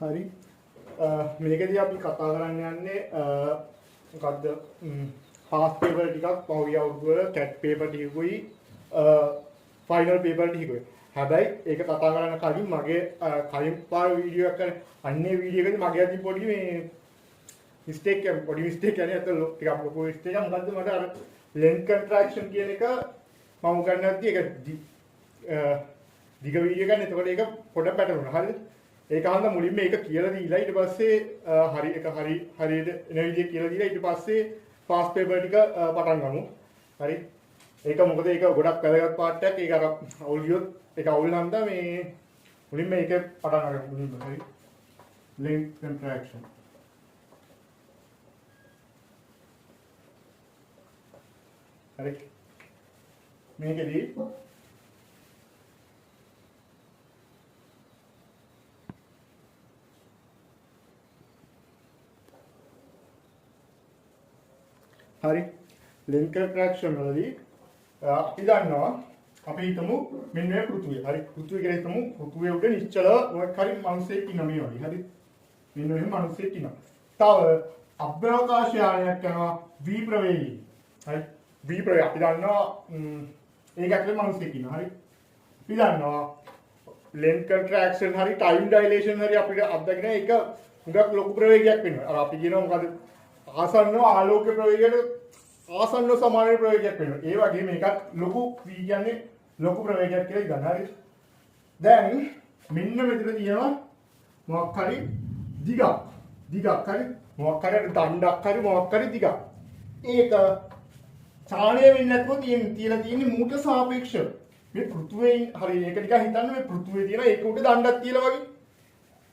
හරි මේකදී අපි කතා කරන්න යන්නේ මොකද්ද පාස් පේපර් ටිකක් පහුගිය අවුරුදු වල කැට් පේපර් ටිකකුයි ෆයිනල් පේපර් ටිකකුයි. හැබැයි ඒක කතා කරන්න කලින් මගේ කලින් පාර වීඩියෝ එකක් කරන අන්නේ වීඩියෝ එකේදී මගේ අතින් පොඩි මේ මිස්ටේක් කියන්නේ අත ටිකක් ලොකු මිස්ටේක් එකක්. මොකද්ද මට අර length contraction කියන එක මම උගන්වද්දි ඒක දිග වීඩියෝ ගන්න. එතකොට ඒක පොඩ පැටලුණා. හරිද? ඒක අහන්න මුලින්ම මේක කියලා දීලා ඊට පස්සේ හරියට එන විදිය කියලා දීලා ඊට පස්සේ ෆාස්ට් පේපර් ටික පටන් ගමු. හරි? ඒක මොකද ඒක ගොඩක් වැදගත් පාර්ට් එකක්. ඒක අර අවුල් ගියොත් ඒක අවුල් නම් මේ මුලින්ම මේක පටන් ගන්න මුලින්ම. හරි? length contraction. හරි? මේකෙදී හරි length contraction වලදී අපි දන්නවා අපි හිතමු මෙන්න මේ පෘථුවිය. හරි පෘථුවිය කියලා හිතමු. පෘථුවිය උඩ නිශ්චල මොකක් හරි මිනිස්සෙක් ඉන්න මේ වගේ. හරි මෙන්න මේ මිනිස්සෙක් ඉන්නවා. තව අභ්‍යවකාශ යානයක් යනවා v ප්‍රවේගයෙන්. හරි v ප්‍රවේගය අපි දන්නවා ඒක ඇතුලේ මිනිස්සෙක් ඉන්නවා. හරි අපි දන්නවා length contraction හරි time dilation හරි අපිට අත්දකින්න ඒක හුඟක් ලොකු ප්‍රවේගයක් වෙනවා. අර අපි කියනවා මොකද ආසන්න ආලෝක ප්‍රවේගයට ආසන්න සමාන ප්‍රවේගයක් වෙනවා. ඒ වගේ මේකත් ලොකු v කියන්නේ ලොකු ප්‍රවේගයක් කියලා ඉඳන් හරි. දැන් මෙන්න මෙතන තියෙනවා මොකක් හරි දිගක් හරි මොකක් හරි දණ්ඩක් හරි මොකක් හරි දිගක්. ඒක චාලනය වෙන්නේ නැතුව තියලා තියෙන්නේ මූට සාපේක්ෂව. මේ පෘථුවියෙන් හරි ඒක ටිකක් හිතන්න මේ පෘථුවියේ තියෙන ඒක උඩ දණ්ඩක් තියලා වගේ.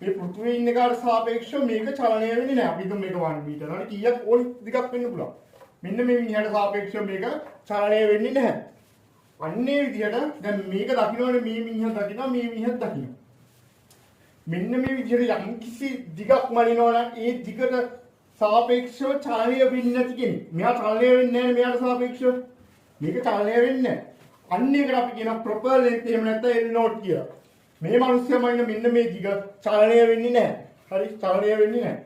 මේ පෘථුවියේ ඉන්න එකට සාපේක්ෂව මේක චලනය වෙන්නේ නැහැ. අපි හිතමු මේක 1 මීටර. හරි කීයක් ඕන දිගක් වෙන්න පුළුවන්. මෙන්න මේ මිනිහට සාපේක්ෂව මේක චලනය වෙන්නේ නැහැ. අන්නේ විදිහට දැන් මේක දකින්නවනේ මේ මිනිහ දකින්නවා මේ මිනිහත් දකින්නවා. මෙන්න මේ විදිහට යම් කිසි දිගක් මනිනවා නම් ඒ දිගට සාපේක්ෂව චලනය වෙන්නේ නැති කෙනෙක්. මෙයා චලනය වෙන්නේ නැහැ මෙයාට සාපේක්ෂව. මේක චලනය වෙන්නේ නැහැ. අන්න ඒකට අපි කියනවා ප්‍රොපර් ලෙන්ත් එහෙම නැත්නම් L නෝට් කියලා. මේ මිනිස්සයා මයින්න මෙන්න මේ දිග චලනය වෙන්නේ නැහැ. හරි චලනය වෙන්නේ නැහැ.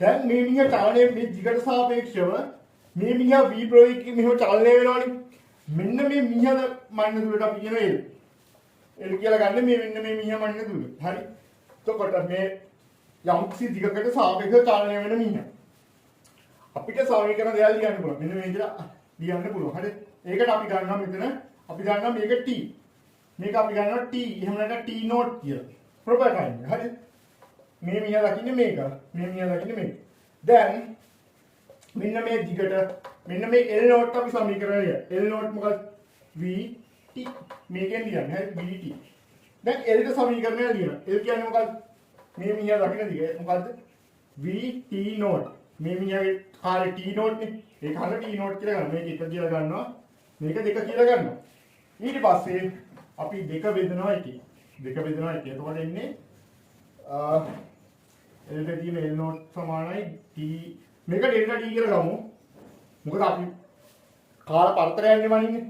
දැන් මේ මිනිහා චලනය මේ දිගට සාපේක්ෂව මේ මිනිහා v ප්‍රවේගයෙන් මෙහෙම චලනය වෙනවනේ. මෙන්න මේ මිනිහා මයින්න දුරට අපි කියන L. L කියලා ගන්න මේ මෙන්න මේ මිනිහා මයින්න දුර. හරි. එතකොට මේ යම් කිසි දිගකට සාපේක්ෂව චලනය වෙන මිනිහා. අපිට සමීකරණ දෙයක් ලියන්න පුළුවන්. මෙන්න මේ විදිහට ලියන්න පුළුවන්. හරි. ඒකට අපි ගන්නවා මෙතන අපි ගන්නවා මේක t. මේක අපි ගන්නවා t එහෙම නැත්නම් t නෝට් කියලා. Proper time. හරි. මේ මිනිහා දකින්නේ මේක. මේ මිනිහා දකින්නේ මේක. දැන් මෙන්න මේ දිගට මෙන්න මේ L නෝට් අපි සමීකරණය. L නෝට් මොකක්ද? vt මේකෙන් ලියන්නේ. හරි vt. දැන් L ට සමීකරණය ලියනවා. L කියන්නේ මොකක්ද? මේ මිනිහා දකින්න දිග. මොකද්ද? vt note. මේ මිනිහාගේ කාලේ t නෝට් නේ. ඒක හරියට t නෝට් කියලා ගන්න. මේක 1 කියලා ගන්නවා. මේක 2 කියලා ගන්නවා. ඊට පස්සේ අපි දෙක බෙදනවා එකේ. එතකොට එන්නේ L ට තියෙන L නෝට් සමානයි t මේක ඩෙල්ටා t කියලා ගමු. මොකද අපි කාල පරතරයන්නේ වනින්නේ.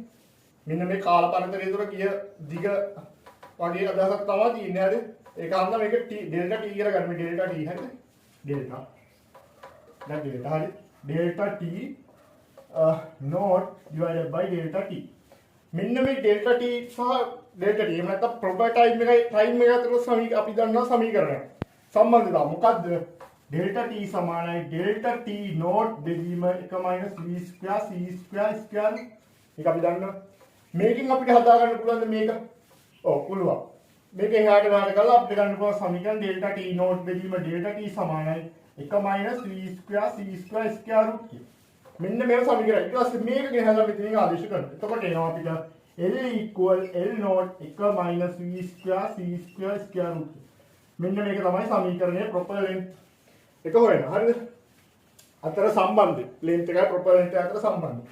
මෙන්න මේ කාල පරතරය තුර කිය දිග වගේ අදහසක් තමයි තියෙන්නේ. හරි. ඒක අන්න මේක ඩෙල්ටා t කියලා ගන්න. මේ ඩෙල්ටා t හරිද? ඩෙල්ටා. දැන් ඩෙල්ටා හරි. Delta t note divided by delta t. මෙන්න මේ ඩෙල්ටා t සහ ඩෙල්ටා t එහෙම නැත්නම් ප්‍රොපර් ටයිම් එක අතර අපි දන්නා සමීකරණය. සම්බන්ධතාව මොකද්ද? ඩෙල්ටා t සමානයි ඩෙල්ටා t නෝට් බෙදීම 1 - v square c square square. මේක අපි දන්නවා. මේකෙන් අපිට හදා ගන්න පුළුවන්ද මේක? ඔව් පුළුවන්. මේක එහාට ගන්න කරලා අපිට ගන්න පුළුවන් සමීකරණ ඩෙල්ටා t නෝට් බෙදීම ඩෙල්ටා t සමානයි 1 - v square c square square root කිය. මෙන්න මේ සමීකරණය. ඊට පස්සේ මේක ගෙනහලා මෙතනින් ආදේශ කරනවා. එතකොට එනවා අපිට L equal L note 1 - v square c square square route. මෙන්න මේක තමයි සමීකරණයේ ප්‍රොපර් ලෙන්ත් එක හොයනවා. හරිද? අතර සම්බන්ධය. ලෙන්ත් එකයි ප්‍රොපර් ලෙන්ත් අතර සම්බන්ධය.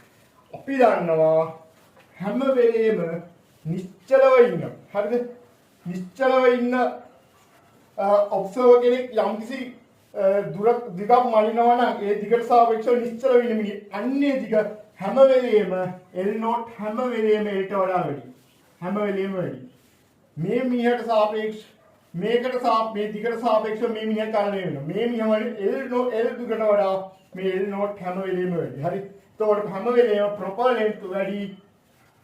අපි දන්නවා හැම වෙලේම නිශ්චලව ඉන්න. හරිද? නිශ්චලව ඉන්න ඔබ්සර්වර් කෙනෙක් යම්කිසි දිගක් මනිනවා නම් ඒ දිගට සාපේක්ෂව නිශ්චල වෙන මිනිහ අන්නේ දිග හැම වෙලේම L නෝට් හැම වෙලේම L ට වඩා වැඩි. හැම වෙලේම වැඩි. මේ මිනිහට සාපේක්ෂ මේ දිගට සාපේක්ෂව මේ මිනිහා චලනය වෙනවා. මේ මිනිහාගේ L දිගට වඩා මේ L නෝට් හැම වෙලෙම වැඩි. හරි. එතකොට හැම වෙලේම ප්‍රොපර් ලෙන්ත් වැඩි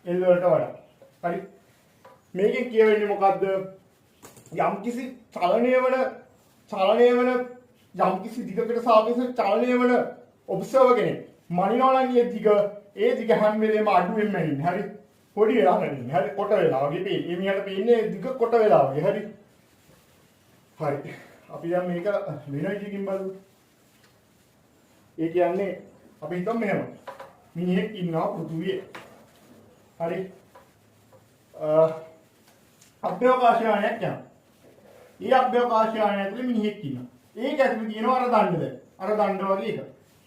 L වලට වඩා. හරි. මේකෙන් කියවෙන්නේ මොකද්ද? යම්කිසි චලනය වන යම්කිසි දිගකට සාපේක්ෂව චලනය වන ඔබ්සර්වර් කෙනෙක් මනිනවා නම් ඒ දිග හැම වෙලේම අඩුවෙන් මනින්නේ. හරි. පොඩි වෙලා මනින්නේ. හරි. කොට වෙලා වගේ පේන්නේ. මේ මිනිහට පේන්නේ දිග කොට වෙලා වගේ. හරි. හරි. අපි දැන් මේක වෙන විදිහකින් බලමු. ඒ කියන්නේ අපි හිතමු මෙහෙම. මිනිහෙක් ඉන්නවා පෘථුවියේ. හරි. අභ්‍යවකාශ යානයක් යනවා. ඒ අභ්‍යවකාශ යානය ඇතුලේ මිනිහෙක් ඉන්නවා. ඒක ඇතුලේ තියෙනවා අර දණ්ඩද. අර දණ්ඩ වගේ එක.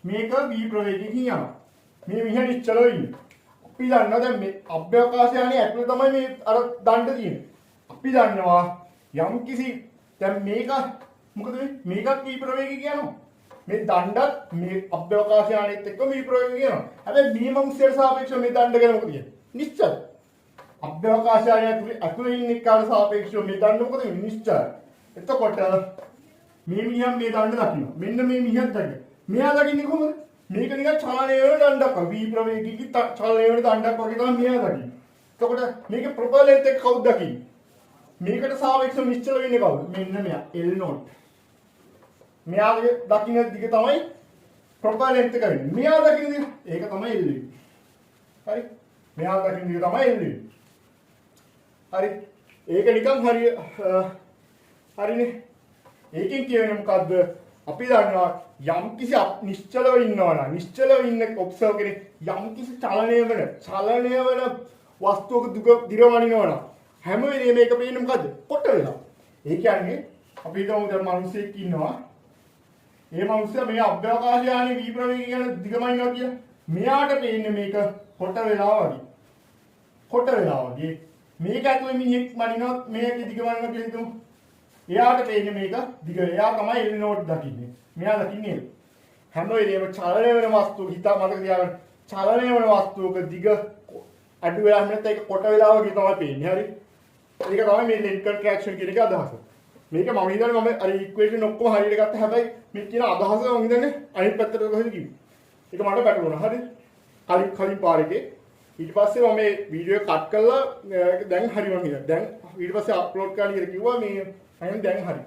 මේක v ප්‍රවේගයකින් යනවා. මේ මිනිහා නිශ්චලව ඉන්නේ. අපි දන්නවා දැන් මේ අභ්‍යවකාශ යානය ඇතුලේ තමයි මේ අර දණ්ඩ තියෙන්නේ. අපි දන්නවා යම්කිසි දැන් මේක මොකද මේකත් v ප්‍රවේගයකින් යනවා. මේ දණ්ඩත් මේ අභ්‍යවකාශ යානෙත් එක්ක v ප්‍රවේගයකින් යනවා. හැබැයි මේ මනුස්සයට සාපේක්ෂව මේ දණ්ඩ ගැන මොකද කියන්නේ? නිශ්චල. අභ්‍යවකාශ යානය ඇතුලේ ඉන්න එකට සාපේක්ෂව මේ දණ්ඩ මොකද වෙන්නේ? නිශ්චල. එතකොට මේ මිනිහා මේ දණ්ඩ දකින්න. මෙන්න මේ මිනිහත් දකින්න. මෙයා දකින්නේ කොහොමද? මේක නිකන් චලනය වෙන දණ්ඩක් වගේ. v ප්‍රවේගිකී චලනය වෙන දණ්ඩක් වගේ තමයි මෙයා දකින්නේ. එතකොට මේක ප්‍රොපර් ලෙන්ත් එක කවුද දකින්නේ? මේකට සාපේක්ෂව නිශ්චල වෙන්නේ කවුද? මෙන්න මෙයා L නෝට්. මෙයාගේ දකින්න දිග තමයි ප්‍රොපර් ලෙන්ත් එක වෙන්නේ. මෙයා දකින්න දිග ඒක තමයි L. හරි. මෙයා දකින්න දිග තමයි L. හරි. ඒක නිකන් හරිනේ. ඒකෙන් කියන්නේ මොකද්ද? අපි දන්නවා යම්කිසි නිශ්චලව ඉන්නවා නම් නිශ්චලව ඉන්න ඔබ්සර්වර් කෙනෙක් යම්කිසි චලනය වෙන වස්තුවක දිරවනිනවා නම් හැම වෙලේම මේක පේන්නේ මොකද්ද? කොට වෙලා. ඒ කියන්නේ අපි හිතමු දැන් මිනිස්සෙක් ඉන්නවා. මේ මිනිස්සයා මේ අභ්‍යවකාශ යානේ v ප්‍රවේගය යන දිගමනිනවා කියලා. මෙයාට පේන්නේ මේක කොට වෙලා වගේ. කොට වෙලා වගේ. මේක ඇතුලේ මිනිහෙක් මනිනවා මේක දිගමනිනවා කියලා හිතමු. එයාට පේන්නේ මේක දිග. එයා තමයි L නෝට් දකින්නේ. මෙයා දකින්නේ හැම වෙලේම චලනය වෙන වස්තුවක හිතා මතක තියාගන්න. චලනය වෙන වස්තුවක දිග අඩු වෙලා නැත්නම් ඒක කොට වෙලා වගේ තමයි පේන්නේ. හරි. ඒක තමයි මේ length contraction කියන එක අදහස. මේක මම හිතන්නේ මම අර ඉක්වේෂන් ඔක්කොම හරියට ගත්තා. හැබැයි මේ කියන අදහස මම හිතන්නේ අනිත් පැත්තට කොහෙද කිව්වේ. ඒක මට පැටලුණා. හරි. කලින් පාරේදී ඊට පස්සේ මම මේ වීඩියෝ එක කට් කරලා දැන් හරි මම හිතන්නේ. දැන් ඊට පස්සේ අප්ලෝඩ් කරන්න කියලා කිව්වා මේ අයින් දැන් හරි.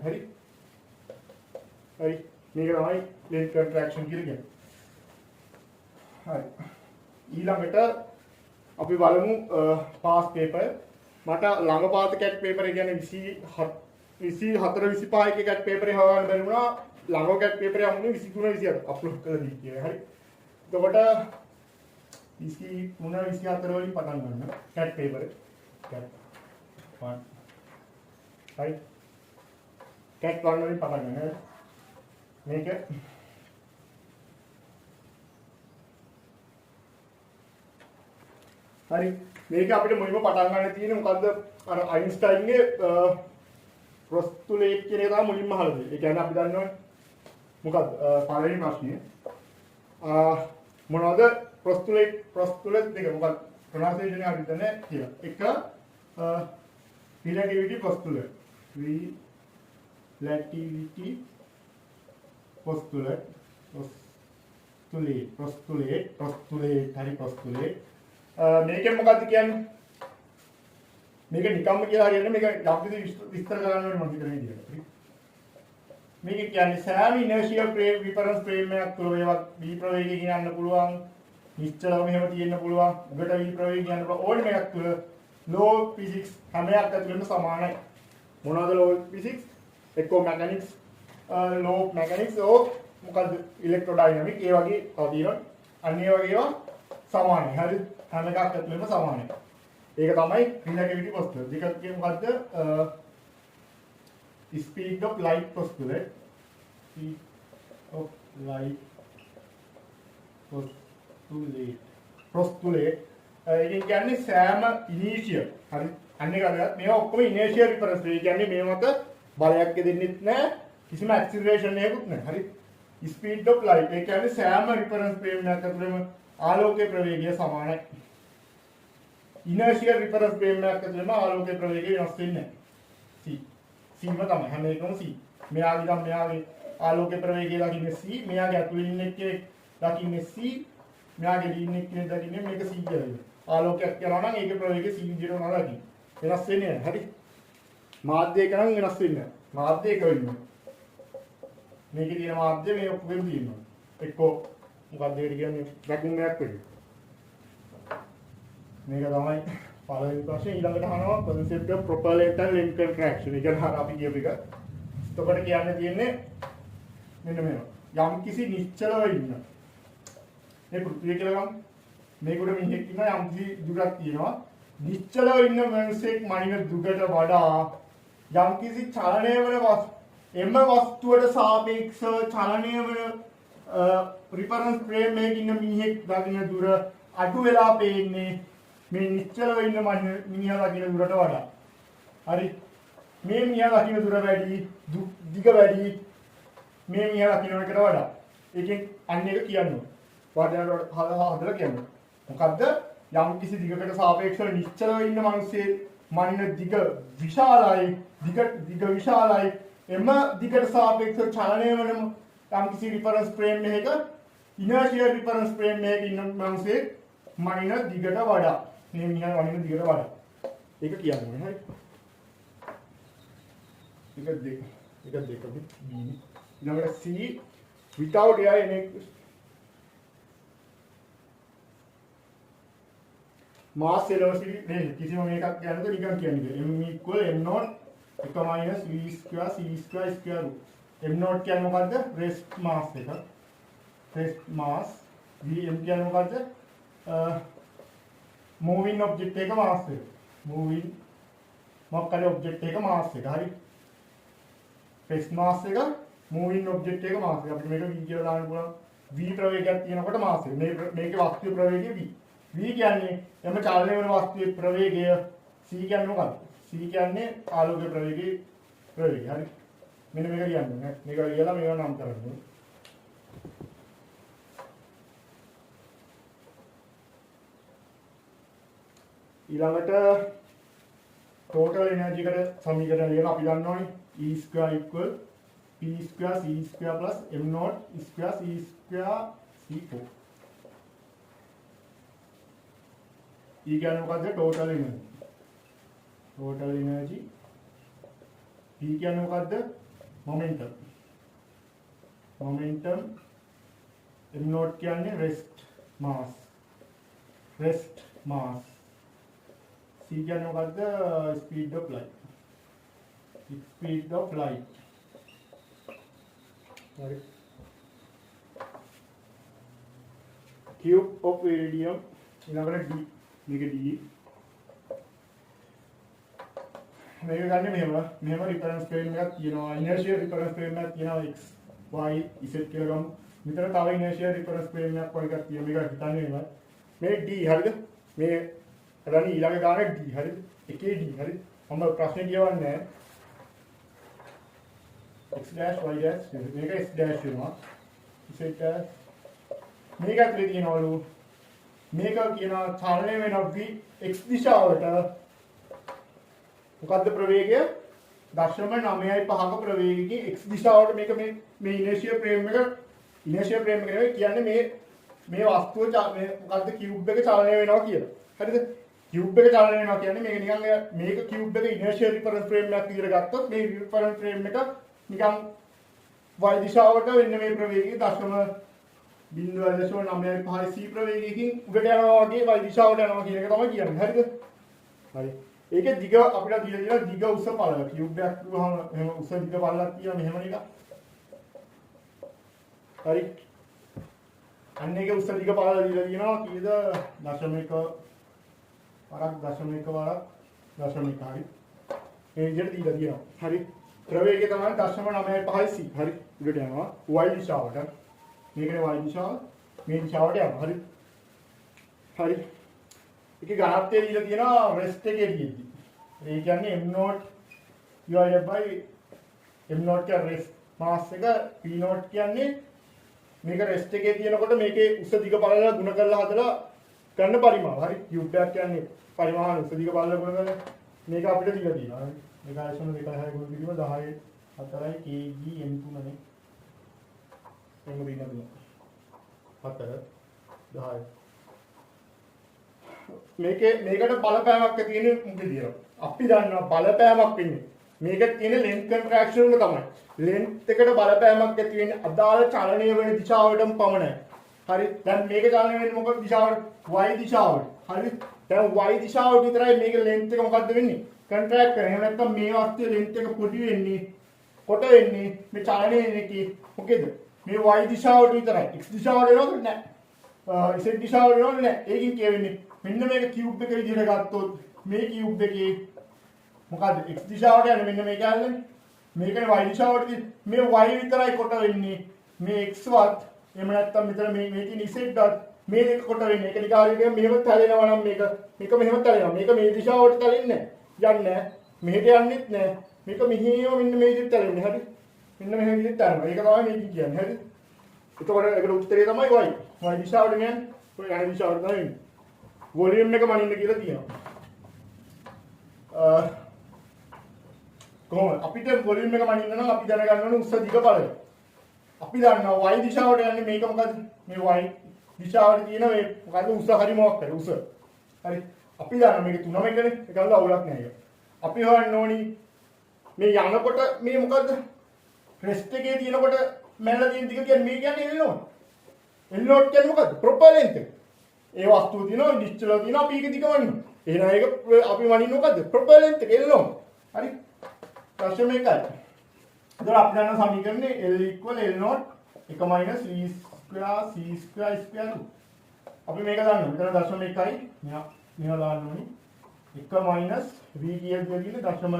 හරි. මේක තමයි length contraction කියලා කියන්නේ. හරි. ඊළඟට අපි බලමු පාස් පේපර්. මට ළඟ පාත කැට් පේපර් එක කියන්නේ 24 25 එක කැට් පේපර් එක හොයන්න බැරි වුණා. ළඟ කැට් පේපර් එක අමුනේ 23 27 අප්ලෝඩ් කරලා දී කියලා. හරි. එතකොට 23 24 වලින් පටන් ගන්න කැට් පේපර් එක. කැට් 1. හරි. කැට් 1 වලින් පටන් ගන්න. මේක හරි. මේක අපිට මුලින්ම පටන් ගන්න තියෙන්නේ මොකද්ද? අර අයින්ස්ටයින්ගේ ප්‍රොස්තුලේට් කියන එක තමයි මුලින්ම අහලා තියෙන්නේ. ඒ කියන්නේ අපි දන්නවා මොකද්ද? පළවෙනි ප්‍රශ්නේ. මොනවද ප්‍රොස්තුලේට් දෙක මොකක්ද? ප්‍රොනන්සියේෂන් එක හරියට නැහැ කියලා. එක රිලැටිවිටි ප්‍රොස්තුලේට්. රිලැටිවිටි ප්‍රොස්තුලේට්. හරි ප්‍රොස්තුලේට්. මේකෙන් මොකද්ද කියන්නේ? මේක නිකම්ම කියලා හරියන්නේ මේක යම්කිසි විස්තර කරන්න ඕනේ මම හිතන විදිහට. මේක කියන්නේ සෑම ඉනර්ෂියල් රිෆරන්ස් ෆ්‍රේම් එකක් තුළ ඒවත් v ප්‍රවේගයකින් යන්න පුළුවන්. නිශ්චලව මෙහෙම තියෙන්න පුළුවන්. උගට v ප්‍රවේගය යන්න පුළුවන්. ඕනම එකක් තුළ ලෝ ෆිසික්ස් හැම එකක් ඇතුළෙම සමානයි. මොනවද ලෝ ෆිසික්ස්? එක්කෝ මැකැනික්ස්, ලෝ මැකැනික්ස් මොකද්ද ඉලෙක්ට්‍රෝඩයිනමික් ඒ වගේ තියෙනවා. අන්න ඒ වගේ ඒවා සමානයි. හරි. හැම එකක් ඇතුළෙම සමානයි. ඒක තමයි රිලැටිවිටි පොස්තුලේට්. දෙක කියන්නේ මොකද්ද? speed of light postulate. Speed of light postulate. ඒකෙන් කියන්නේ සෑම ඉනිෂියල්. හරි. අන්න ඒක අදහස්. මේවා ඔක්කොම ඉනිෂියල් රිෆරන්ස්. ඒ කියන්නේ මේ මත බලයක් දෙන්නෙත් නැහැ. කිසිම ඇක්සිලරේෂන් එකකුත් නැහැ. හරි. speed of light. ඒ කියන්නේ සෑම රිෆරන්ස් ෆ්‍රේම් එකක් ඇතුළෙම ආලෝකයේ ප්‍රවේගය සමානයි. ඉනර්ෂියල් රිෆරන්ස් ෆ්‍රේම් එකක් ඇතුළෙම ආලෝකයේ ප්‍රවේගය වෙනස් වෙන්නේ නැහැ. c c ම තමයි හැම එකම c මෙයාගේ නම් මෙයාගේ ආලෝක ප්‍රවේගය දකින්නේ c මෙයාගේ ඇතුළේ ඉන්න එකේ දකින්නේ c මෙයාගේ දින්න එක්කේ දකින්නේ මේක c කියලා. ආලෝකයක් යනවා නම් ඒකේ ප්‍රවේගය c විදිහට යනවා දකින්න. වෙනස් වෙන්නේ නැහැ. හරි. මාධ්‍යයක නම් වෙනස් වෙන්නේ නැහැ. මාධ්‍යයක වෙන්නේ. මේකේ තියෙන මාධ්‍ය මේ ඔක්කොගෙම තියෙනවා. එක්කෝ මොකක්ද ඒකට කියන්නේ වැකුම් එකක් වෙන්නේ. මේක තමයි පළවෙනි ප්‍රශ්නේ. ඊළඟට අහනවා concept of propellant and link contraction. ඒක හර අපි කියපු එක. එතකොට කියන්න තියෙන්නේ මෙන්න මේවා. යම් කිසි නිශ්චලව ඉන්න. මේ පෘථිවිය කියලා ගමු. මේකට මිනිහෙක් ඉන්නවා යම් කිසි දුරක් තියෙනවා. නිශ්චලව ඉන්න මනුස්සයෙක් මනින දුකට වඩා යම් කිසි චලනය වන එම වස්තුවට සාපේක්ෂව චලනය වන රිෆරන්ස් ෆ්‍රේම් එකකින් ඉන්න මිනිහෙක් දකින්න දුර අඩු වෙලා පේන්නේ මේ නිශ්චලව ඉන්න මිනිහා දකින්න දුරට වඩා. හරි. මේ මිනිහා දකින්න දුර වැඩි, දිග වැඩි මේ මිනිහා දකින්න එකට වඩා. ඒකෙන් අන්න එක කියන්නේ. වාදයට හදලා කියන්නේ. මොකද්ද? යම් කිසි දිගකට සාපේක්ෂව නිශ්චලව ඉන්න මිනිස්සේ මනින දිග විශාලයි, දිග විශාලයි. එම දිගට සාපේක්ෂව චලනය වෙන යම් කිසි රිෆරන්ස් ෆ්‍රේම් එකක ඉනර්ෂියල් රිෆරන්ස් ෆ්‍රේම් එකක ඉන්න මිනිස්සේ මනින දිගට වඩා. මේ මිනිහා මනින දිගට වඩා. ඒක කියන්නේ හරි. එක දෙක B. ඊළඟට C without any mass velocity නේ කිසිම මේකක් කියනකොට නිකන් කියන්නේ m equal m naught 1 minus v square c square square root m naught කියන්නේ මොකද්ද rest mass එක rest mass v m කියන්නේ මොකද්ද moving object එක mass එක moving මොකක්ද object එක mass එක හරි rest mass එක moving object එක mass එක අපිට මේක v කියලා දාන්න පුළුවන් v ප්‍රවේගයක් තියෙනකොට mass එක මේකේ වස්තුවේ ප්‍රවේගය v v කියන්නේ එම චලනය වෙන වස්තුවේ ප්‍රවේගය c කියන්නේ මොකක්ද? c කියන්නේ ආලෝකයේ ප්‍රවේගය හරි. මෙන්න මේක කියන්නේ. මේක ලියලා මේව නම් කරන්න. ඊළඟට total energy එකට සමීකරණ ලියලා අපි දන්නවනේ E square equal P square C square plus M naught square C square C4. E කියන්නේ මොකද්ද? total energy. Total energy. P කියන්නේ මොකද්ද? momentum. Momentum. M naught කියන්නේ rest mass. Rest mass. C කියන්නේ මොකද්ද? Speed of light. Speed of light. Right. Cube of iridium. ඊළඟට D. මේක D මේක ගන්න මෙහෙම රිෆරන්ස් ෆ්‍රේම් එකක් තියෙනවා ඉනර්ෂියල් රිෆරන්ස් ෆ්‍රේම් එකක් තියෙනවා x y z කියලා ගමු මෙතන තව ඉනර්ෂියල් රිෆරන්ස් ෆ්‍රේම් එකක් වගේ එකක් තියෙනවා මේක හිතන්නේ නෙමෙයි මේ D හරිද මේ හදන්නේ ඊළඟ ගානේ D හරිද එකේ D හරිද මම ප්‍රශ්නේ කියවන්නේ x dash y dash මේක x dash වෙනවා z dash මේක ඇතුලේ තියෙනවලු මේක කියනවා චලනය වෙන v x දිශාවට මොකද්ද ප්‍රවේගය 0.95ක ප්‍රවේගයකින් x දිශාවට මේක මේ ඉනර්ෂියල් ෆ්‍රේම් එක නෙවෙයි කියන්නේ මේ වස්තුව මොකද්ද කියුබ් එක චලනය වෙනවා කියලා. හරිද? කියුබ් එක චලනය වෙනවා කියන්නේ මේක නිකන් මේක කියුබ් එක ඉනර්ෂියල් රිෆරන්ස් ෆ්‍රේම් එකක් විදිහට ගත්තොත් මේ රිෆරන්ස් ෆ්‍රේම් එක නිකන් y දිශාවට වෙන්නේ මේ ප්‍රවේගය 0.95 c ප්‍රවේගයකින් උඩට යනවා වගේ y දිශාවට යනවා කියන එක තමයි කියන්නේ. හරිද? හරි. ඒකේ දිග අපිට දීලා දිග උස පළල කියුබ් එකක් ගහම එහෙම උස දිග පළලක් තියෙනවා මෙහෙම නේද? හරි. අන්න ඒකේ උස දිග පළල දීලා තියෙනවා කීයද? 0.1 වරක් 0.1 හරි. මේ විදිහට දීලා තියෙනවා. හරි. ප්‍රවේගය තමයි 0.95 c. හරි. උඩට යනවා y දිශාවට. මේකනේ y දිශාව මේ දිශාවට යනවා. හරි. හරි. ඒකේ ඝනත්වය දීලා තියෙනවා රෙස්ට් එකේ තියෙද්දි. ඒ කියන්නේ m naught divided by m naught කියන රෙස්ට් මාස් එක p naught කියන්නේ මේක රෙස්ට් එකේ තියෙනකොට මේකේ උස දිග පළල ගුණ කරලා හදලා ගන්න පරිමාව. හරි. කියුබ් එකක් කියන්නේ පරිමාණ උස දිග පළල ගුණ කරලා මේක අපිට දීලා තියෙනවා. 1.26 ගුණ කිරීම 10 4යි kg m3 නේ. එන්න දින 4 10. මේකට බලපෑමක් තියෙන්නේ මොකද? අපි දන්නවා බලපෑමක් වෙන්නේ. මේක තියෙන length contraction එක තමයි. length එකට බලපෑමක් ඇති වෙන්නේ අදාළ චලනය වෙන දිශාවටම පමණයි. හරි. දැන් මේක චලනය වෙන්නේ මොකද දිශාවට? y දිශාවට. හරි. දැන් y දිශාවට විතරයි මේක length එක මොකද්ද වෙන්නේ? contract කරන්නේ. එහෙම නැත්නම් මේ වස්තුවේ length එක පොඩි වෙන්නේ කොට වෙන්නේ මේ චලනය වෙන්නේ මොකේද? මේ y දිශාවට විතරයි. x දිශාවට එනවද නැහැ. z දිශාවට එනවද නැහැ. ඒකින් කියවෙන්නේ මෙන්න මේක cube එක විදිහට ගත්තොත් මේ cube එකේ මොකද්ද x දිශාවට යන්නේ මෙන්න මේක ඇල්ලන්නේ. මේකනේ y දිශාවට මේ y විතරයි කොට වෙන්නේ. මේ x වත් එහෙම නැත්නම් මෙතන මේ තියෙන z වත් මේ දෙක කොට වෙන්නේ. ඒක නිකාරිකේ මෙහෙම තැලෙනවා නම් මේක මෙහෙම තැලෙනවා. මේක මේ දිශාවට තැලෙන්නේ නැහැ. යන්නේ නැහැ. මෙහෙට යන්නෙත් නැහැ. මේක මෙහෙම මෙන්න මේ විදිහට තැලෙන්නේ. හරි. මෙන්න මෙහෙම විදිහට තැලෙනවා. ඒක තමයි මේක කියන්නේ. හරි. එතකොට ඒකට උත්තරේ තමයි y. y දිශාවට යන්නේ. ඔය යන දිශාවට තමයි එන්නේ. වොලියම් එක මනින්න කියලා තියෙනවා. කොහොමද අපිට වොලියම් එක මනින්න නම් අපි දැනගන්න ඕනේ උස දිග බලය. අපි දන්නවා y දිශාවට යන්නේ මේක මොකද්ද? මේ y දිශාවට තියෙන මේ මොකද්ද උස හරි මොකක් හරි උස. හරි. අපි දන්නවා මේක 3ම එකනේ. ඒකවල අවුලක් නැහැ. අපි හොයන්න ඕනි මේ යනකොට මේ මොකද්ද? රෙස්ට් එකේ තියෙනකොට මැනලා තියෙන දිග කියන්නේ මේ කියන්නේ L නෝට්. L නෝට් කියන්නේ මොකද්ද? ප්‍රොපර්ලෙන්ත් එක. ඒ වස්තුව තියෙනවා නිශ්චල තියෙනවා අපි ඒක දිග වනිනවා. එහෙනම් ඒක අපි වනින්නේ මොකද්ද? ප්‍රොපර්ලෙන්ත් එක L නෝට්. හරි. ප්‍රශ්න මේකයි. එතකොට අපි දන්න සමීකරණේ L L note 1 v square c square square. අපි මේක දන්නවා. මෙතන දශම 1යි. මෙයා දාන්න ඕනි. 1 v කියලා කියන්නේ දශම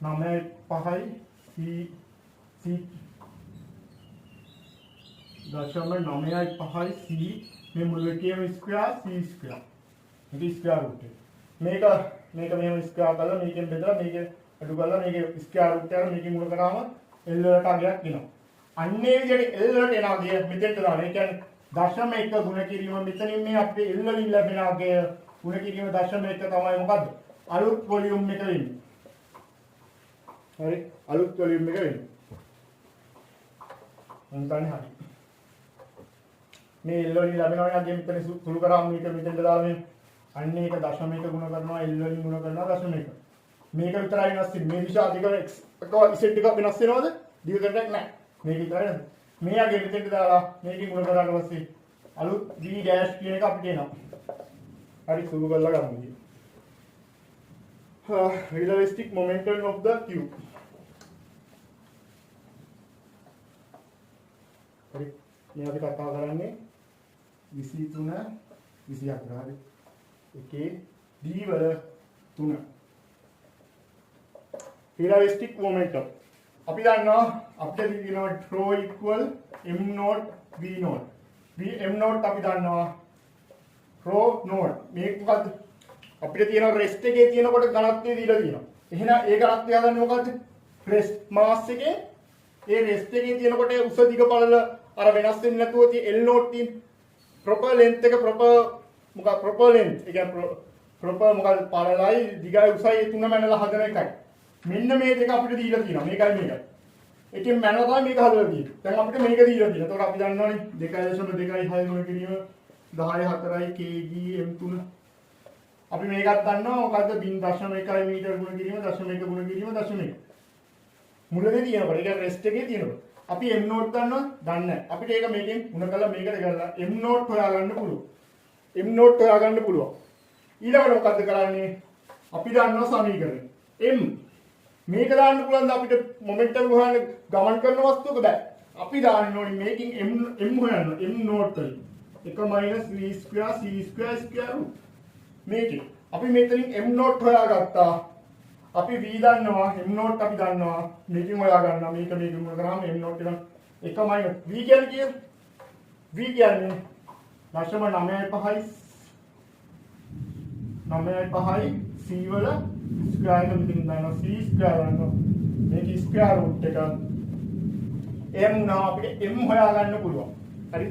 9.5යි c දශම 9.5යි c මේ මුල් එකේම ස්ක්වයර් c ස්ක්වයර්. මේක ස්ක්වයර් රූට් එක. මේක මෙහෙම ස්ක්වයර් කරලා මේකෙන් බෙදලා මේක අඩු කරලා මේක ස්ක්වයර් රූට් එක මේකෙන් මුල කරාම L වලට අගයක් එනවා. අන්නේ විදිහට L වලට එන අගය මෙතෙන්ට දාන්න. ඒ කියන්නේ දශම 1 ගුණ කිරීම මෙතනින් මේ අපේ L වලින් ලැබෙන අගය ගුණ කිරීම දශම 1 තමයි මොකද්ද? අලුත් වොලියුම් එක වෙන්නේ. හරි. අලුත් වොලියුම් එක වෙන්නේ. මොන්තන්නේ හරි. මේ L වලින් ලැබෙනවා අගය මෙතන සුළු කරාම මේක මෙතෙන්ට දාලා මේ අන්නේ එක දශම 1 ගුණ කරනවා L වලින් ගුණ කරනවා දශම 1. මේක විතරයි වෙනස් වෙන්නේ. මේ දිශා අධික x එක z එක වෙනස් වෙනවද? දිග කරටක් නැහැ. මේක විතරයි නේද? මේ අගේ මෙතෙන්ට දාලා මේකෙන් ගුණ කරාට පස්සේ අලුත් v dash කියන එක අපිට එනවා. හරි සුළු කරලා ගමු. Relativistic momentum of the cube. හරි. මේ අපි කතා කරන්නේ 23 24 හරි. එකේ d වල 3. Relativistic momentum. අපි දන්නවා අපිට කියනවා rho equal m naught v naught. m naught අපි දන්නවා rho naught. මේක මොකද්ද? අපිට තියෙන rest එකේ තියෙනකොට ඝනත්වය දීලා තියෙනවා. එහෙනම් ඒ ඝනත්වය හදන්නේ මොකද්ද? rest mass එකේ ඒ rest එකේ තියෙනකොට උස දිග පළල අර වෙනස් වෙන්නේ නැතුව තියෙන L naught තියෙන proper length එක proper length. ඒ කියන්නේ proper මොකද පළලයි දිගයි උසයි තුනම මැනලා හදන එකයි. මෙන්න මේ දෙක අපිට දීලා තියෙනවා. මේකයි මේකයි. එකෙන් මැනලා තමයි මේක හදලා තියෙන්නේ. දැන් අපිට මේක දීලා තියෙනවා. එතකොට අපි දන්නවනේ 2.26 ගුණ කිරීම 10 4යි kg m3. අපි මේකත් දන්නවා මොකද්ද 0.1 මීටර ගුණ කිරීම 0.1 ගුණ කිරීම 0.1. මුලදී තියෙනකොට ඒ කියන්නේ රෙස්ට් එකේ තියෙනකොට. අපි m නෝට් ගන්නවා දන්නේ නැහැ. අපිට ඒක මේකෙන් ගුණ කරලා මේකට කරලා m නෝට් හොයාගන්න පුළුවන්. m නෝට් හොයාගන්න පුළුවන්. ඊළඟට මොකද්ද කරන්නේ? අපි දන්නවා සමීකරණය. m මේක දාන්න පුළුවන්ද අපිට මොමන්ටම් හොයන්න ගමන් කරන වස්තුවක බෑ. අපි දාන්න ඕනේ මේකෙන් m හොයන්න m නෝට් වලින් 1 v square c square square root. මේකේ අපි මෙතනින් m නෝට් හොයාගත්තා. අපි v දන්නවා m නෝට් අපි දන්නවා. මේකෙන් හොයා ගන්නවා මේක මොන කරාම m නෝට් එක 1 v කියන්නේ කීයද? v කියන්නේ 0.95යි 9.5යි c වල ස්ක්වයර් එක මෙතන දානවා c ස්ක්වයර් ගන්නවා. මේක ස්ක්වයර් රූට් එක m නම් අපිට m හොයා ගන්න පුළුවන්. හරි.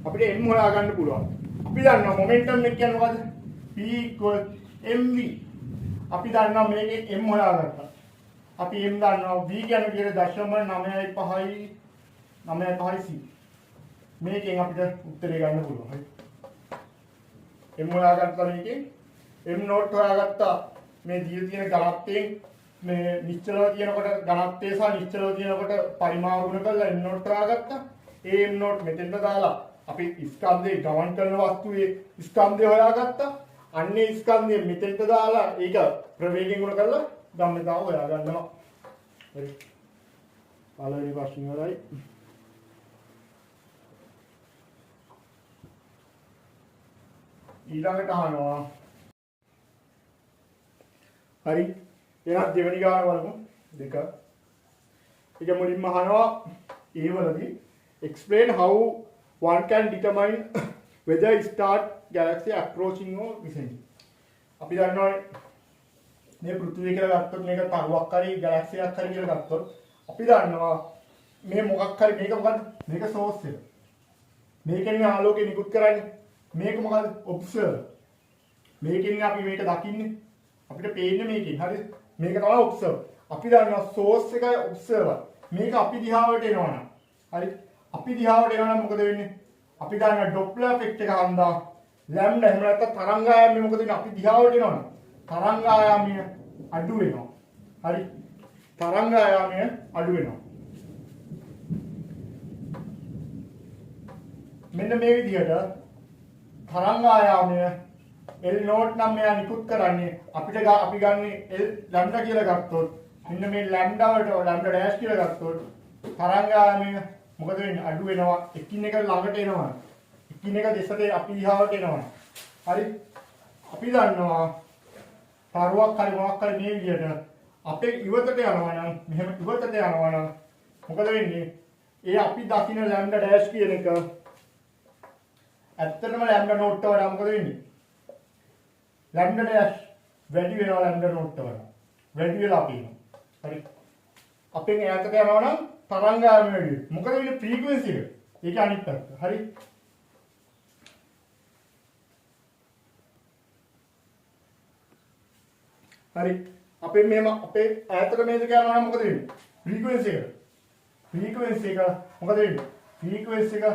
අපිට m හොයා ගන්න පුළුවන්. අපි දන්නවා මොමන්ටම් එක කියන්නේ මොකද්ද? p mv. අපි දන්නවා මේකෙන් m හොයාගත්තා. අපි m දන්නවා v කියන්නේ විදිහට 0.95යි 9.5 c. මේකෙන් අපිට උත්තරේ ගන්න පුළුවන්. හරි. m හොයාගත්තා මේකෙන් m නෝට් හොයාගත්තා මේ දීලා තියෙන ඝනත්වයෙන් මේ නිශ්චලව තියෙනකොට ඝනත්වය සහ නිශ්චලව තියෙනකොට පරිමාව ගුණ කරලා m නෝට් හොයාගත්තා. ඒ m නෝට් මෙතෙන්ට දාලා අපි ස්කන්ධේ ගමන් කරන වස්තුවේ ස්කන්ධය හොයාගත්තා. අන්නේ ස්කන්ධය මෙතෙන්ට දාලා ඒක ප්‍රවේගයෙන් ගුණ කරලා ගම්මිතාව හොයාගන්නවා. හරි. පළවෙනි ප්‍රශ්නේ වලයි. ඊළඟට අහනවා. හරි. එහෙනම් දෙවෙනි ගාන බලමු. දෙක. ඒක මුලින්ම අහනවා ඒ වලදී explain how one can determine whether star galaxy approaching or descending. අපි දන්නවා මේ පෘථිවිය කියලා ගත්තොත් මේක තරුවක් හරි ගැලැක්සි එකක් හරි කියලා ගත්තොත් අපි දන්නවා මේ මොකක් හරි මේක මොකද්ද? මේක සෝස් එක. මේකෙන් ආලෝකය නිකුත් කරන්නේ. මේක මොකද්ද? ඔබ්සර්වර්. මේකෙන් අපි මේක දකින්නේ. අපිට පේන්නේ මේකෙන්. හරි. මේක තමයි ඔබ්සර්වර්. අපි දන්නවා සෝස් එකයි ඔබ්සර්වර්. මේක අපි දිහාවට එනවනම්. හරි. අපි දිහාවට එනවනම් මොකද වෙන්නේ? අපි දන්නවා ඩොප්ලර් ඉෆෙක්ට් එක හන්දා ලැම්ඩා එහෙම නැත්නම් තරංග ආයාමය මොකද වෙන්නේ? අපි දිහාවට එනවනම් තරංග ආයාමය අඩු වෙනවා. හරි. තරංග ආයාමය අඩු වෙනවා. මෙන්න මේ විදිහට තරංග ආයාමය L නෝට් නම් මෙයා නිකුත් කරන්නේ අපිට අපි ගන්නේ L ලැම්ඩා කියලා ගත්තොත් මෙන්න මේ ලැම්ඩා වලට ලැම්ඩා ඩෑෂ් කියලා ගත්තොත් තරංග ආයාමය මොකද වෙන්නේ? අඩු වෙනවා. එකින් එක ළඟට එනවා. එකින් එක දෙසට අපි දිහාවට එනවා. හරි. අපි දන්නවා තරුවක් හරි මොකක් හරි මේ විදිහට අපේ ඉවතට යනවා නම් මෙහෙම ඉවතට යනවා නම් මොකද වෙන්නේ? ඒ අපි දකින්න ලැම්ඩා ඩෑෂ් කියන එක ඇත්තටම ලැම්ඩා නෝට් එක වඩා මොකද වෙන්නේ? ලැම්ඩා ඩෑෂ් වැඩි වෙනවා ලැම්ඩා නෝට් එක වඩා. වැඩි වෙලා අපිනවා. හරි. අපෙන් ඈතට යනවා නම් තරංගායම වැඩි වෙනවා. මොකද වෙන්නේ? ෆ්‍රීකවෙන්සි එක. ඒක අනිත් පැත්ත. හරි. හරි. අපේ මෙහෙම අපේ ඈතට මේක යනවා නම් මොකද වෙන්නේ? ෆ්‍රීකවෙන්සි එක. ෆ්‍රීකවෙන්සි එක මොකද වෙන්නේ? ෆ්‍රීකවෙන්සි එක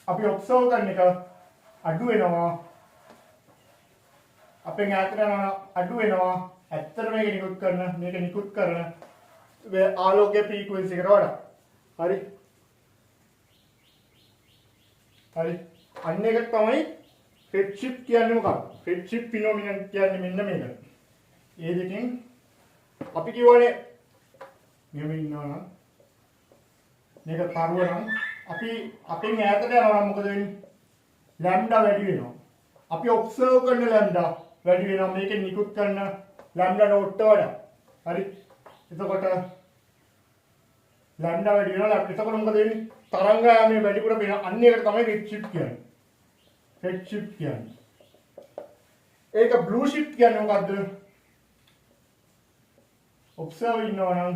අපි ඔබ්සර්ව් කරන එක අඩු වෙනවා. අපෙන් ඈතට යනවා අඩු වෙනවා. ඇත්තට මේක නිකුත් කරන ආලෝකයේ ෆ්‍රීකවෙන්සි එකට වඩා. හරි. හරි. අන්න එක තමයි redshift කියන්නේ මොකක්ද? redshift phenomenon කියන්නේ මෙන්න මේක. ඒ දෙකෙන් අපි කියවනේ මෙහෙම ඉන්නවා නම් මේක තරුව නම් අපි අපෙන් ඈතට යනවා නම් මොකද වෙන්නේ? ලැම්ඩා වැඩි වෙනවා. අපි ඔබ්සර්ව් කරන ලැම්ඩා වැඩි වෙනවා මේකෙන් නිකුත් කරන ලැම්ඩා නෝට් එක වඩා. හරි. එතකොට ලැම්ඩා වැඩි වෙනවා. එතකොට මොකද වෙන්නේ? තරංගායමේ වැඩිපුර වෙන අන්න එකට තමයි redshift කියන්නේ. redshift කියන්නේ. ඒක blue shift කියන්නේ මොකද්ද? ඔබ්සර්ව් ඉන්නවා නම්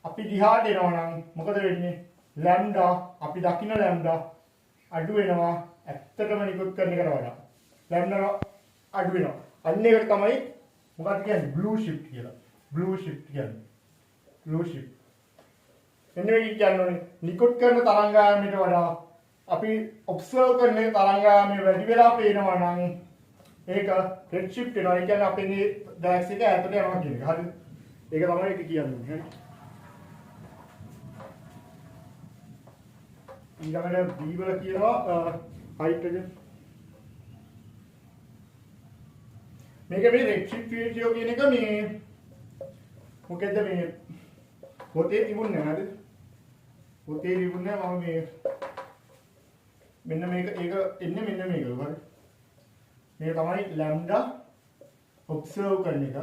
අපි දිහාට එනවා නම් මොකද වෙන්නේ? ලැම්ඩා අපි දකින්න ලැම්ඩා අඩු වෙනවා ඇත්තටම නිකුත් කරන එකට වඩා. ලැම්ඩා අඩු වෙනවා. අන්න ඒකට තමයි මොකක්ද කියන්නේ? blue shift කියලා. blue shift කියන්නේ. blue shift. එන්නේ කියන්නේ නිකුත් කරන තරංගායමයට වඩා අපි ඔබ්සර්ව් කරන තරංගායමේ වැඩි වෙලා පේනවා නම් ඒක redshift වෙනවා. ඒ කියන්නේ අපේ මේ ගැලැක්සි එක ඈතට යනවා කියන එක. හරිද? ඒක තමයි ඒක කියන්නේ. හරි. ඊළඟට B වල කියනවා හයිඩ්‍රජන්. මේක මේ redshift ratio කියන එක මේ මොකෙද්ද මේ පොතේ තිබුණේ නැහැ හරිද? පොතේ තිබුණේ මම මේ මෙන්න මේක ඒක එන්නේ මෙන්න මේක. හරි. මේක තමයි lambda observe කරන එක.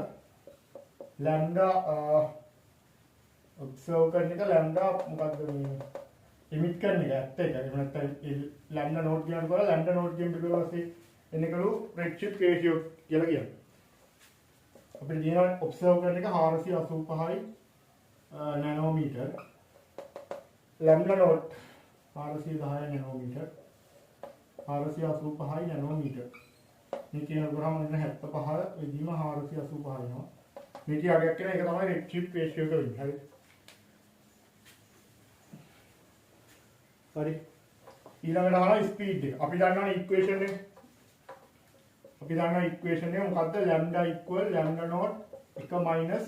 lambda observe කරන එක lambda මොකක්ද මේ emit කරන එක ඇත්ත එක. එහෙම නැත්නම් lambda node කියනකොට lambda node කියන පිළිවෙල එන්නකලු redshift ratio කියලා කියනවා. අපිට දිනන observe කරන එක 485යි නැනෝමීටර්. lambda node 410 nanometre. 485යි නැනෝමීටර්. මේ කියන ග්‍රාම වෙන 75 එදීම 485 වෙනවා. මේකේ අගයක් කියන එක තමයි redshift ratio එක වෙන්නේ. හරි. හරි. ඊළඟට අහනවා ස්පීඩ් එක. අපි දන්නවනේ ඉක්වේෂන් එක. අපි දන්නා ඉක්වේෂන් එක මොකද්ද? lambda equal lambda naught 1 minus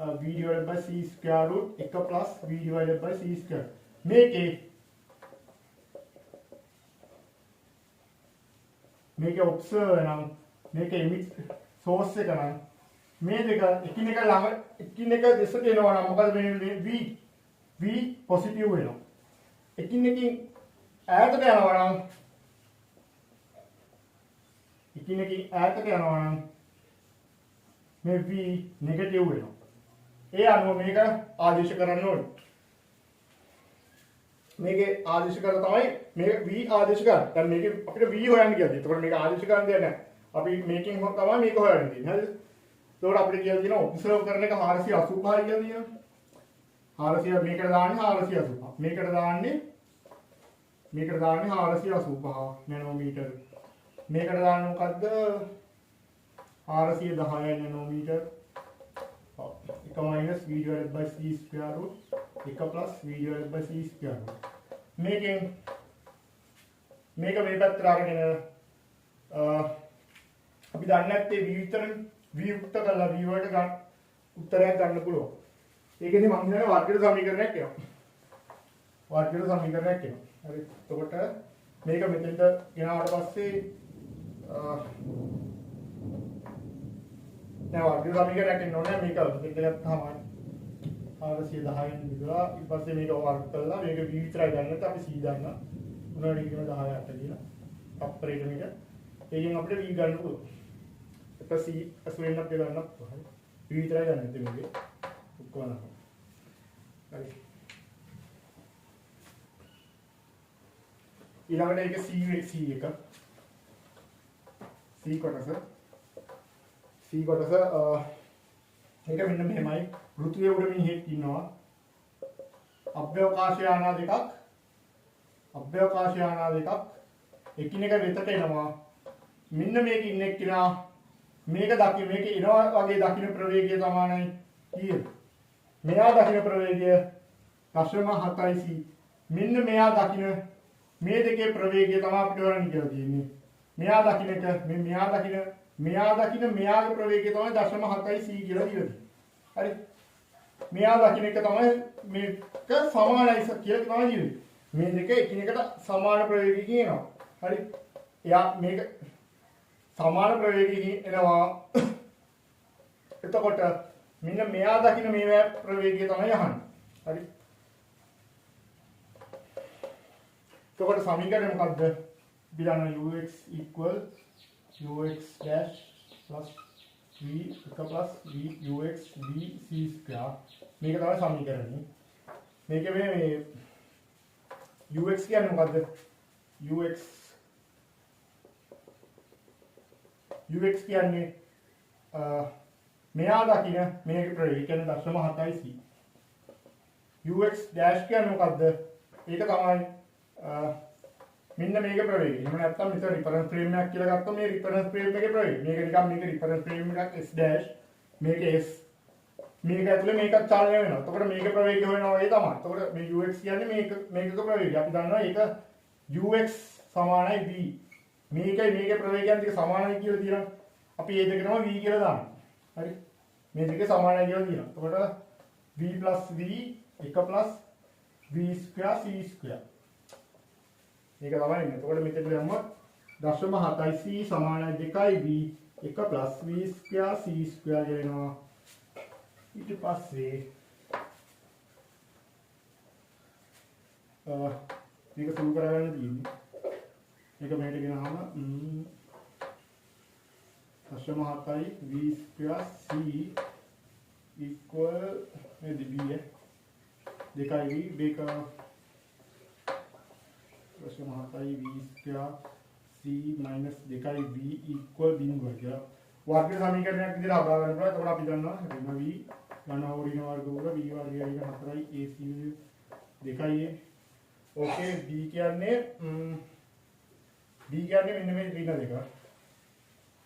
v divided by c square root 1 plus v divided by c square. මේකේ ඔබ්සර්වර් නම් මේකේ ඉමේජ් සෝස් එක නම් මේ දෙක එකිනෙක ළඟ එකිනෙක දෙසට එනවා නම් මොකද මේ v පොසිටිව් වෙනවා. එකිනෙකින් ඈතට යනවා නම් මේ v නෙගටිව් වෙනවා. ඒ අනුව මේක ආදේශ කරන්න ඕනේ. මේකේ ආදේශ කරලා තමයි මේක v ආදේශ කරන්නේ. දැන් මේකේ අපිට v හොයන්න කියලා. ඒතකොට මේක ආදේශ කරන්න දෙයක් නැහැ. අපි මේකෙන් තමයි මේක හොයන්න තියෙන්නේ. හරිද? ඒතකොට අපිට කියලා තියෙනවා ඔබ්සර්ව් කරන එක 485 කියලා තියෙනවා. 400 මේකට දාන්නේ 485. මේකට දාන්නේ 485 නැනෝමීටර. මේකට දාන්නේ මොකද්ද? 410 නැනෝමීටර. 1 minus v divided by c square root 1 plus v divided by c square root. මේක මේ පැත්තට අරගෙන අපි දන්නේ නැත්තේ v විතරනේ. v උක්ත කරලා v වලට ගන්න උත්තරයක් ගන්න පුළුවන්. ඒකෙදි මම හිතන්නේ වර්ගයට සමීකරණයක් එනවා. හරි. එතකොට මේක මෙතෙන්ට ගෙනාවට පස්සේ දැන් වර්ගයට සමීකරණයක් එන්න ඕනේ. මේක මෙතනට තමයි 410න් විතර ඊට පස්සේ මේක වර්ග කළා මේක v විතරයි ගන්නත් අපි c ගන්නවා. උනාට කියන 10 8 කියලා. අප්‍රේට මේක. ඒකෙන් අපිට v ගන්න පුළුවන්. ඊට c අසුවෙන්නත් ගන්නත් පුළුවන්. v විතරයි ගන්න ඉතින් මේකේ. ඔක්කොම හරි. ඊළඟට ඒක c එක. c කොටස ඒක මෙන්න මෙහෙමයි. ඍතුවේ උඩ මිනිහෙක් ඉන්නවා. අභ්‍යවකාශ යානා දෙකක් එකිනෙක වෙතට එනවා. මෙන්න මේක ඉන්න එක්කිනා මේක එනවා වගේ දකින්න ප්‍රවේගය සමානයි කීයද? මෙයා දකින්න ප්‍රවේගය 0.7c. මෙන්න මෙයා දකින්න මේ දෙකේ ප්‍රවේගය තමයි අපිට හොයන්න කියලා තියෙන්නේ. මෙයා දකින්න මෙයාගේ ප්‍රවේගය තමයි 0.7c කියලා දීලා. හරි. මෙයා දකින්න එක තමයි මේක සමානයි කියලා තමයි දීලා. මේ දෙක එකිනෙකට සමාන ප්‍රවේගයකින් එනවා. හරි. එයා මේක සමාන ප්‍රවේගයකින් එනවා. එතකොට මෙන්න මෙයා දකින්න මේ ප්‍රවේගය තමයි අහන්නේ. හරි. එතකොට සමීකරණය මොකද්ද? බලන්න ux equal ux dash plus v plus v ux v c square. මේක තමයි සමීකරණය. මේකේ මේ ux කියන්නේ මොකද්ද? ux කියන්නේ මෙයා දකින්න මේක ප්‍රවේගය කියන්නේ 0.7c. ux dash කියන්නේ මොකද්ද? ඒක තමයි මෙන්න මේක ප්‍රවේගය. එහෙම නැත්නම් මෙතන රිෆරන්ස් ෆ්‍රේම් එකක් කියලා ගත්තොත් මේ රිෆරන්ස් ෆ්‍රේම් එකේ ප්‍රවේගය. මේක රිෆරන්ස් ෆ්‍රේම් එකක් s dash මේක s මේක ඇතුලේ මේකත් චලනය වෙනවා. එතකොට මේක ප්‍රවේගය වෙනවා ඒ තමයි. එතකොට මේ ux කියන්නේ මේකක ප්‍රවේගය. අපි දන්නවා ඒක ux සමානයි v. මේකේ ප්‍රවේගයන් දෙක සමානයි කියලා තියෙනවා. අපි මේ දෙකම v කියලා දානවා. හරි. මේ දෙක සමානයි කියලා තියෙනවා. එතකොට v plus v 1 plus v square c square. මේක තමයි ඉන්නේ. එතකොට මෙතන දැම්මොත් 0.7c සමානයි 2v 1 plus v square c square කියනවා. ඊට පස්සේ මේක සුළු කරගන්න තියෙන්නේ. මේක මෙහෙට ගෙනාම 0.7 v square c equal මේ b 2v මේක 0.7 v square c minus 2v equal බිඳුව කියලා වර්ග සමීකරණයක් විදිහට හදා ගන්න පුළුවන්. එතකොට අපි දන්නවා ඍණ v ඝන හෝරින වර්ග උර v වර්ගය එක 4යි ac 2යි. ඕකේ b කියන්නේ මෙන්න මේ ඍණ දෙක.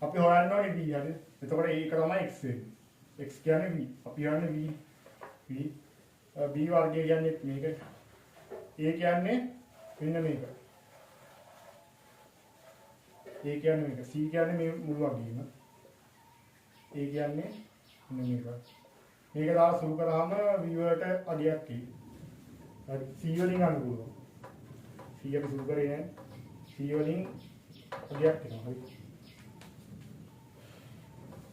අපි හොයන්න ඕනේ b හරි. එතකොට ඒක තමයි x වෙන්නේ. x කියන්නේ v අපි යන්නේ v b වර්ගය කියන්නේ මේක a කියන්නේ මෙන්න මේක a කියන්නේ මේක c කියන්නේ මේ මුළු වර්ගයම a කියන්නේ මෙන්න මේක මේක දාලා සුළු කරාම v වලට අගයක් එයි හරි c වලින් අනුකූලව c එක සුළු කරේ නැහැ c වලින් අගයක් එනවා හරි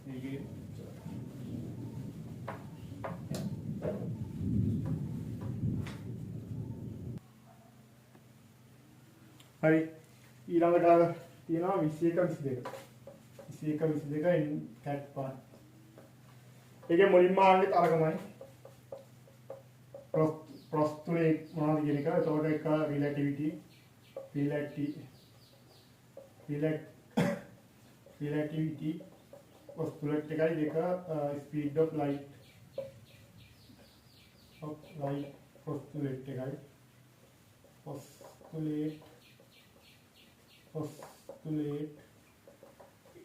මේකේ හරි ඊළඟට තියෙනවා 21 22 cat part ඒකේ මුලින්ම ආන්නේ තරගමයි ප්‍රොස්තුලේ මොනවද කියන එක එතකොට එක relativity postulate එකයි දෙක speed of light postulate එකයි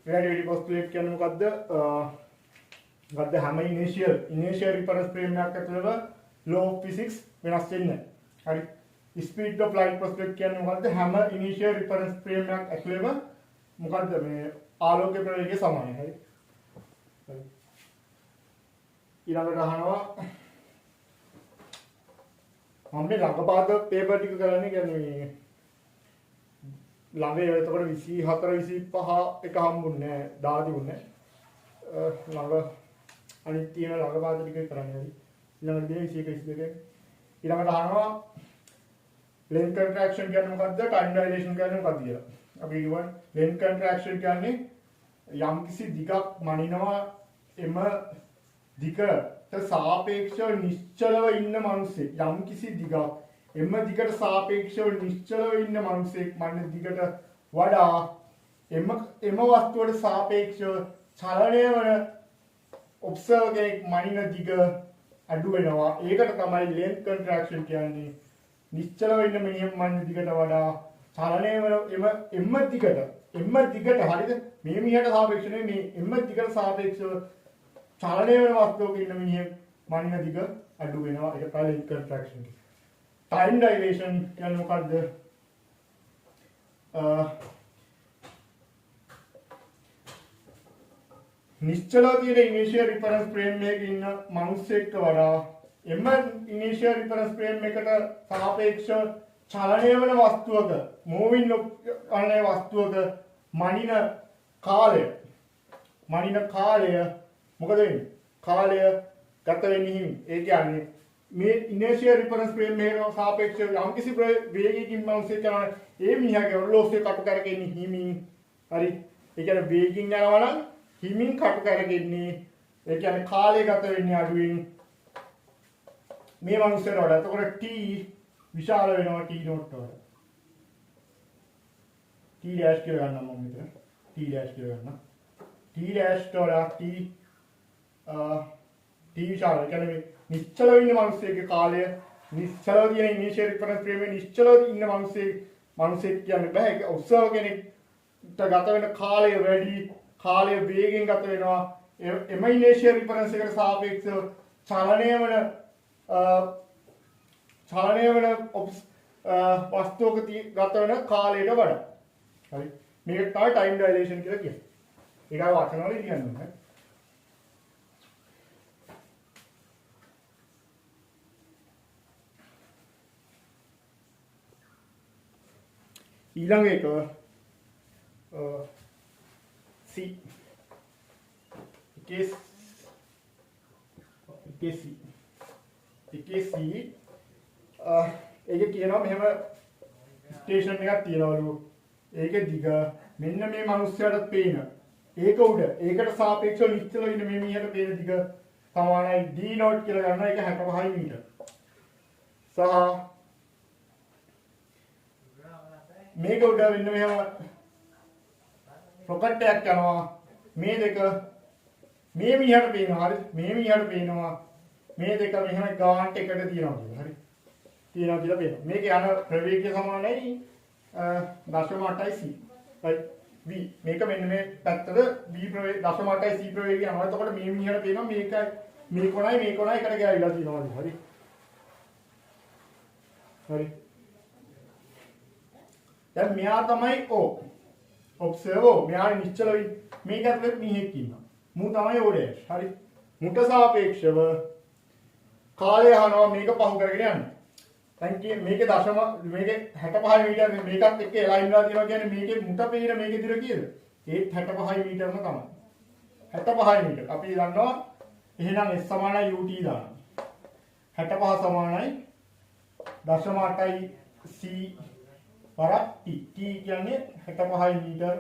relativity postulate කියන්නේ මොකද්ද? මොකද්ද හැම initial reference frame එකක් ඇතුළත law of physics වෙනස් වෙන්නේ නැහැ. හරි. speed of light postulate කියන්නේ මොකද්ද? හැම initial reference frame එකක් ඇතුළත මොකද්ද මේ ආලෝක ප්‍රවේගය සමානයි. හරි. හරි. ඊළඟට අහනවා මම මේ ළඟපාත පේපර් ටික කරන්නේ කියන්නේ ළඟේ එතකොට 24 25 එක හම්බුන්නේ නැහැ 10 තිබුණේ ළඟ අනිත් තියෙන ළඟපාත ටික කරන්නේ හරි ඊළඟට දෙන 21 22 ඊළඟට අහනවා length contraction කියන්නේ මොකද්ද time dilation කියන්නේ මොකක්ද කියලා අපි කියවන length contraction කියන්නේ යම්කිසි දිගක් මනිනවා එම දිගට සාපේක්ෂව නිශ්චලව ඉන්න මිනිස්සෙක් යම්කිසි දිගක් එම දිගට සාපේක්ෂව නිශ්චලව ඉන්න මිනිසෙක් මන්න දිගට වඩා එම වස්තුවට සාපේක්ෂව චලනය වන ඔබ්සර්වර් කෙනෙක් මනින දිග අඩු වෙනවා. ඒකට තමයි length contraction කියන්නේ. නිශ්චලව ඉන්න මිනිහෙක් මනින දිගට වඩා චලනය වන එම දිගට හරිද? මේ මිනිහට සාපේක්ෂව නෙමෙයි එම දිගට සාපේක්ෂව චලනය වන වස්තුවක ඉන්න මිනිහෙක් මනින දිග අඩු වෙනවා. ඒක තමයි length contraction. time dilation කියන්නේ මොකද්ද? නිශ්චල තියෙන initial reference frame එකේ ඉන්න මිනිස්සෙක්ට වඩා එම initial reference frame එකට සාපේක්ෂව චලනය වෙන වස්තුවක moving කරන වස්තුවක මනින කාලය මොකද වෙන්නේ? කාලය ගත වෙන්නේ හිමි. ඒ කියන්නේ මේ initial reference frame එකකට සාපේක්ෂව යම්කිසි වේගයකින් මිනිස්සෙක් යනවා ඒ මිනිහාගේ ඔරලෝසුවේ කටු කරගෙන හිමින් හරි ඒ කියන්නේ වේගින් යනවා නම් හිමින් කටු කරගෙන්නේ ඒ කියන්නේ කාලය ගත වෙන්නේ අඩුවෙන් මේ මිනිස්සුන්ට වඩා. එතකොට t විශාල වෙනවා t not වල t dash කියලා ගන්නවා මම මෙතන t dash කියලා ගන්නවා t dash වල t විශාල කියන්නේ නිශ්චලව ඉන්න මිනිස්සෙක්ගේ කාලය නිශ්චලව තියෙන initial reference frame එකේ නිශ්චලව ඉන්න මිනිස්සෙක් කියන්නේ බෑ. ඒක ඔබ්සර්වර් කෙනෙක්ට ගත වෙන කාලය වැඩි කාලය වේගෙන් ගත වෙනවා. එම initial reference එකට සාපේක්ෂව චලනය වන වස්තුවක ගත වෙන කාලයට වඩා. හරි. මේක තමයි time dilation කියලා කියන්නේ. ඒකයි වචන වල කියන්නේ. ඊළඟ එක C ඒකේ කියනවා මෙහෙම ස්ටේෂන් එකක් තියනවලු. ඒකේ දිග මෙන්න මේ මිනිස්සයාට පේන. ඒක උඩ ඒකට සාපේක්ෂව නිශ්චල වෙන මේ මිනිහට පේන දිග සමානයි d not කියලා ගන්නවා. ඒක 65 මීටර. සහ මේක උඩ වෙන්න මෙහෙම රොකට් එකක් යනවා. මේ දෙක මේ මිනිහට පේනවා. හරි. මේ මිනිහට පේනවා. මේ දෙක මෙහෙම ගාන්ට් එකට තියනවා කියලා. හරි. තියනවා කියලා පේනවා. මේක යන ප්‍රවේගය සමානයි 0.8c. right. v මේක මෙන්න මේ පැත්තට v ප්‍රවේග 0.8යි c ප්‍රවේගය යනවා. එතකොට මේ මිනිහට පේනවා මේකයි මේ කොනයි එකට ගෑවිලා තියෙනවා. හරි. හරි. දැන් මෙයා තමයි O. ඔබ්සර්ව් මෙයා නිශ්චල වෙයි. මේක ඇතුලේ මිනිහෙක් ඉන්නවා. මූ තමයි O dash. හරි. මුට සාපේක්ෂව කාලය යනවා මේක පහු කරගෙන යන්න. දැන් කිය මේකේ දශම මේකේ 65 මීටර මේකත් එක්ක එලා ඉන්නවා කියනවා කියන්නේ මේකේ මුට පේන මේකේ දිර කීයද? ඒත් 65 මීටරම තමයි. 65 මීටර. අපි දන්නවා එහෙනම් s සමානයි ut දානවා. 65 සමානයි 0.8යි c වරක් t. t කියන්නේ 65 මීටර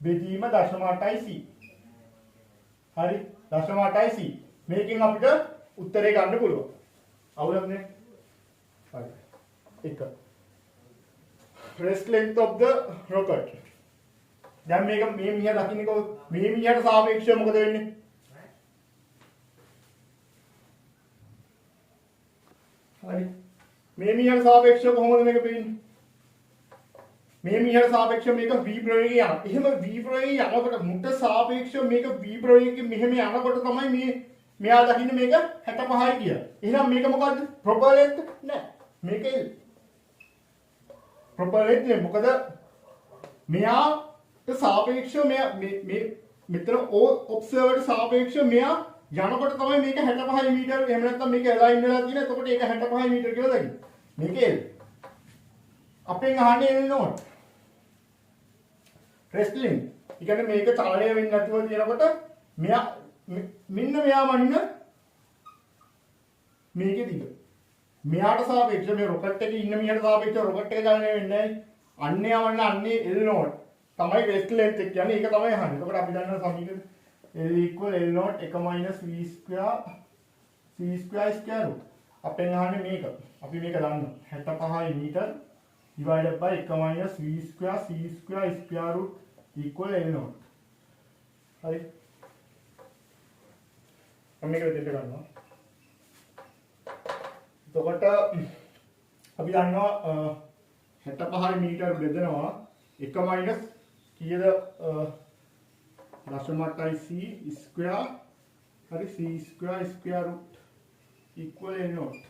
බෙදීම 0.8යි c. හරි 0.8යි c. මේකෙන් අපිට උත්තරේ ගන්න පුළුවන්. අවුලක් නෑ. හරි. එක. Rest length of the rocket. දැන් මේක මේ මිනිහා දකින්නේ කොහොමද? මේ මිනිහට සාපේක්ෂව මොකද වෙන්නේ? හරි. මේ මිනිහට සාපේක්ෂව කොහොමද මේක පේන්නේ? මේ මිනිහට සාපේක්ෂව මේක v ප්‍රවේගය යනවා. එහෙම v ප්‍රවේගය යනකොට මුට සාපේක්ෂව මේක v ප්‍රවේගයෙන් මෙහෙම යනකොට තමයි මෙයා දකින්නේ මේක 65යි කියලා. එහෙනම් මේක මොකද්ද? proper length නෑ. මේක L. proper length නේ. මොකද මෙයාට සාපේක්ෂව මේ මෙතන O observerට සාපේක්ෂව මෙයා යනකොට තමයි මේක 65 මීටර එහෙම නැත්නම් මේක align වෙලා තියෙන. එතකොට ඒක 65 මීටර කියලා දකින්න. මේක L. අපෙන් අහන්නේ L නෝට්. rest length. ඒ කියන්නේ මේක චලනය වෙන්නේ නැතුව තියෙනකොට මෙයා මෙන්න මෙයා වන්න මේකේ දිග. මෙයාට සාපේක්ෂව මේ රොකට් එකේ ඉන්න මිනිහට සාපේක්ෂව රොකට් එක චලනය වෙන්නේ නැහැ. අන්නේ යවන්න අන්නේ L නෝට්. තමයි rest length එක කියන්නේ. ඒක තමයි අහන්නේ. එතකොට අපි දන්නවා සමීකරණ L equal L naught 1 minus v square c square square root. අපෙන් අහන්නේ මේක. අපි මේක දන්නවා. 65 මීටර divided by 1 minus v square c square square root equal L naught. හරි. මේක දෙන්න ගන්නවා. එතකොට අපි දන්නවා 65 මීටර බෙදනවා 1 minus කීයද 0.8යි c square හරි c square square root equal L naught.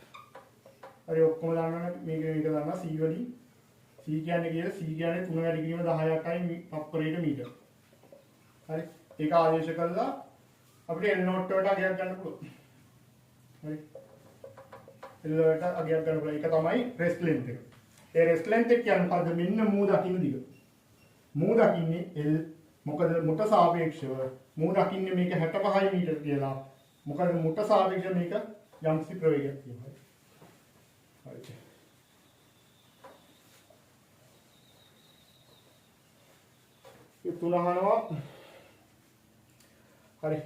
හරි ඔක්කොම දානවා මේක දානවා c වලින් c කියන්නේ කීයද? c කියන්නේ 3 වැඩි කිරීම 18යි අපරේට මීටර. හරි ඒක ආදේශ කළා අපිට L naught වලට අගයක් ගන්න පුළුවන්. හරි L වලට අගයක් ගන්න පුළුවන්. ඒක තමයි rest length එක. ඒ rest length එක කියන්නේ මොකද්ද? මෙන්න මූ දකින්න දිග. මූ දකින්නේ L මොකද මුට සාපේක්ෂව මූ දකින්නේ මේක 65 මීටර කියලා. මොකද මුට සාපේක්ෂව මේක යම්සි ප්‍රවේගයක් තියෙනවා. හරි. ඒ තුන අහනවා. හරි.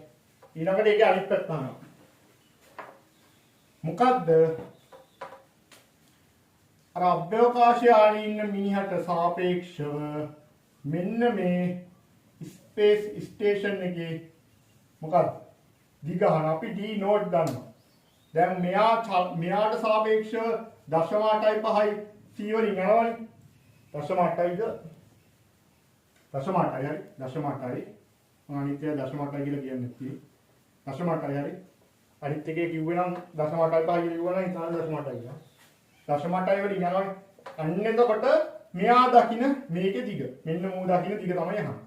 ඊළඟට ඒකේ අනිත් පැත්ත අහනවා. මොකද්ද? අර අභ්‍යවකාශයේ ඉන්න මිනිහට සාපේක්ෂව මෙන්න මේ ස්පේස් ස්ටේෂන් එකේ මොකක්ද දිග අහන අපි d නෝට් ගන්නවා. දැන් මෙයාට සාපේක්ෂව 0.85යි c වලින් යනවනේ. 0.8යිද 0.8යි හරි 0.8යි අනිත්‍ය 0.8යි කියලා කියන්නේ නැති 0.8යි හරි අනිත් එකේ කිව්වේ නම් 0.85 කියලා කිව්වනම් ඉතින් 0.8යි කියලා 0.8යි වලින් යනවනේ. අන්න එතකොට මෙයා දකින්න මේකේ දිග මෙන්න මූ දකින්න දිග තමයි අහන්නේ.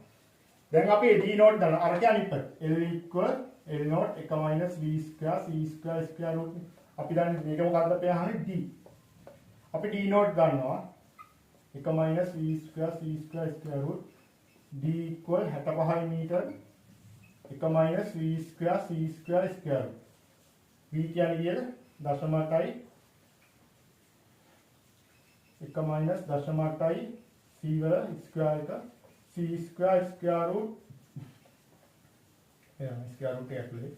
දැන් අපි d නෝට් දාන අර කියන්නේ L equal L naught 1 minus v square c square square root. අපි දන්නේ මේක මොකක්ද අපි අහන්නේ d. අපි d නෝට් ගන්නවා 1 minus v square c square square root d equal 65 මීටර 1 minus v square c square square root. v කියන්නේ කීයද? 0.8යි 1 minus 0.8යි c වල square එක c square square root එහෙනම් square root එක ඇතුලේ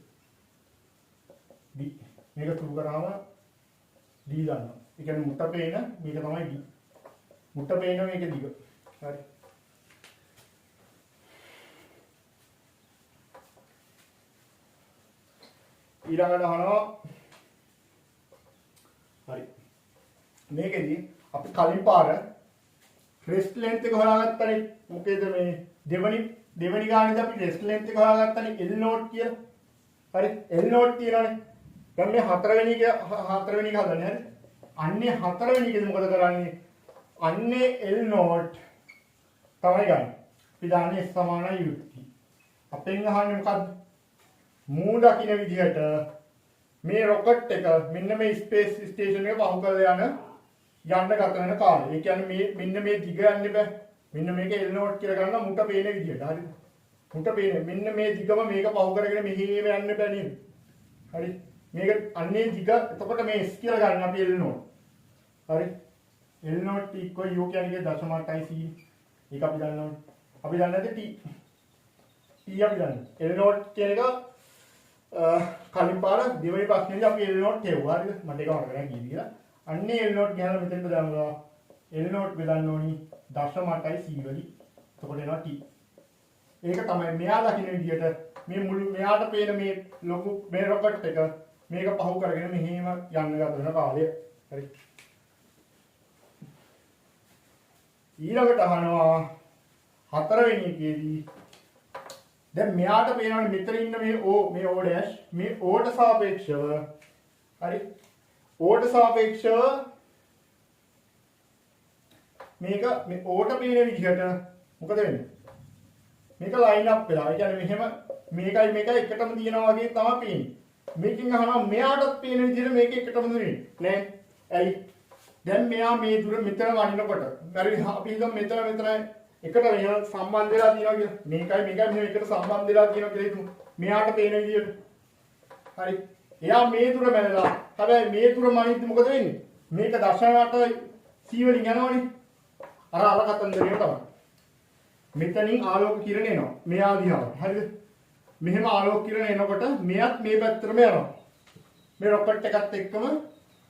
d මේක තුරු කරාම d ගන්නවා. ඒ කියන්නේ මුට පේන මේක තමයි d. මුට පේන මේක දිග. හරි. ඊළඟට අහනවා හරි මේකෙදි අපි කලින් පාර rest length එක හොයාගත්තනේ. මොකේද මේ දෙවනි ගානේදී අපි rest length එක හොයාගත්තනේ L note කියලා. හරි L note තියෙනවානේ. දැන් මේ හතරවෙනි එක හදන්නේ හරි. අන්නේ හතරවෙනි එකේදී මොකද කරන්නේ? අන්නේ L note තමයි ගන්න. අපි දාන්නේ සමානයි යුක්ති. අපෙන් අහන්නේ මොකද්ද? මූ දකින්න විදිහට මේ රොකට් එක මෙන්න මේ ස්පේස් ස්ටේෂන් එක පහු කරලා යන්න ගත වෙන කාලය. ඒ කියන්නේ මෙන්න මේ දිග යන්න බෑ. මෙන්න මේක L note කියලා ගන්න මුට පේන විදිහට. හරිද? මුට පේන මෙන්න මේ දිගම මේක පහු කරගෙන මෙහෙම යන්න බෑ නේද? හරි. මේක අන්නේ දිග එතකොට මේ S කියලා ගන්න අපි L note. හරි. L note equal U කියන්නේ 0.8 C. ඒක අපි දන්නවා. අපි දන්නේ නැද්ද T? T අපි දන්නේ. L note කියන එක කලින් පාර දෙවෙනි ප්‍රශ්නේදී අපි L note හෙව්වා. හරිද? මට ඒක මතක නැහැ කීවිලා. අන්නේ L note ගහලා මෙතෙන්ට දානවා. L note බෙදන්න ඕනි 0.8 C වලින්. එතකොට එනවා T. ඒක තමයි මෙයා දකින්න විදිහට මේ මුළු මෙයාට පේන මේ ලොකු මේ රොකට් එක මේක පහු කරගෙන මෙහෙම යන්න ගත වෙන කාලය. හරි. ඊළඟට අහනවා හතරවෙනි එකේදී දැන් මෙයාට පේනවනේ මෙතන ඉන්න මේ O dash මේ O ට සාපේක්ෂව හරි O ට සාපේක්ෂව මේක මේ O ට පේන විදිහට මොකද වෙන්නේ? මේක ලයින් අප් වෙලා. ඒ කියන්නේ මෙහෙම මේකයි එකටම තියෙනවා වගේ තමයි පේන්නේ. මේකෙන් අහනවා මෙයාටත් පේන විදිහට මේක එකටම දෙන්නේ නෑ. ඇයි? දැන් මෙයා මේ දුර මෙතන වනිනකොට හරි අපි හිතමු මෙතන එකට වෙන සම්බන්ධ වෙලා තියෙනවා කියලා. මේකයි මෙහෙම එකට සම්බන්ධ වෙලා තියෙනවා කියලා හිතමු. මෙයාට පේන විදිහට. හරි. එයා මේ දුර මැනලා. හැබැයි මේ දුර මනිද්දි මොකද වෙන්නේ? මේක 0.8 C වලින් යනවනේ. අර කතන්දරේ තමයි. මෙතනින් ආලෝක කිරණ එනවා. මෙයා දිහාට. හරිද? මෙහෙම ආලෝක කිරණ එනකොට මෙයත් මේ පැත්තටම යනවා. මේ රොකට් එකත් එක්කම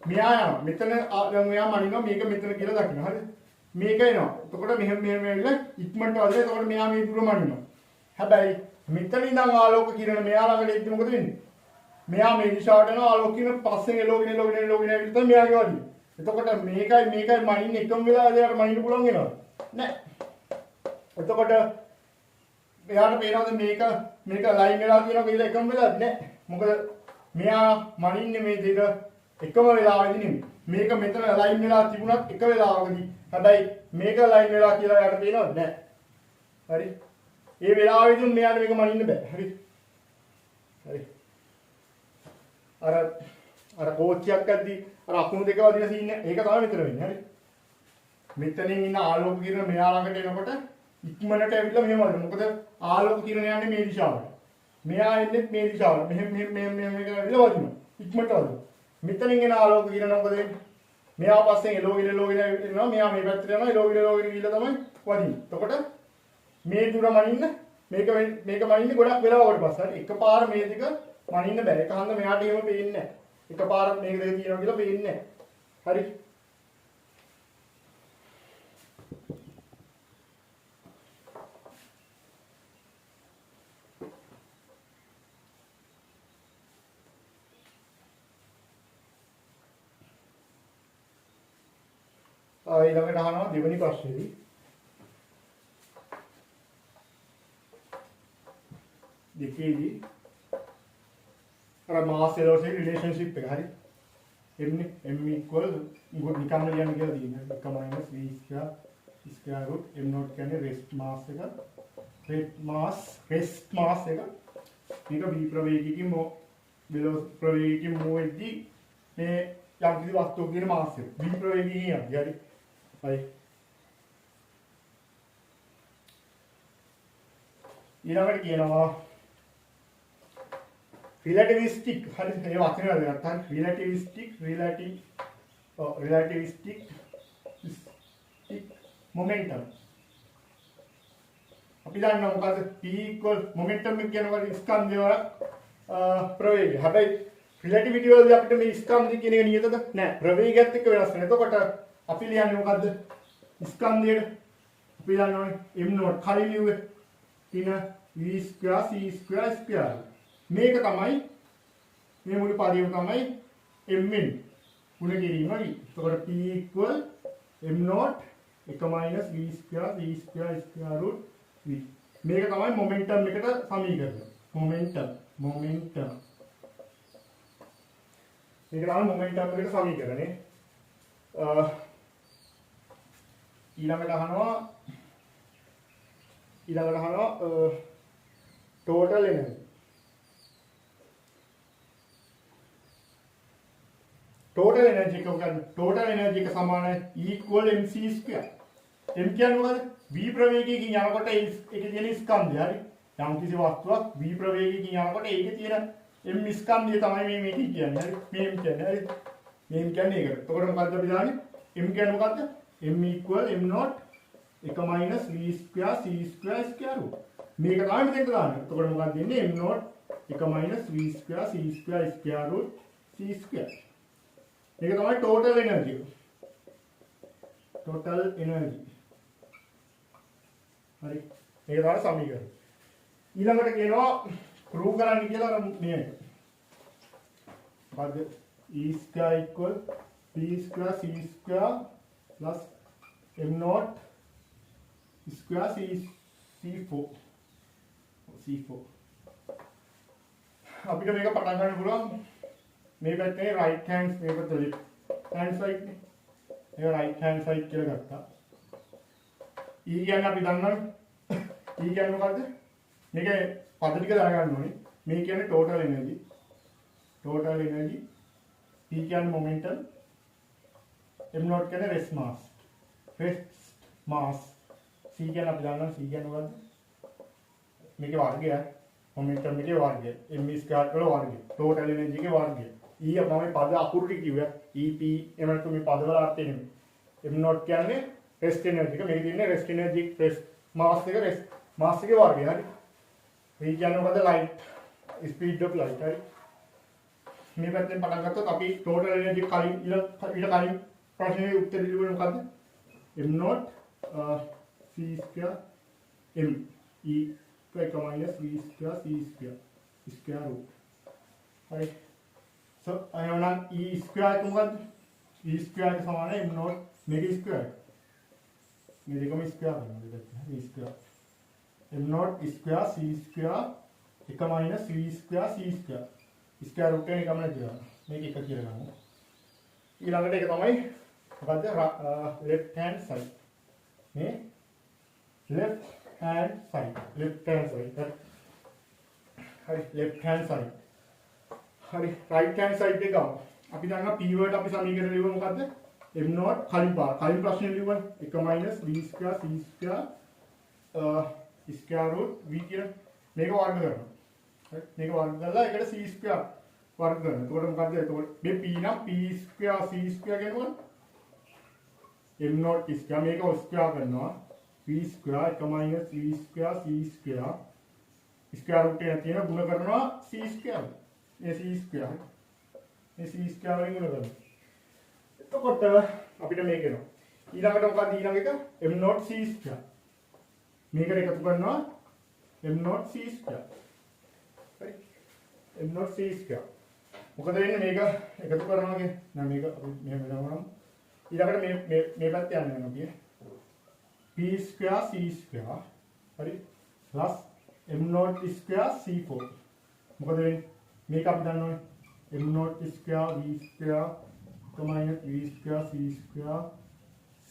මෙයා යනවා. මෙතන දැන් මෙයා මනිනවා මේක මෙතන කියලා දකින්න. හරිද? මේක එනවා. එතකොට මෙහෙම ඇවිල්ලා ඉක්මනට වදිනවා. එතකොට මෙයා මේ දුර මනිනවා. හැබැයි මෙතන ඉඳන් ආලෝක කිරණ මෙයා ළඟට එද්දි මොකද වෙන්නේ? මෙයා මේ දිශාවට යනවා ආලෝක කිරණ පස්සෙන් එලෝගෙන ඇවිල්ලා මෙයාගේ වදිනවා. එතකොට මේකයි මනින්න එකම වෙලාවෙ එයාට මනින්න පුළුවන් වෙනවද? නැහැ. එතකොට මෙයාට පේනවද මේක ලයින් වෙලා තියෙනවා කියලා එකම වෙලාවද නැහැ. මොකද මෙයා මනින්නේ මේ දෙක එකම වෙලාවෙදි නෙමෙයි. මේක මෙතන ලයින් වෙලා තිබුණත් එක වෙලාවකදී. හැබැයි මේක ලයින් වෙලා කියලා යාට පේනවද නැහැ. හරි. ඒ වෙලාවෙදී මෙයාට මේක මනින්න බෑ. හරි. හරි. අර කෝච්චියක් ඇද්දි අර අකුණු දෙක වදින සීන් එක ඒක තමයි මෙතන වෙන්නේ. හරි. මෙතනින් ඉන්න ආලෝක කිරණ මෙයා ළඟට එනකොට ඉක්මනට ඇවිල්ලා මෙහෙම වදිනවා. මොකද ආලෝක කිරණ යන්නේ මේ දිශාවට. මෙයා එන්නේ මේ දිශාවට. මෙහෙම ඇවිල්ලා වදිනවා. ඉක්මනට වදිනවා. මෙතනින් එන ආලෝක කිරණ මොකද වෙන්නේ? මෙයා පස්සෙන් එලෝගෙන එනවා. මෙයා මේ පැත්තට යනවා. එලෝගෙන ගිහලා තමයි වදින්නේ. එතකොට මේ දුර මනින්න මේක මනින්නේ ගොඩක් වෙලාවකට පස්සේ. එකපාර මේ දෙක මනින්න බෑ. එක හන්ද මෙයාට එහෙම පේන්නේ නැහැ. එකපාර මේක දෙක තියෙනවා කියලා පේන්නේ නැහැ. හරි. ඊළඟට අහනවා දෙවෙනි ප්‍රශ්නේදී දෙකේදී අර මාස් වෙලොසිටි රිලේෂන්ෂිප් එක හරි m equal මොකද නිකම්ම ලියන්න කියලා තියෙනවා 1 minus v square root m naught කියන්නේ rest mass එක rest mass එක මේක v ප්‍රවේගිකින් ප්‍රවේගිකින් මොෙද්දී මේ යම් කිසි වස්තුවක තියෙන මාස් එක v ප්‍රවේගිකින් යන්නේ හරි හරි ඊළඟට කියනවා relativistic හරි ඒ වචනේ වල ගත්තා relativistic momentum අපි දන්නවා මොකද p equal momentum එක කියනවා ස්කන්ධය වල ප්‍රවේගය. හැබැයි relativity වලදී අපිට මේ ස්කන්ධය කියන එක නියතද? නෑ. ප්‍රවේගයත් එක්ක වෙනස් වෙනවා. එතකොට අපි ලියන්නේ මොකද්ද? ස්කන්ධයට අපි දන්නවනේ m naught කලින් ලිව්වේ ඉන v square c square square මේක තමයි මේ මුළු පදේම තමයි m n ගුණ කිරීම වගේ. එතකොට p equal m naught 1 minus v square square root v. මේක තමයි මොමන්ටම් එකට සමීකරණය. මොමන්ටම් මේක තමයි මොමන්ටම් එකට සමීකරණය. ඊළඟට අහනවා total energy. total energy එක මොකක්ද? total energy එක සමානයි equal mc square. m කියන්නේ මොකද? v ප්‍රවේගයකින් යනකොට ඒකේ තියෙන ස්කන්ධය. හරි. යම් කිසි වස්තුවක් v ප්‍රවේගයකින් යනකොට ඒකේ තියෙන m ස්කන්ධය තමයි මේක කියන්නේ. හරි. මේ m කියන්නේ. හරි. මේ m කියන්නේ ඒකට. එතකොට මොකද්ද අපි දාන්නේ? m කියන්නේ මොකද්ද? m equal m naught 1 minus v square square root. මේක තමයි මෙතෙන්ට දාන්නේ. එතකොට මොකක්ද දෙන්නේ? m naught 1 minus v square square root c square. මේක තමයි total energy. total energy. හරි. මේක තමයි සමීකරණය. ඊළඟට කියනවා ප්‍රූව් කරන්න කියලා මේක. මොකද්ද? E square equal p square square plus m naught square c4. අපිට මේක පටන් ගන්න පුළුවන් මේ පැත්තේ right hand මේ පැත්ත left hand side නේ. ඒක right hand side කියලා ගත්තා. E කියන්නේ අපි දන්නවනේ. E කියන්නේ මොකද්ද? මේකේ පද ටික දැනගන්න ඕනේ. මේ කියන්නේ total energy. P කියන්නේ momentum. M naught කියන්නේ rest mass. C කියන්නේ අපි දන්නවා C කියන්නේ මොකද්ද? මේකේ වර්ගය. momentum එකේ වර්ගය. m square වල වර්ගය. total energy එකේ වර්ගය. E අපි පද අකුරු ටික කිව්වා. EP එහෙම නැත්නම් මේ පදවල අර්ථය නෙමෙයි. m naught කියන්නේ rest energy එක. මේකේ තියෙන්නේ rest energy rest mass එක rest mass එකේ වර්ගය. හරි. V කියන්නේ මොකද්ද? light speed of light. හරි. මේ පැත්තෙන් පටන් ගත්තොත් අපි total energy කලින් ඊට කලින් ප්‍රශ්නේ උත්තර දෙන්නේ මොකද්ද? m naught c square m e minus v square square root. Right. So I have e square එක මොකද්ද? e square එක සමානයි m naught මේක square. මේ දෙකම square කරනවා දෙකට. e square m naught square c square 1 minus v square square root එකේ ගමන දිනවා. මේක එක කියලා ගමු. ඊළඟට ඒක තමයි මොකද්ද? left hand side. මේ left hand side. හරි left hand side. හරි right hand side එක ගමු. අපි දන්නවා p වලට අපි සමීකරණ ලියුවා මොකද්ද? m naught කලින් ප්‍රශ්නේ ලියුවා 1 minus v square square root v කියන මේක වර්ග කරනවා. හරි මේක වර්ග කරලා ඒකට c square වර්ග කරනවා. එතකොට මොකද්ද? එතකොට මේ p නම් p square c square කියනකොට m naught square මේක square කරනවා. v square 1 minus v square square root එක තියෙන ගුණ කරනවා c square. මේ c square වලින් ගුණ කරනවා. එතකොට අපිට මේක එනවා. ඊළඟට මොකක්ද ඊළඟ එක? m naught c square. මේකට එකතු කරනවා m naught c square. හරි. m naught c square. මොකද වෙන්නේ මේක එකතු කරනවා කියන්නේ? නෑ මේක අපි මෙහෙම දානවා. ඊළඟට මේ පැත්ත යන්න යනවා කියන්නේ. p square c square. හරි. plus m naught square c4. මොකද වෙන්නේ? මේක අපි දන්නවනේ. m naught square v square minus v square c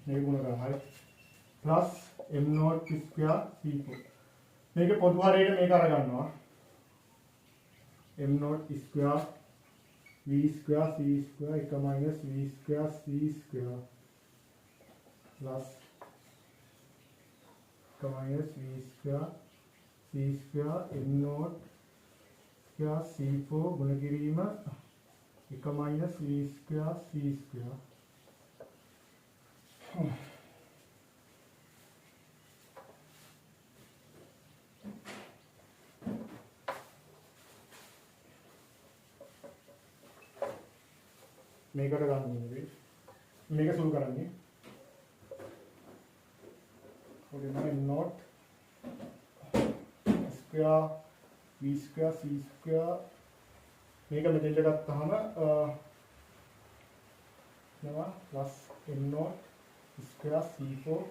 මේක ගුණ කරනවා. හරි. plus m naught square c4. මේක පොදු හරයට මේක අරගන්නවා. m naught square v square c square 1 minus v square c square plus 1 minus v square c square m naught square c4 ගුණ කිරීම 1 minus v square c square. මේකට ගන්න ඕනේ. මේක සුළු කරන්නේ. ඔතන not square v square c square මේක මෙතෙන්ට ගත්තාම නවා plus m naught square C4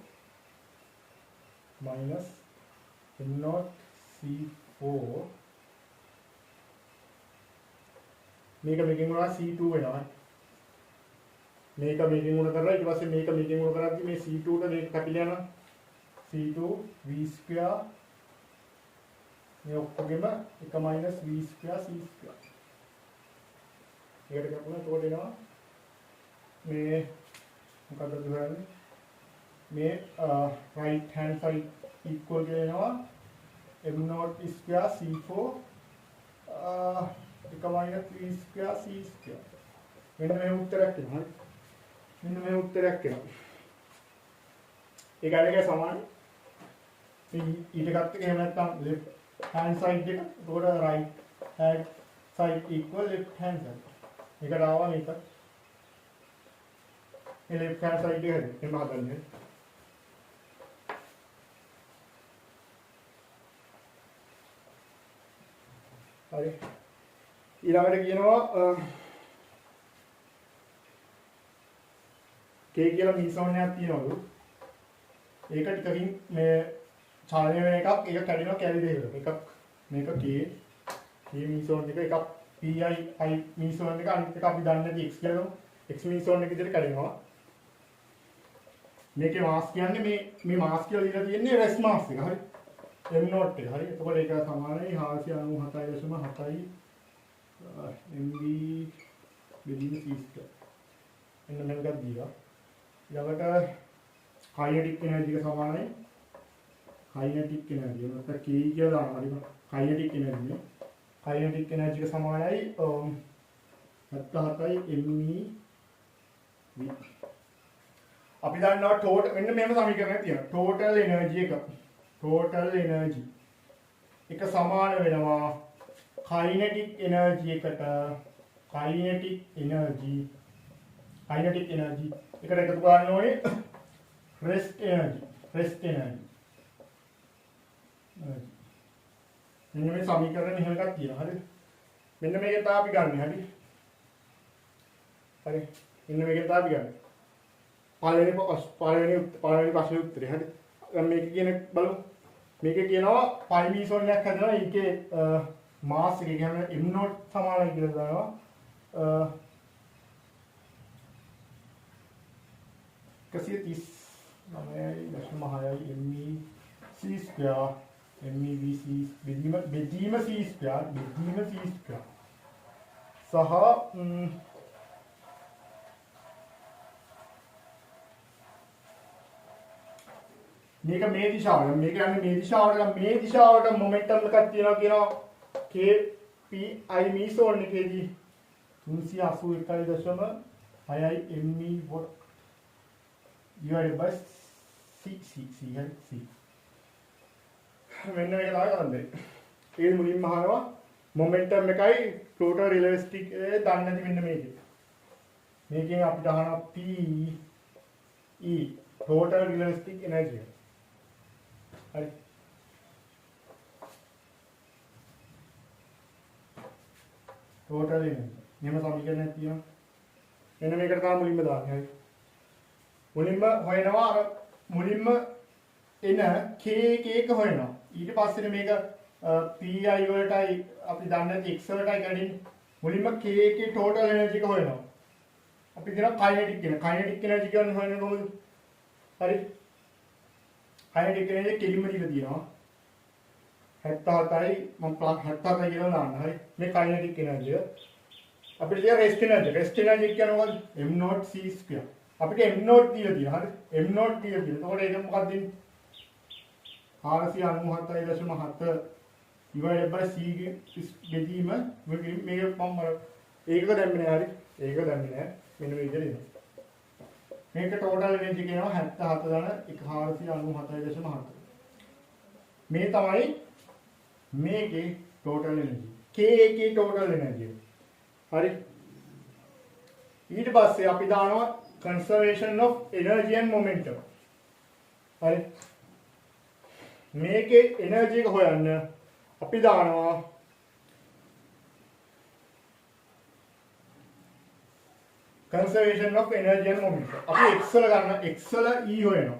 minus m naught C4 මේක මේකෙන් වුණා C2 වෙනවා. මේක මේකෙන් උන කරලා ඊට පස්සේ මේක මේකෙන් උන කරද්දි මේ C2 ට මේක කැපිලා යනවා. C2 v square මේ ඔක්කොගෙම 1 minus v square c square. ඒකට කැපුණා එතකොට එනවා මේ මොකද්ද කියන්නේ මේ right hand side equal වෙනවා m naught square c4 1 minus v square c square. මෙන්න මේ උත්තරයක් එනවා. මෙන්න මේ උත්තරයක් එනවා. ඒක අරගෙන සමාන ඊට ගත්ත එක එහෙම නැත්නම් left hand side එක උඩ right hand side equal left hand side. මේකට ආවා මේක. මේ left hand side එක හරි එන්න හදන්නේ. හරි. ඊළඟට කියනවා K කියලා මීසෝන් එකක් තියෙනවලු. ඒක ටිකකින් මේ චාලනය වෙන එකක් ඒක කැඩෙනවා කැලි දෙකකට. එකක් මේක K මීසෝන් එක එකක් PI මීසෝන් එක අනිත් එක අපි දන්නේ නැති X කියලා X මීසෝන් එක විදිහට කැඩෙනවා. මේකේ මාස් කියන්නේ මේ මාස් කියලා දීලා තියෙන්නේ රෙස් මාස් එක. හරි. m naught එක. හරි. එතකොට ඒක සමානයි 497.7 mv බෙදීම c ස්ක්වයර්. එන්න මේකක් දීලා. ඊළඟට kinetic energy එක සමානයි kinetic energy. මොකක්ද k කියලා දානවා. හරි. kinetic energy. kinetic energy එක සමානයි 77 mv. අපි දන්නවා total මෙන්න මෙහෙම සමීකරණයක් තියෙනවා. total energy එක total energy එක සමාන වෙනවා kinetic energy එකට kinetic energy එකට එකතු කරන්න ඕනේ rest energy මෙන්න මේ සමීකරණ මෙහෙම එකක් තියෙනවා. හරිද? මෙන්න මේක තමයි අපි ගන්න. හරි. මෙන්න මේක තමයි අපි ගන්න. පළවෙනි ප්‍රශ්නේ උත්තරේ. හරි. දැන් මේක කියන බලමු. මේක කියනවා පයි මීසෝන් එකක් හදනවා. ඒකේ මාස් එක කියන්නේ m naught සමානයි කියලා දානවා. 139.6 me c square mev c බෙදීම c square සහ මේක මේ දිශාවට මේක යන්නේ මේ දිශාවට මොමන්ටම් එකක් තියෙනවා කියනවා k p i මීසෝන් එකේදී 381.6 me watt divided by c මෙන්න මේක තමයි කරන්නේ. ඒ මුලින්ම අහනවා මොමන්ටම් එකයි total relativistic දන්නේ නැති මෙන්න මේකේ. මේකෙන් අපිට අහනවා p e total relativistic energy. හරි. total energy. මෙහෙම සමීකරණයක් තියෙනවා. මෙන්න මේකට තමයි මුලින්ම දාන්නේ. හරි. මුලින්ම හොයනවා අර මුලින්ම එන k එක හොයනවා. ඊට පස්සේ මේක pi වලටයි අපි දන්නේ නැති x වලටයි කැඩෙන්නේ. මුලින්ම k එකේ total energy එක හොයනවා. අපි කියනවා kinetic energy කියන්නේ හොයන්නේ කොහොමද? හරි. kinetic energy කෙලින්ම දීලා තියෙනවා. 77යි මම 77යි කියලා දාන්න. හරි. මේ kinetic energy අපිට තියෙන rest energy කියන්නේ මොකද්ද? m naught c square. අපිට m naught දීලා තියෙනවා. හරි. m naught දීලා තියෙනවා. එතකොට ඒක මොකක්ද දෙන්නේ? 497.7 divided by c බෙදීම මේක මම ඒකක දැම්මේ නෑ. හරි. ඒක දැම්මේ නෑ. මෙන්න මේ විදිහට එනවා. මේක total energy කියනවා 77.497.7. මේ තමයි මේකේ total energy. K එකේ total energy. හරි. ඊට පස්සේ අපි දානවා conservation of energy and momentum. හරි. මේකේ energy එක හොයන්න අපි දානවා conservation of energy and momentum. අපි x වල ගන්න x වල E හොයනවා.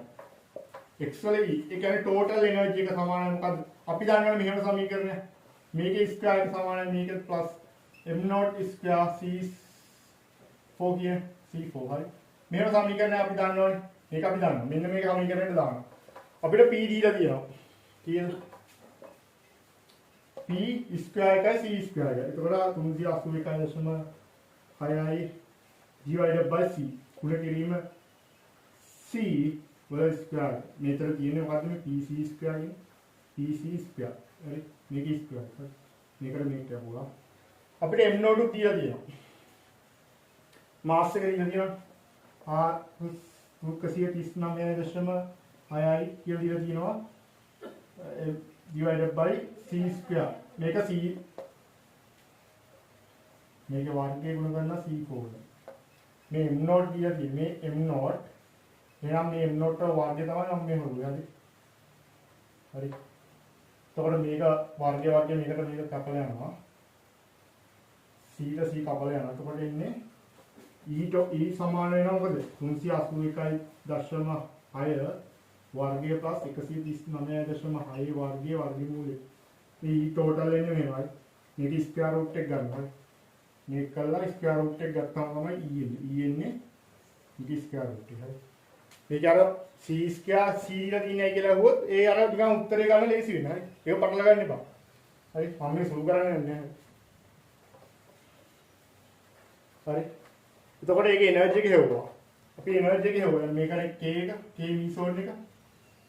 x වල E ඒ කියන්නේ total energy එක සමානයි මොකද්ද? අපි දන්නවනේ මෙහෙම සමීකරණය. මේකේ ස්ක්වයර් එක සමානයි මේකේ plus m0 square c4 කිය c4 හරි. මෙහෙම සමීකරණය අපි දන්නවනේ. මේක අපි දන්නවා. මෙන්න මේක සමීකරණයට දානවා. අපිට p දීලා තියෙනවා. කීයද? p ස්ක්වයර් එකයි c ස්ක්වයර් එකයි. ඒකවල 381.6යි divided by c. කුල කිරීම c වල ස්ක්වයර්. මෙතන තියෙන්නේ මොකද්ද මේ pc ස්ක්වයර් කියන්නේ? pc square. හරි. මේක ස්ක්වයර්. හරි. මේකට මේක කියපුවා. අපිට m නෝඩ් උත් දීලා තියෙනවා. මාස් එක දීලා තියෙනවා. 139.6යි කියලා දීලා තියෙනවා. divided by c square. මේක c මේක වර්ගය ගුණ කරලා c4. මේ m නෝඩ් දීලා තියෙන්නේ m නෝඩ්. එහෙනම් මේ m නෝඩ් වල වර්ගය තමයි මම මේ හොරුවේ. හරි. එතකොට මේක වර්ගය මේකට මේක කපලා යනවා. c ට c කපලා යනවා. එතකොට ඉන්නේ e සමාන වෙනවා මොකද? 381.6 වර්ගය plus 139.6 වර්ගයේ වර්ගමූලය. මේ e total එන්නේ මේවයි. මේක ස්ක්වයර් රූට් එක ගන්නවා. මේක කළා ස්ක්වයර් රූට් එක ගත්තාම තමයි e එන්නේ. e එන්නේ මේක ස්ක්වයර් රූට් එක. හරි. මේක අර c ස්ක්වයර් c ලා තියෙනයි කියලා අහුවොත් ඒ අර නිකන් උත්තරේ ගන්න ලේසි වෙනවා. හරි. ඒක පටල ගන්න එපා. හරි. මම මේ සුළු කරන්නේ නැහැ. හරි. එතකොට ඒකේ එනර්ජි එක හෙව්වා. අපි එනර්ජි එක හෙව්වා. මේකනේ k එක, k v0 එක.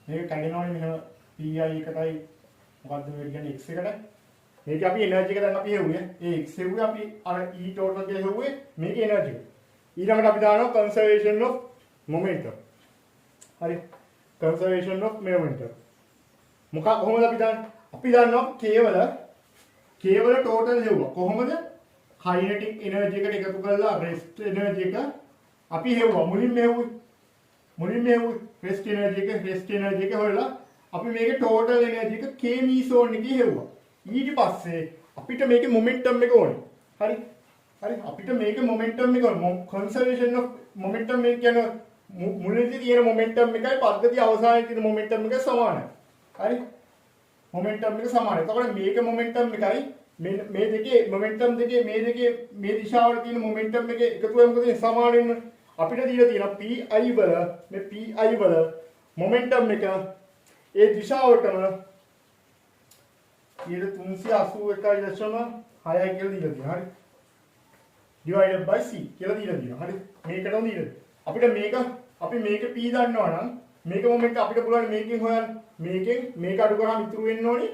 මේක කැඩෙනවනේ මෙහෙම pi එකටයි මොකද්ද මේ කියන්නේ x එකටයි. මේක අපි එනර්ජි එක දැන් අපි හෙව්වේ. ඒ x හෙව්වේ අපි අර e total එක හෙව්වේ මේකේ එනර්ජි එක. ඊළඟට අපි දානවා conservation of momentum. හරි. conservation of momentum. කොහොමද අපි දාන්නේ? අපි දානවා කේවල total හෙව්වා. කොහොමද? kinetic energy එකට එකතු කරලා rest energy එක අපි හෙව්වා. මුලින්ම හෙව්වේ rest energy එක හොයලා අපි මේකේ total energy එක k meson එකේ හෙව්වා. ඊට පස්සේ අපිට මේකේ momentum එක ඕනේ. හරි. අපිට මේකේ momentum එක ඕනේ. conservation of momentum එක කියන්නේ මුලදී තියෙන momentum එකයි පද්ධතිය අවසානයේ තියෙන momentum එක සමානයි. හරි. momentum එක සමානයි. එතකොට මේකේ momentum එකයි මේ දෙකේ momentum දෙකේ මේ දිශාවට තියෙන momentum එකේ එකතුව මොකද සමාන වෙන්නේ? අපිට දීලා තියෙනවා pi වල momentum එක ඒ දිශාවටම 381.6යි කියලා දීලා තියෙනවා. හරි. divided by c කියලා දීලා තියෙනවා. හරි. මේකටම දීලා. අපි මේක p දන්නවා නම් මේක මොමන්ට් අපිට පුළුවන් මේකෙන් හොයන්න. මේක අඩු කරාම ඉතුරු වෙන්න ඕනේ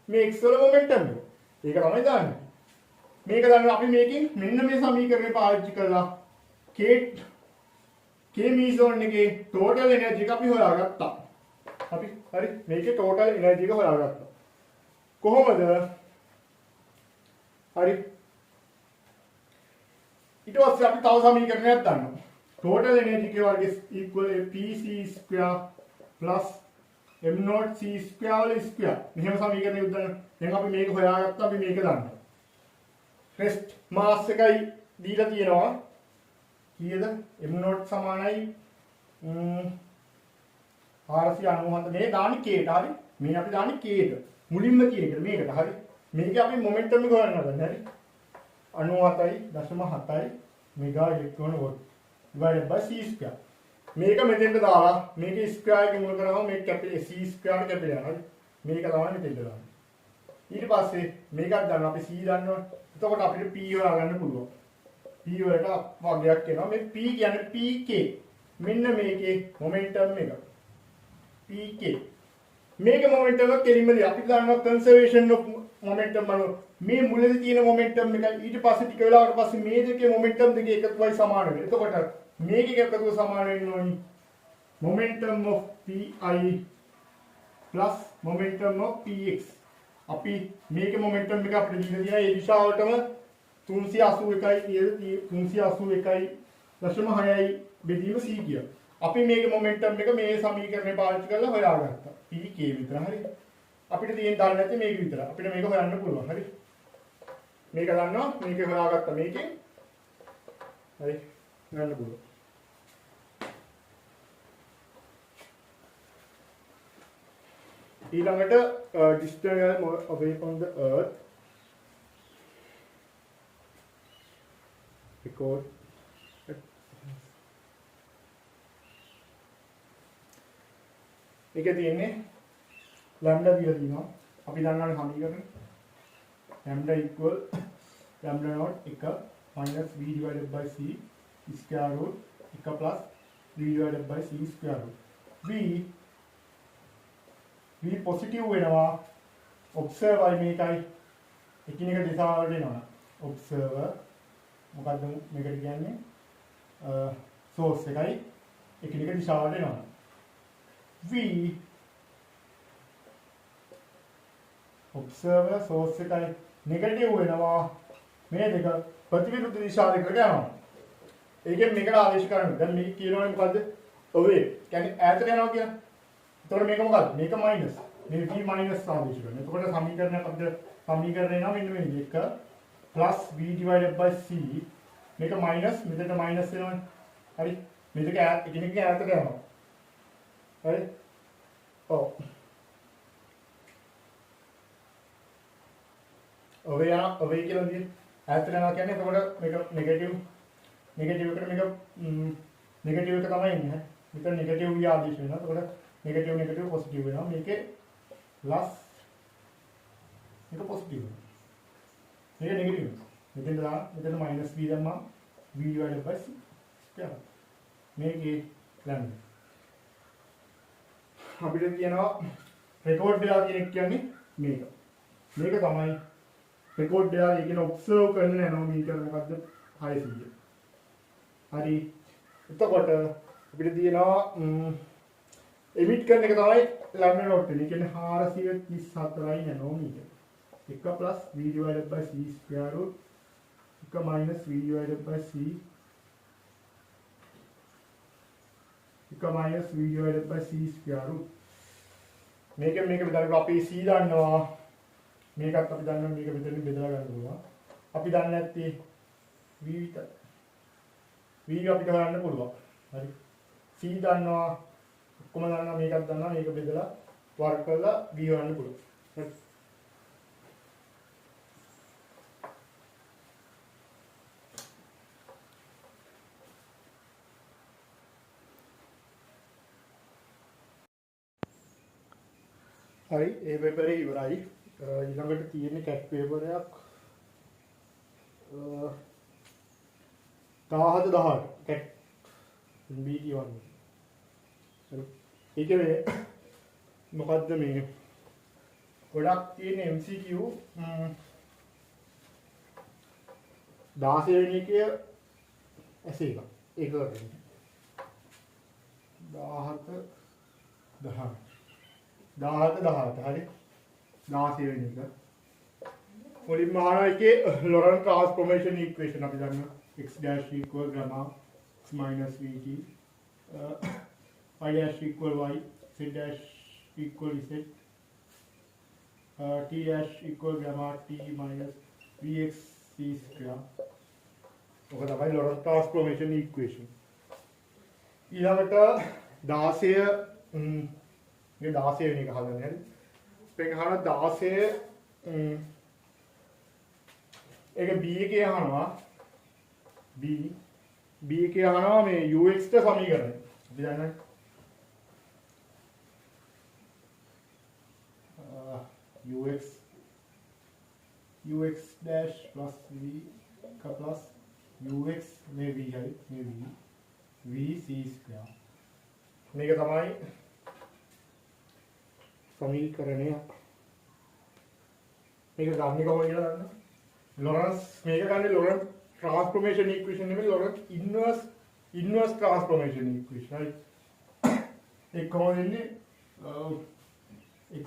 මේ x වල මොමන්ටම් එක. ඒක තමයි දාන්නේ. මේක දන්නවා අපි මේකෙන් මෙන්න මේ සමීකරණය පාවිච්චි කරලා k meson එකේ total energy එක අපි හොයාගත්තා. හරි. මේකේ total energy එක හොයාගත්තා. කොහොමද? හරි. ඊට පස්සේ අපි තව සමීකරණයක් ගන්නවා. total energy के वर्ग equal pc square plus m0 c square වල square. මෙහෙම සමීකරණයක් උදාන. දැන් අපි මේක හොයාගත්තා. අපි මේක දන්නවා. rest mass එකයි දීලා තියෙනවා. කීයද? m0 සමානයි 497. මේ දාන්නේ k ට. හරි. මේ අපි දාන්නේ k ට. මුලින්ම කියන එකට මේකට. හරි. මේක අපි මොමන්ටම් එක හොයන්න හදන්නේ. හරි. 97.7 mega electron volt divided by c square. මේක මෙතෙන්ට දාලා මේක ස්ක්වයර් එක මුල කරාම මේක කැපිලා c ස්ක්වයර් එක කැපිලා යනවා. මේක තමයි මෙතෙන්ට දාන්නේ. ඊට පස්සේ මේකත් ගන්නවා අපි c දන්නවා. එතකොට අපිට p හොයාගන්න පුළුවන්. p වලට වර්ගයක් එනවා. මේ p කියන්නේ pk. මෙන්න මේකේ මොමන්ටම් එක. pk. මේකේ මොමන්ටම් එක කෙලින්ම දී අපි දන්නවා conservation of momentum බලන්න. මේ මුලදී තියෙන මොමන්ටම් එක ඊට පස්සේ ටික වෙලාවකට පස්සේ මේ දෙකේ මොමන්ටම් දෙක එකතුවයි සමාන වෙන්නේ. එතකොට මේකේ එකතුව සමාන වෙන්න ඕනි momentum of pi plus momentum of px. අපි මේකේ මොමන්ටම් එක අපිට දීලා තියෙනවා ඒ දිශාවටම 381.6යි බෙදීම c කිය. අපි මේකේ මොමන්ටම් එක මේ සමීකරණය පාවිච්චි කරලා හොයාගත්තා. pk විතර. හරි. අපිට තියෙන දන්නේ නැති මේක විතර. අපිට මේක හොයන්න පුළුවන්. හරි. මේක දන්නවා මේක හොයාගත්තා මේකෙන්. හරි. ගන්න පුළුවන්. ඊළඟට distance away from the earth record ඒකේ තියෙන්නේ lambda කියලා තියෙනවා. අපි දන්නානේ සමීකරණ lambda equal lambda naught 1 minus v divided by c square root 1 plus v divided by c square root. v positive වෙනවා observer මේකයි එකිනෙක දිශාවලට එනවා. observer මොකද්ද මේකට කියන්නේ source එකයි එකිනෙක දිශාවලට එනවා. v observer source එකයි negative වෙනවා මේ දෙක ප්‍රතිවිරුද්ධ දිශා දෙකකට යනවා. ඒකෙන් මේකට ආදේශ කරනවා. දැන් මේ කියනවනේ මොකද්ද? away කියන්නේ ඈතට යනවා කියලා. එතකොට මේක මොකක්ද? මේක minus. මේ v minus ආදේශ කරනවා. එතකොට සමීකරණයක් අපිට සමීකරණය එනවා මෙන්න මේ 1 plus v divided by c මේක minus මෙතන minus වෙනවනේ. හරි. මේ දෙක එකිනෙක ඈතට යනවා. හරි. ඔව්. away කියලා කියන්නේ ඈතට යනවා කියන්නේ එතකොට මේක negative එකට මේක negative එක තමයි ඉන්නේ. මෙතන negative v ආදේශ වෙනවා. එතකොට negative positive වෙනවා. මේකේ plus මේක positive වෙනවා. මේක negative වෙනවා. මෙතන minus v දැම්මා v divided by c කියලා. මේකේ lambda අපිට කියනවා රෙකෝඩ් වෙලා තියෙන කියන්නේ මේක. මේක තමයි රෙකෝඩ් වෙලා කියන ඔබ්සර්ව් කරන නැනෝමීටර් මොකද්ද 600. හරි. එතකොට අපිට තියෙනවා එමිට් කරන එක තමයි lambda naught වෙන්නේ. කියන්නේ 434 nanometre. 1 plus v divided by c square root 1 minus v divided by c 1 minus v divided by c square root. මේක බෙදලා අපි c දන්නවා. මේකත් අපි දන්නවා මේක මෙතනින් බෙදලා ගන්න පුළුවන්. අපි දන්නේ නැත්තේ v විතර. v අපිට හොයන්න පුළුවන්. හරි. c දන්නවා. ඔක්කොම දන්නවා මේකත් දන්නවා මේක බෙදලා වර්ග කරලා v හොයන්න පුළුවන්. හරි. හරි ඒ පේපර් එක ඉවරයි. ඊළඟට තියෙන කැට් පේපර් එකක් 17 කැට් BT1. හරි. ඒකේ මේ මොකද්ද මේ ගොඩක් තියෙන MCQ 16 වෙනි එකේ ඇසේ එක. ඒක කරගන්න. 17 හරි 16 වෙනි එක. මුලින්ම අහන එකේ ලොරන්ට් ට්‍රාන්ස්ෆෝර්මේෂන් ඉක්වේෂන් අපි දන්නවා x dash equal gamma x minus vt y dash equal y z dash equal z t dash equal gamma t minus vx c square. ඔක තමයි ලොරන්ට් ට්‍රාන්ස්ෆෝර්මේෂන් ඉක්වේෂන්. ඊළඟට 16 මේ 16 වෙනි එක හදන්නේ හරි. මේක අහන 16 ඒක b එකේ අහනවා b එකේ අහනවා මේ ux ට සමීකරණය. අපි දන්නේ ux dash plus v plus ux මේ v හරි මේ v c square. මේක තමයි සමීකරණය. මේක ගන්න කොහොමද කියලා දන්නවද? ලොරන්ට්ස් මේක ගන්නේ ලොරන්ට් ට්‍රාන්ස්ෆෝර්මේෂන් ඉක්වේෂන් නෙමෙයි ලොරන්ට් ඉන්වර්ස් ට්‍රාන්ස්ෆෝර්මේෂන් ඉක්වේෂන්. හරි. ඒක කොහොමද ඉන්නේ? x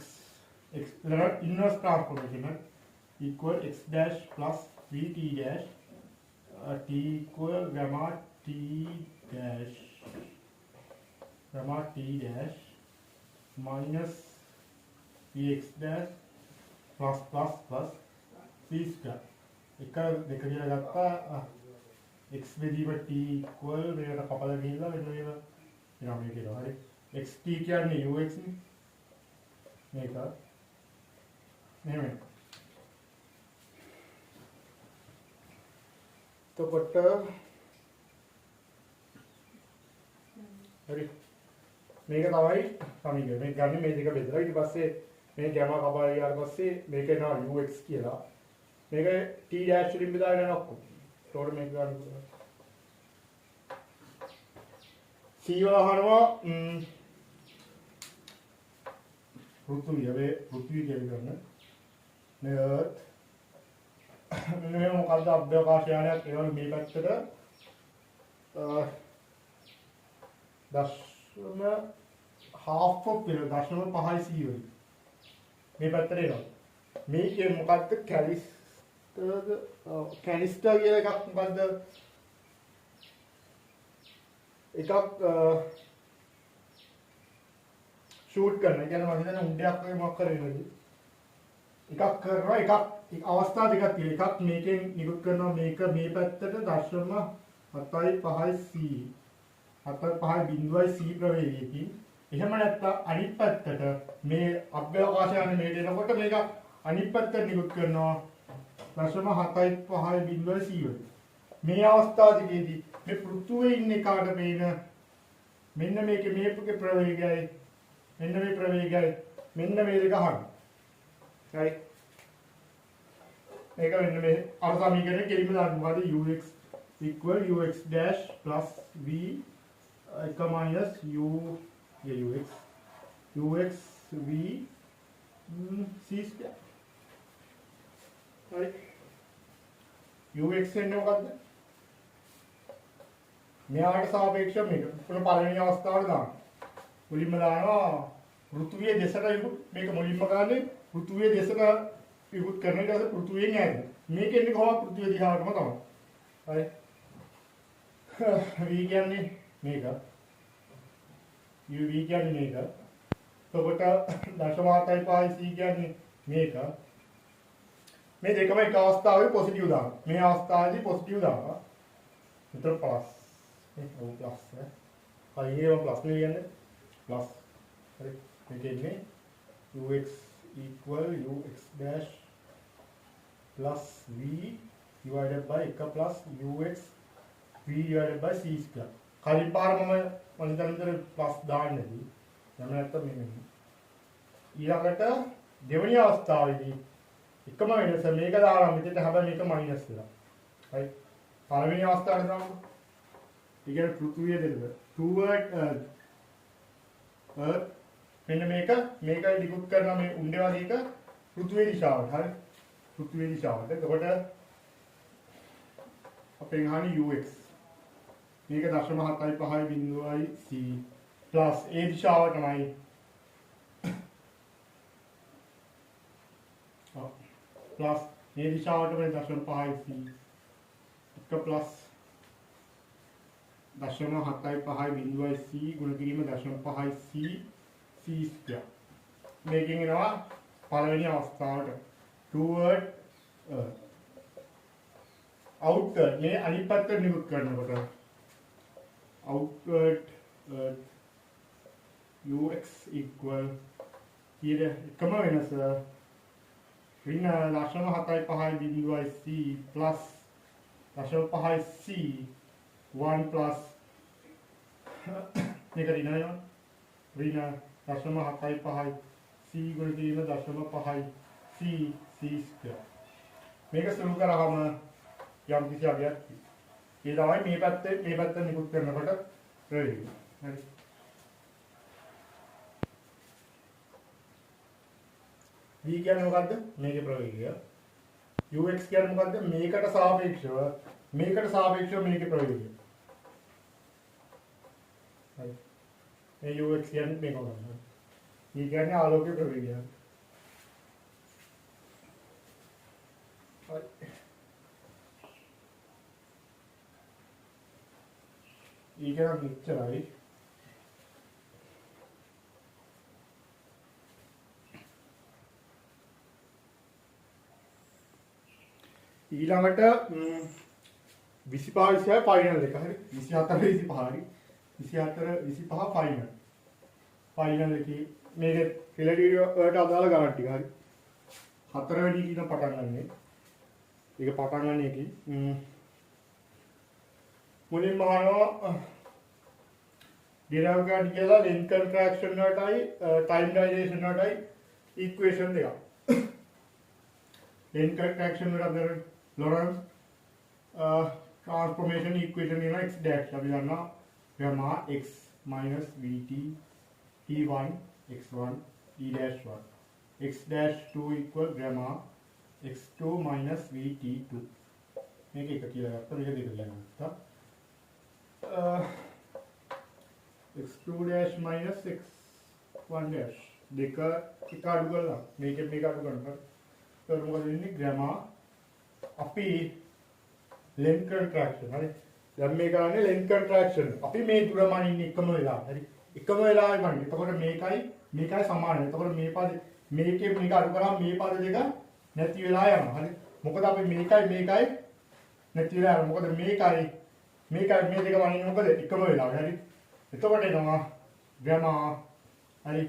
Lorentz inverse transformation equal x dash plus vt dash t equal gamma t dash minus vx dash plus c square. එක දෙක කියලා ගත්තා x බෙදීම t equal මේකට කපලා ගිහිල්ලා මෙන්න මේක එනවා මේක එනවා හරි xt කියන්නේ ux නේ මේක මෙහෙම එතකොට හරි මේක තමයි සමීකරණය මේක ගන්න මේ දෙක බෙදලා ඊට පස්සේ මේ ගැමා කපලා ගියාට පස්සේ මේක එනවා ux කියලා මේක t dash වලින් බෙදාගෙන යන ඔක්කොම ඒතකොට මේක ගන්න c වල අහනවා පෘථිවිය කියලා ගන්න මේ earth මෙන්න මොකද්ද අභ්‍යවකාශ යානයක් ඒවල මේ පැත්තට දශම half of එක දශම 5යි c වලින් මේ පැත්තට එනවා මේකේ මොකද්ද කැනිස්ටර් කියලා එකක් මොකද්ද එකක් ෂූට් කරන. ඒ කියන්නේ මම හිතන්නේ උණ්ඩයක් වගේ මොකක් කරේනද? එකක් කරනවා එකක් අවස්ථා දෙකක් තියෙනවා. එකක් මේකෙන් නිකුත් කරනවා මේක මේ පැත්තට දශම 7.5 c 7.5 බිඳුවයි c ප්‍රවේගයකින්. එහෙම නැත්නම් අනිත් පැත්තට මේ අභ්‍යවකාශ යන මේ දෙනකොට මේක අනිත් පැත්තට නිකුත් කරනවා දශම 7.5 බිඳුවයි c වල. මේ අවස්ථාව දෙකේදී මේ පෘථුවේ ඉන්න එකාට පේන මෙන්න මේකේ මේකේ ප්‍රවේගයයි මෙන්න මේ ප්‍රවේගයයි මෙන්න මේ දෙක අහන්න. හරි. මේක මෙන්න මේ අර සමීකරණය කෙලින්ම දාන්න මොකද ux equal ux dash plus v minus u ux v c square. හරි. ux එන්නේ මොකද්ද? මෙයාට සාපේක්ෂව මේක පළවෙනි අවස්ථාවට දාන්න. මුලින්ම දානවා පෘථුවිය දෙසට මේක මුලින්ම ගන්නේ පෘථුවිය දෙසට විකුත් කරන ඊට පස්සේ පෘථුවියෙන් ඈත. මේක එන්නේ කොහොමද පෘථුවිය දිහාටම තමයි. හරි. v කියන්නේ මේක. uv කියන්නේ මේක. එතකොට දශමාතයි පහයි c කියන්නේ මේක. මේ දෙකම එක අවස්ථාවේ පොසිටිව් දානවා. මේ අවස්ථාවේදී පොසිටිව් දානවා. විතර ප්ලස්. ඒක ප්ලස් නේ. හරියම ප්ලස් නේ කියන්නේ. प्लस देखिए ux equal ux dash plus v divided by एक plus ux v divided by c square खाली पार मम अंदर प्लस दान नहीं යම නැත්තම් මෙන්න ඊළඟට දෙවෙනි අවස්ථාවේදී එකම වෙනස මේක දාලා මෙතෙන්ට හැබැයි මේක මයිනස් වෙනවා හරි පළවෙනි අවස්ථාවට දාමු ඊගෙන පෘථුවිය දෙන්න toward මෙන්න මේක ලිකුත් කරන මේ උණ්ඩේ වගේ එක පෘථුවිය දිශාවට හරි පෘථුවිය දිශාවට එතකොට අපෙන් අහන්නේ ux මේක 0.75 බිඳුවයි c प्लस ए दिशावटमයි प्लस ए दिशावटමයි 0.5 c එක प्लस 0.75 බිඳුවයි c ගුණ කිරීම 0.5 c c ස්ක්වයර් මේකෙන් එනවා පළවෙනි අවස්ථාවට toward outward මේ අනිත් පැත්තට නිකුත් කරනකොට outward ux equal here එකම වෙනස ඍණ 0.75 බිඳුවයි c plus 0.5 c 1 plus මේක ඍණ 0.75 c ගුණ කිරීම 0.5 c c ස්ක්වයර් මේක සුළු කරාම යම් කිසි අගයක් ඒ තමයි මේ පැත්තෙන් නිකුත් කරනකොට ප්‍රවේගය හරි v කියන්නේ මොකද්ද මේකේ ප්‍රවේගය ux කියන්නේ මොකද්ද මේකට සාපේක්ෂව මේකේ ප්‍රවේගය හරි මේ ux කියන්නේ මේක ගන්න v කියන්නේ ආලෝකයේ ප්‍රවේගය හරි ඊගෙන මෙච්චරයි ඊළඟට 25 26 ෆයිනල් එක හරි 24 25 හරි 24 25 ෆයිනල් ෆයිනල් එකේ මේක රිලටිවිටි වලට අදාළ ගණන් ටික හරි හතරවෙනි කියන පටන් ගන්නෙ ඒක පටන් ගන්න එකේ මුලින්ම අහනවා ඩිරයිව් කරන්න කියලා ලින්ක් කන්ට්‍රැක්ෂන් වලටයි ටයිම් ඩයිලේෂන් වලටයි ඉක්වේෂන් දෙකක් ලින්ක් කන්ට්‍රැක්ෂන් වලට අතර ලොරන්ස් ट्रांसफॉर्मेशन इक्वेशन है ना x डैश अभी जानना gamma x minus vt t1 x1 t dash 1 x dash 2 equal gamma x2 minus vt2 මේක එක කියලා ගත්තා මේක දෙක කියලා ගත්තා x2 dash minus x1 dash දෙක එක අඩු කරලා මේක අඩු කරනවා ඒක මොකද වෙන්නේ gamma අපි length contraction හරි දැන් මේ කරන්නේ length contraction අපි මේ දුරමන් ඉන්නේ එකම වෙලාව හරි එකම වෙලාවෙ වань එතකොට මේකයි සමානයි එතකොට මේ පද මේකේ මේක අඩු කරාම මේ පද දෙක නැති වෙලා යනවා හරි මොකද අපි මේකයි නැති වෙලා යනවා මොකද මේකයි මේ දෙක වань මොකද එකම වෙලාව හරි එතකොට එනවා gamma හරි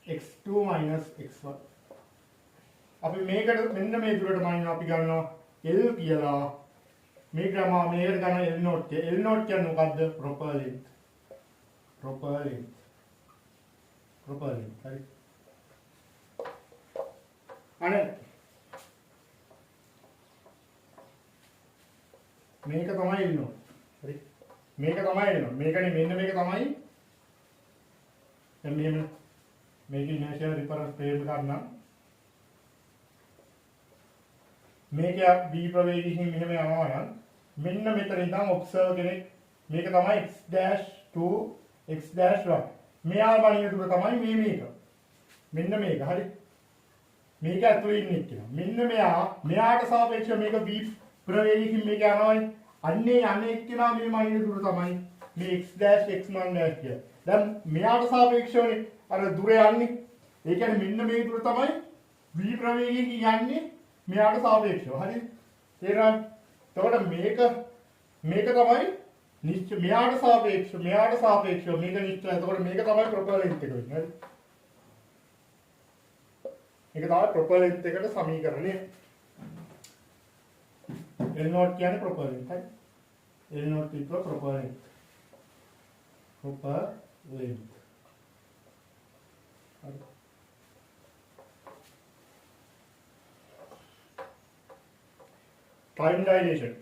x2 x1 අපි මේකට මෙන්න මේ දුරට වань අපි ගන්නවා L කියලා මේ ග්‍රාම මේකට ගන්න L නෝට් කියන්නේ මොකද්ද proper length හරි අනේ මේක තමයි L නෝට් හරි මේක තමයි L නෝට් මේකනේ මෙන්න මේක තමයි දැන් මෙහෙම මේක ඉනර්ෂියල් රිෆරන්ස් ෆ්‍රේම් ගන්න මේක b ප්‍රවේගයෙන් මෙහෙම යනවා නම් මෙන්න මෙතන ඉඳන් ඔබ්සර්වර් කෙනෙක් මේක තමයි x-2 x-1 මෙයා වලින් දුර තමයි මේක මෙන්න මේක හරි මේක ඇතුලේ ඉන්නේ කියලා මෙන්න මෙයාට සාපේක්ෂව මේක b ප්‍රවේගයෙන් මේක යනවානේ අන්නේ අනෙක් කෙනා මේ මනින දුර තමයි මේ x-x1 කිය. දැන් මෙයාට සාපේක්ෂවනේ අර දුර යන්නේ ඒ කියන්නේ මෙන්න මේ දුර තමයි v ප්‍රවේගයෙන් යන්නේ මෙයාට සාපේක්ෂව හරි තේරෙනවද එතකොට මේක තමයි නිශ්චය මෙයාට සාපේක්ෂව මේක නිශ්චය එතකොට මේක තමයි ප්‍රොපර් ලෙන්ත් එක වෙන්නේ හරි මේක තමයි ප්‍රොපර් ලෙන්ත් එකට සමීකරණය L නෝට් කියන්නේ ප්‍රොපර් ලෙන්ත් හරි L note equal proper ලෙන්ත් time dilation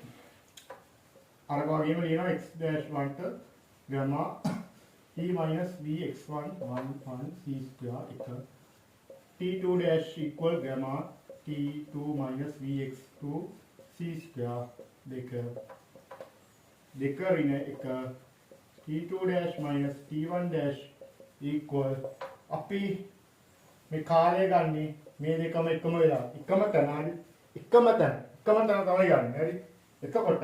අර වගේම ලියනවා x dash 1 ට gamma t minus v x1 1 c square එක t2 dash equal gamma t2 minus v x2 c square දෙක ඍණ එක t2 dash minus t1 dash equal අපි මේ කාලය ගන්නේ මේ දෙකම එකම වෙලා එකම තැන තමයි ගන්න හරි එතකොට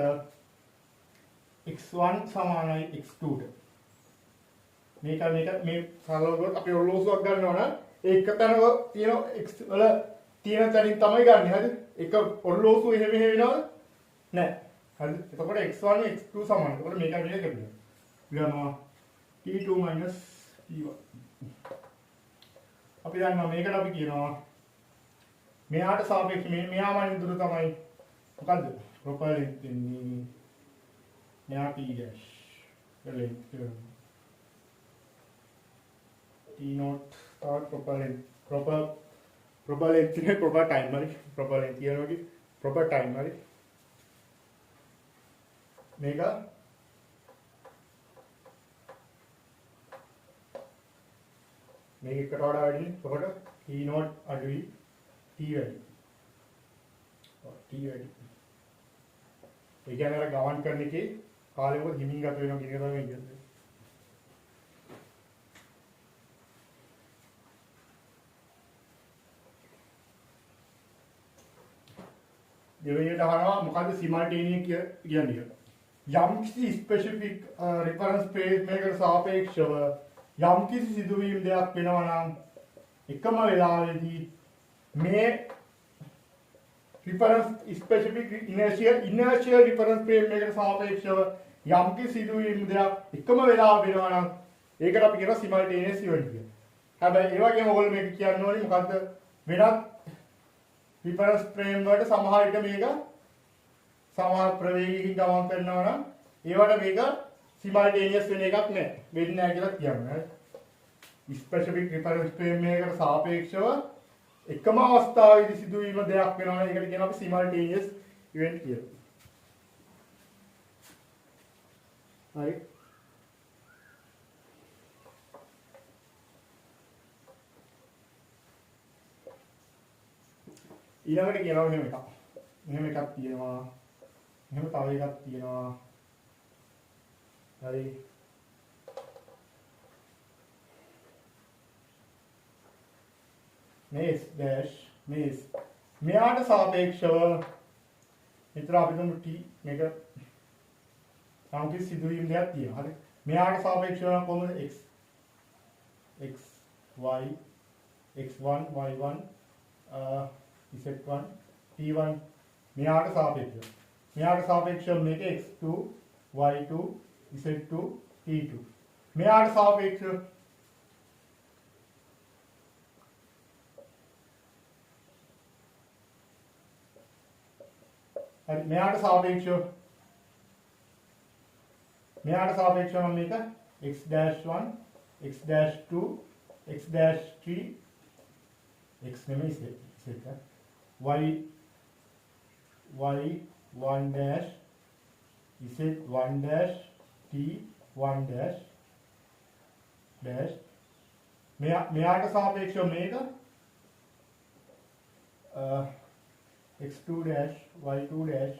x1 සමානයි x2 ට මේක මේ සරලව අපි ඔරලෝසුවක් ගන්නවා නම් ඒ එක තැනක තියෙන x වල තියෙන තැනින් තමයි ගන්න හරි එක ඔරලෝසුව එහෙම වෙනවද නැහැ හරි එතකොට x1 x2 සමානයි එතකොට මේක විදිහට කරනවා ගන්නවා t2 t1 අපි දන්නවා මේකට අපි කියනවා මෙයාට සාපේක්ෂව මෙයාම දුර තමයි මොකද්ද ප්‍රොපර් ලෙන්ත් ඉන්නේ මෙයා t dash ලෙන්ත් t not proper ලෙන්ත් කියන්නේ ප්‍රොපර් ටයිම් හරි ප්‍රොපර් ලෙන්ත් කියනවා ප්‍රොපර් ටයිම් හරි මේක එකට වඩා වැඩි එතකොට t not අඩුයි t වැඩි ඒ කියන්නේ අර ගමන් කරන එකේ කාලය මොකද හිමින් ගත වෙනවා කියන එක තමයි කියන්නේ. දෙවෙනියට අහනවා මොකද්ද සිමල්ටේනියස් කියන්නේ? යම්කිසි ස්පෙસિෆික් රෙෆරන්ස් ෆ්‍රේම් එකකට සාපේක්ෂව යම්කිසි සිදුවීම් දෙයක් වෙනවා නම් එකම වෙලාවෙදී මේ රිෆරන්ස් ස්පෙસિෆික් ඉනර්ෂියල් රිෆරන්ස් ෆ්‍රේම් එකකට සාපේක්ෂව යම්කි සිදුවීම් දෙයක් එකම වෙලාව වෙනවා නම් ඒකට අපි කියනවා සිමල්ටේනියස් ඉවෙන්ට් කියලා. හැබැයි ඒ වගේම ඕගොල්ලෝ මේක කියන්න ඕනේ මොකද්ද වෙනත් රිෆරන්ස් ෆ්‍රේම් වලට සමහර විට මේක සමහර ප්‍රවේගයකින් ගමන් කරනවා නම් ඒවට මේක සිමල්ටේනියස් වෙන එකක් නෑ. වෙන්නේ නැහැ කියලා කියන්නේ. ස්පෙસિෆික් රිෆරන්ස් ෆ්‍රේම් එකකට සාපේක්ෂව එකම අවස්ථාවේදී සිදුවීම දෙයක් වෙනවා නම් ඒකට කියනවා අපි සිමල්ටේනියස් ඉවෙන්ට් කියලා. හරි. ඊළඟට කියනවා මෙහෙම එකක්. මෙහෙම එකක් තියෙනවා. මෙහෙම තව එකක් තියෙනවා. හරි. මේස් ඩෑෂ් මේස් මෙයාට සාපේක්ෂව මෙතන අපි තුමු t මේක සාපේක්ෂ සිදුවීම් දෙයක් තියෙනවා. හරි. මෙයාට සාපේක්ෂව කොහොමද x y x1 y1 z1 t1 මෙයාට සාපේක්ෂව මේක x2 y2 z2 t2 මෙයාට සාපේක්ෂව හරි මෙයාට සාපේක්ෂව මේක x-1 x-2 x-3 x නෙමෙයි z y1 dash z1 dash t1 dash මෙයාට සාපේක්ෂව මේක x2 dash y2 dash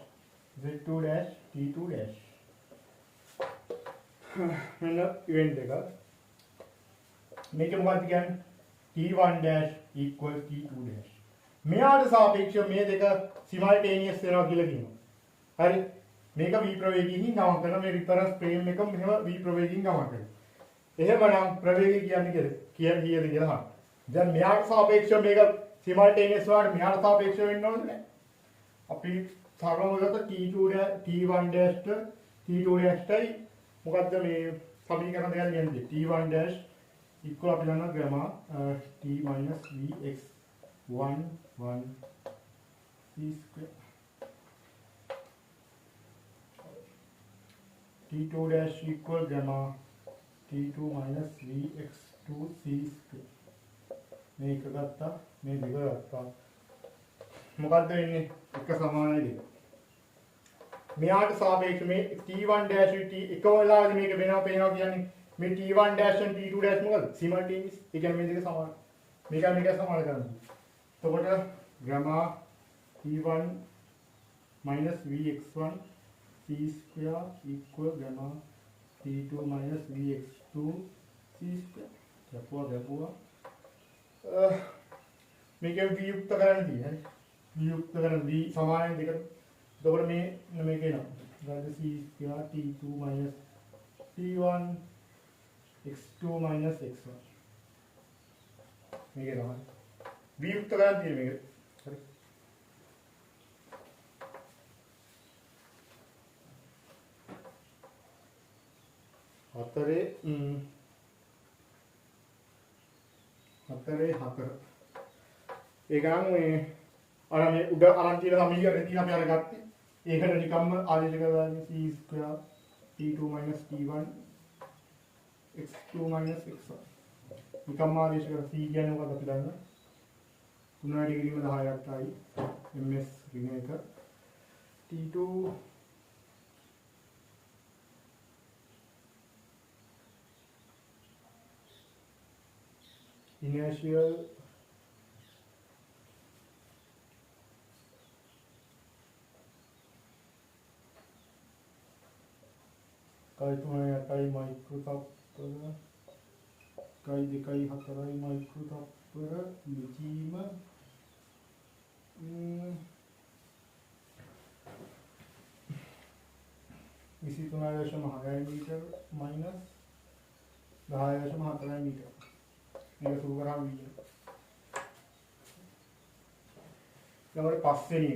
z2 dash t2 dash මෙන්න ඉවෙන්ට් එක මේක මොකක්ද කියන්නේ t1 dash equal t2 dash මෙයාට සාපේක්ෂව මේ දෙක සිමල්ටේනියස් වෙනවා කියලා කියනවා. හරි. මේක v ප්‍රවේගයෙන් ගමන් කරන මේ රිෆරන්ස් ෆ්‍රේම් එක මෙහෙම v ප්‍රවේගයෙන් ගමන් කරනවා. එහෙමනම් ප්‍රවේගය කියන්නේ කියලා අහන්න. දැන් මෙයාට සාපේක්ෂව මේක සිමල්ටේනියස් වලට මෙයාට සාපේක්ෂව වෙන්න ඕනේ නැහැ. අපි සරලව ගත්ත t2 t1 dash t2 dash මොකද්ද මේ සමීකරණ දෙකක් ලියන්නේ t1 dash equal අපි දන්නවා ග්‍රාමා t minus vx1 1 c square t2 dash equal gamma t2 minus vx2 c square මේක ගත්තා මේ දෙක ගත්තා මොකද්ද වෙන්නේ එක සමානයි දෙක මෙයාට සාපේක්ෂව මේ t1 dash t එක වෙලාවෙදි මේක වෙනවා පේනවා කියන්නේ මේ t1 dash and t2 dash මොකද සිමල්ටේනියස් ඒ කියන්නේ මේ දෙක සමාන මේක සමාන කරනවා එතකොට gamma t1 minus vx1 c square equal gamma t2 minus vx2 c square ගැපුවා මේකෙන් v යුක්ත කරන්න තියෙන්නේ v යුක්ත කරන v සමානයි දෙක එතකොට මේක එනවා ඊට c square t2 minus t1 x2 minus x1 මේක එනවා v යුක්ත කරන්න තියෙන්නේ මේක හරි හතරේ හතර ඒක නම් මේ අර මේ උඩ අරන් තියෙන සමීකරණේ තියෙන අපි අර ගත්තේ ඒකට නිකම්ම ආදේශ කරලා c square t2 minus t1 x2 minus x1 නිකම්ම ආදේශ කරලා c කියන්නේ මොකක්ද අපි දන්නා 3 ඩිග්‍රීම 10ක් ආයි ms ඍණ එක t2 inertial कई तुम्हें कई माइक्रो तापर कई दिखाई हतराई माइक्रो तापर लिचीम 23.6 मीटर माइनस 10.4 मीटर. 100 ग्राम ඊළඟට පස්වෙනි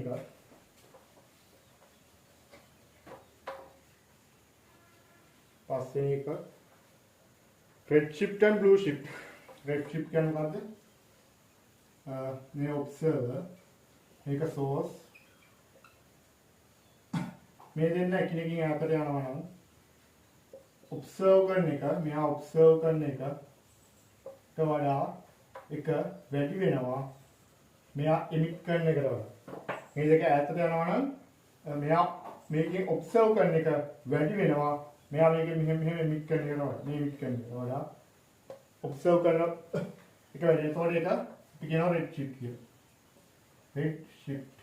එක red shift and blue shift. Red shift කියන්නේ මොකද්ද? මේ observer මේක source මේ දෙන්න එකිනෙකින් ඈතට යනවා නම් observe කරන එක මෙයා observe කරන එකට වඩා එක වැඩි වෙනවා මෙයා emit කරන එකට වඩා. මේ දෙක ඈතට යනවා නම් මෙයා මේකෙන් observe කරන එක වැඩි වෙනවා මෙයා මේකෙන් මෙහෙම emit කරන එකට වඩා. මේ emit කරන එකට වඩා observe කරන එක වැඩි. ඒතකොට ඒක අපි කියනවා red shift කියලා. red shift.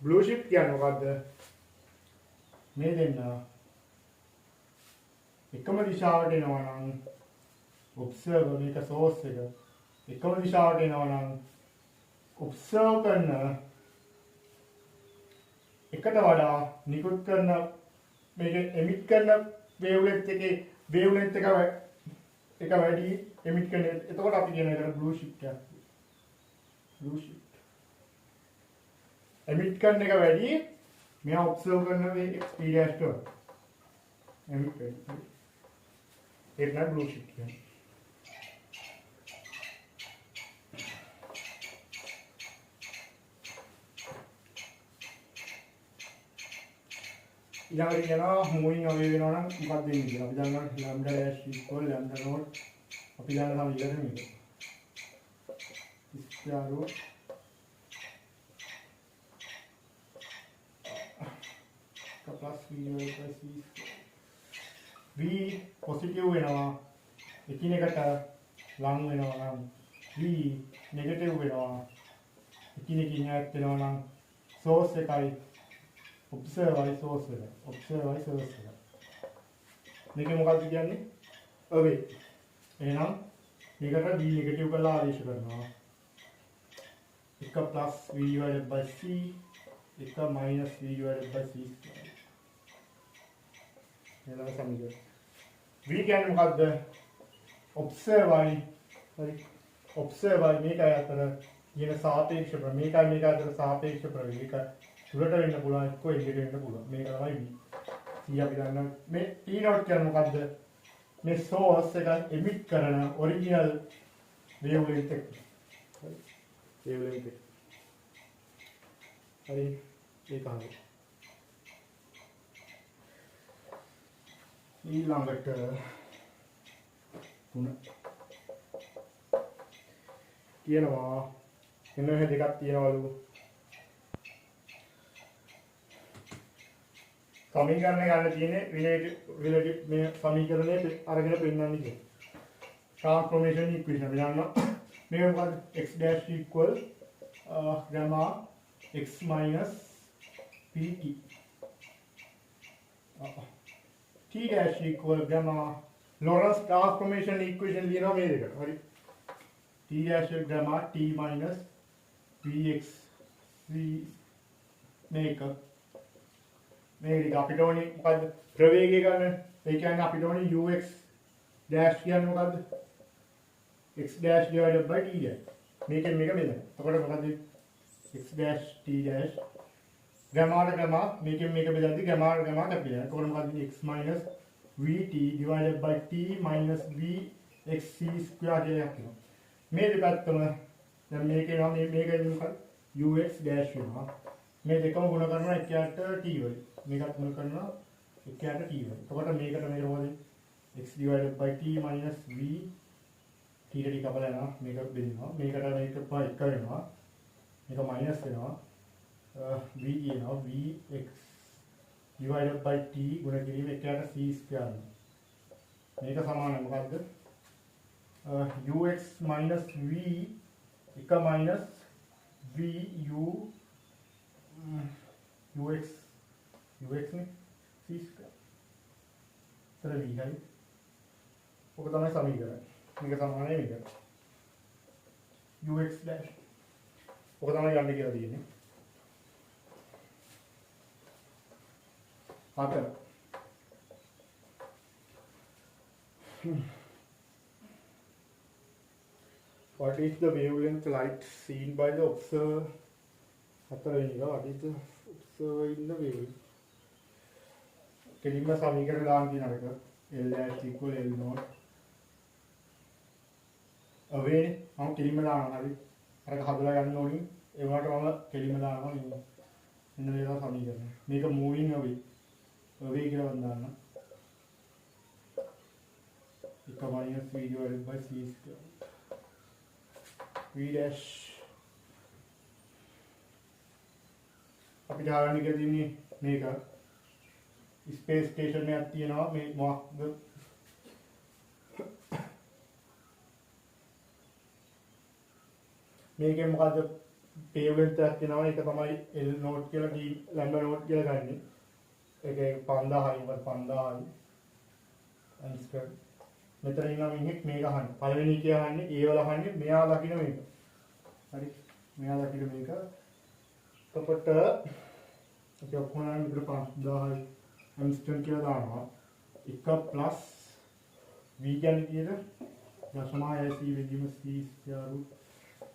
Blue shift කියන්නේ මොකද්ද? මේ දෙන්න එකම දිශාවට එනවා නම් observer මේක source එක එකම දිශාවට එනවා නම් observe කරන එකට වඩා නිකුත් කරන මේක emit කරන wavelength එකේ wavelength එක වැඩි emit කරන. එතකොට අපි කියන එකට blue shift එකක්. blue shift emit කරන එක වැඩි මෙයා observe කරන මේ experience එක emit කරන. ඒක නෑ blue shift කියන්නේ. ඊළඟට කියනවා moving away වෙනවා නම් මොකක්ද වෙන්නේ කියලා. අපි දන්නවා lambda dash equal lambda naught අපි දන්නවා ඊළඟ මේක. square root plus v plus v positive වෙනවා එකිනෙකට ලං වෙනවා නම් v negative වෙනවා එකිනෙකින් ඈත් වෙනවා නම් source එකයි observer source එක මේක මොකක්ද කියන්නේ away. එහෙනම් මේකට v negative කරලා ආදේශ කරනවා. 1 plus v divided by c 1 minus v divided by c square. එනවා සමීකරණ. v කියන්නේ මොකද්ද? observer හරි observer මේකයි අතර කියන සාපේක්ෂ ප්‍ර මේකයි මේක අතර සාපේක්ෂ ප්‍රවේග උඩට වෙන්න පුළුවන් එක්ක එළියට වෙන්න පුළුවන්. මේක තමයි v. c අපි දන්නවා මේ t dot කියන්නේ මොකද්ද? මේ source එක emit කරන original wavelength එක. wavelength එක. හරි ඒක හරි. ඊළඟට තුන කියනවා එන්න දෙකක් තියනවලු. සමීකරණය ගන්න තියෙන්නේ relative මේ සමීකරණය අරගෙන පෙන්නන්නේ කියලා. transformation equation අපි දන්නවා මේක මොකද්ද? x dash equal gamma x minus pt t dash equal gamma Lorentz transformation equation ලියනවා මේ දෙක. හරි. t dash gamma t minus vx v මේක මේක අපිට ඕනේ මොකද්ද? ප්‍රවේගය ගන්න. ඒ කියන්නේ අපිට ඕනේ ux dash කියන්නේ මොකද්ද? x dash divided by t dash. මේකෙන් මේක බෙදන්න. එතකොට මොකද්ද? x dash t dash gamma gamma මේකෙන් මේක බෙදද්දි gamma gamma කැපිලා. එතකොට මොකද්ද? x minus vt divided by t minus vxc square කියලා කියනවා. මේ දෙපැත්තම දැන් මේකේ නම් මේකෙන් මොකක්ද? ux dash වෙනවා. මේ දෙකම ගුණ කරනවා එකට t වලින්. මේකත් ගුණ කරනවා එකට t වලින්. එතකොට මේකට මේක මොකද? x divided by t minus v t ට කපලා යනවා. මේක බෙදෙනවා. මේකට මේක පහ එක වෙනවා. මේක minus වෙනවා. v කියනවා vx divided by t ගුණ කිරීම එකට c square. මේක සමාන මොකද්ද? ux minus v එක minus v u ux නේ c square. සර v හරි. ඔක තමයි සමීකරණය. මේක සමානයි මේකට. ux dash. ඔක තමයි යන්නේ කියලා තියෙන්නේ. හතර. what is the wavelength light seen by the observer? හතරවෙනි එක what is the observer in the wavelength? කෙලින්ම සමීකරණ දාන්න කියන එක L dash equal L naught අවේනේ මම කෙලින්ම දානවා හරි අරක හදලා ගන්න ඕනි ඒ වුණාට මම කෙලින්ම දානවා මෙන්න මේක සමීකරණය මේක moving away කියලා මම දාන්න 1 minus v divided by c square v dash අපි දාගන්න එක තියෙන්නේ මේක ස්පේස් ස්ටේෂන් එකක් තියෙනවා මේ මොකක්ද මේකෙන් මොකද්ද wavelength එකක් තියෙනවා ඒක තමයි L naught කියලා D lambda naught කියලා ගන්නෙ ඒකේ 5000යි 5000යි අන්ස්කර් මෙතන ඉන්නවා මිනිහෙක් මේක අහන්නේ පළවෙනි එක අහන්නේ ඒ වල අහන්නේ මෙයා දකින්න මේක හරි මෙයා දකින්න මේක එතකොට අපි ඔක්කොම නම් විතර 5000යි අන්ස්කර් කියලා දානවා 1 plus v කියන්නේ කීයද 0.6 වෙදීම c square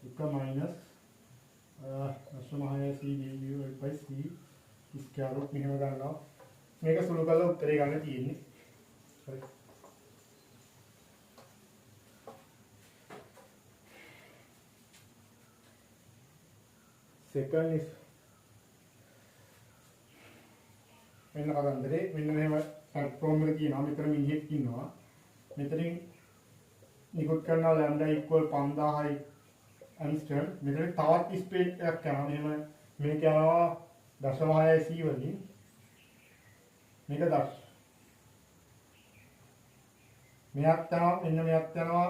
1 minus c divided by c square root මෙහෙම ගන්නවා මේක සුළු කරලා උත්තරේ ගන්න තියෙන්නේ හරි second is මෙන්න කතන්දරේ මෙන්න මෙහෙම ෆෝම් එක තියෙනවා මෙතන මිනිහෙක් ඉන්නවා මෙතනින් නිකුත් කරනවා lambda equal 5000යි අන්ස්ටර් මෙතන තවත් ස්පේස් එකක් යනවා මෙහෙම මේක යනවා 0.6 c වලින් මේක 10 මෙයක් යනවා මෙන්න මෙයක් යනවා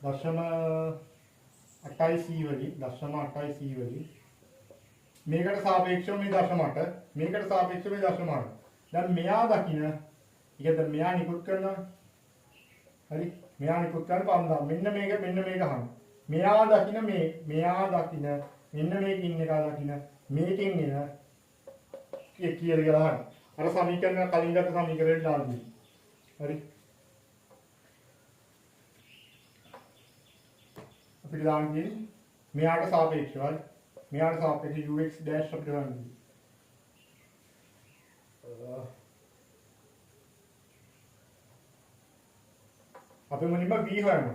0.8 c වලින් 0.8 c වලින් මේකට සාපේක්ෂව මේ 0.8 මේකට සාපේක්ෂව මේ 0.8 දැන් මෙයා දකින්න ඒකද මෙයා නිකුත් කරනවා හරි මෙයා නිකුත් කරන 5000 මෙන්න මේක අහන්න මෙයා දකින්න මෙයා දකින්න මෙන්න මේක ඉන්න එක දකින්න මේකෙන් එන කියලා අහන්න අර සමීකරණ කලින් ගත්ත සමීකරණයට දාන්න හරි අපිට දාන්න තියෙන්නේ මෙයාට සාපේක්ෂවයි මෙයාට සාපේක්ෂව ux dash අපිට ගන්න අපි මොනින්ම v හොයන්න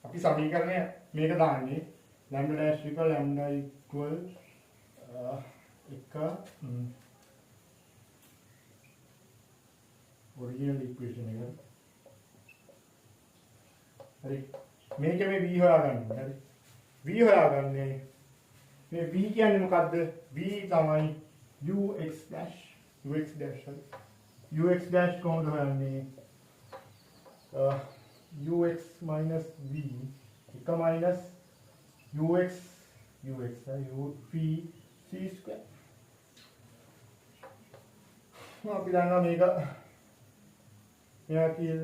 අපි සමීකරණය මේක දාන්නේ lambda dash equal lambda equal 1 original equation එක හරි මේක මේ v හොයාගන්න හරි v හොයාගන්නේ මේ v කියන්නේ මොකද්ද v තමයි ux dash කොහොමද හොයන්නේ ux minus v 1 minus ux v c square අපි දන්නවා මේක මෙයා කිය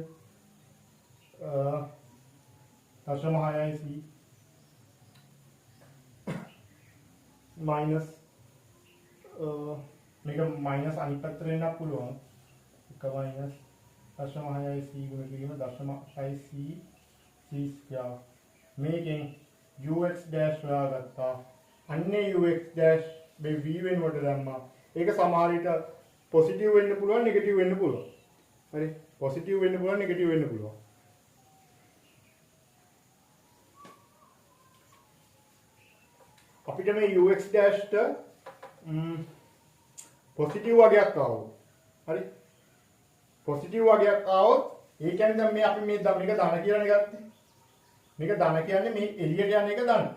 0.6 c minus මේක minus අනිත් පැත්තට වෙන්නත් පුළුවන් 1 minus 0.6 c ගුණ කිරීම 0.6 c square මේකෙන් ux dash හොයාගත්තා අන්නේ ux dash මේ v වෙනකොට දැම්මා ඒක සමහර විට පොසිටිව් වෙන්න පුළුවන් නෙගටිව් වෙන්න පුළුවන් හරි පොසිටිව් වෙන්න පුළුවන් නෙගටිව් වෙන්න පුළුවන් අපිට මේ ux dash ට පොසිටිව් වගේක් ආවොත් හරි පොසිටිව් වගේක් ආවොත් ඒ කියන්නේ දැන් මේ අපි මේක ධන කියලානේ ගත්තේ මේක ධන කියන්නේ මේ එළියට යන එක ධන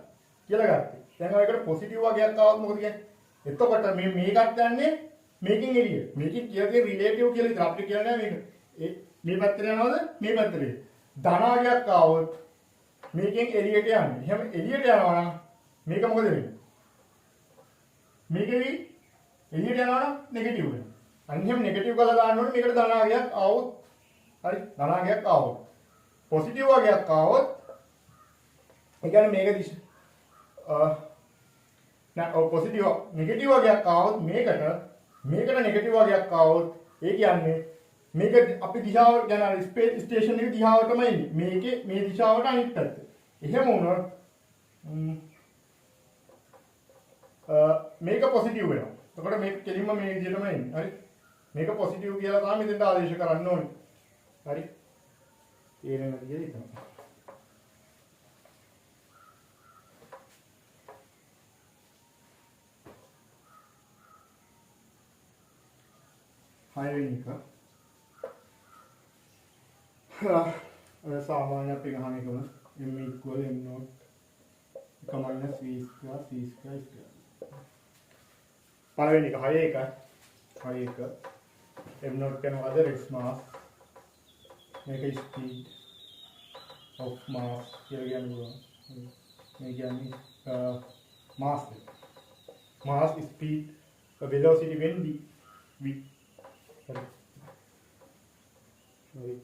කියලා ගත්තේ දැන් ඔයකට පොසිටිව් වගේක් ආවොත් මොකද කියන්නේ එතකොට මේකත් යන්නේ මේකෙන් එළිය මේකේ කියන්නේ රිලේටිව් කියලා ඉතින් අපිට කියන්නේ මේක මේ පැත්තට යනවද මේ පැත්තට ධන වගේක් ආවොත් මේකෙන් එළියට යන්නේ එහෙනම් එළියට යනවා නම් මේක මොකද වෙන්නේ මේකෙවි එළියට යනවා නම් නෙගටිව් වෙනවා අනිත් නෙගටිව් කරලා දාන්න ඕනේ මේකට ධනාගයක් ආවොත් හරි ධනාගයක් ආවොත් පොසිටිව් වගේක් ආවොත් ඒ කියන්නේ මේක දිශ පොසිටිව් නෙගටිව් වගේක් ආවොත් මේකට නෙගටිව් වගේක් ආවොත් ඒ කියන්නේ මේක අපි දිශාව යන ස්පේස් ස්ටේෂන් එක දිහාවටම එන්නේ මේකේ මේ දිශාවට අනිත් පැත්ත එහෙම වුණොත් මේක පොසිටිව් වෙනවා. එතකොට මේක කෙලින්ම මේ විදිහටම එන්නේ. හරි. මේක පොසිටිව් කියලා තමයි මෙතෙන්ට ආදේශ කරන්න ඕනේ. හරි. තේරෙනවද කියලා හිතනවා. හයවෙනි එක. सामान्य पे कहाँ निकलना m इक्वल m नॉट का minus v square c square square पहले निकल हाई एक m नॉट के नवादे rest mass make speed of mass ये क्या बोला मैं क्या नहीं mass speed velocity when v sorry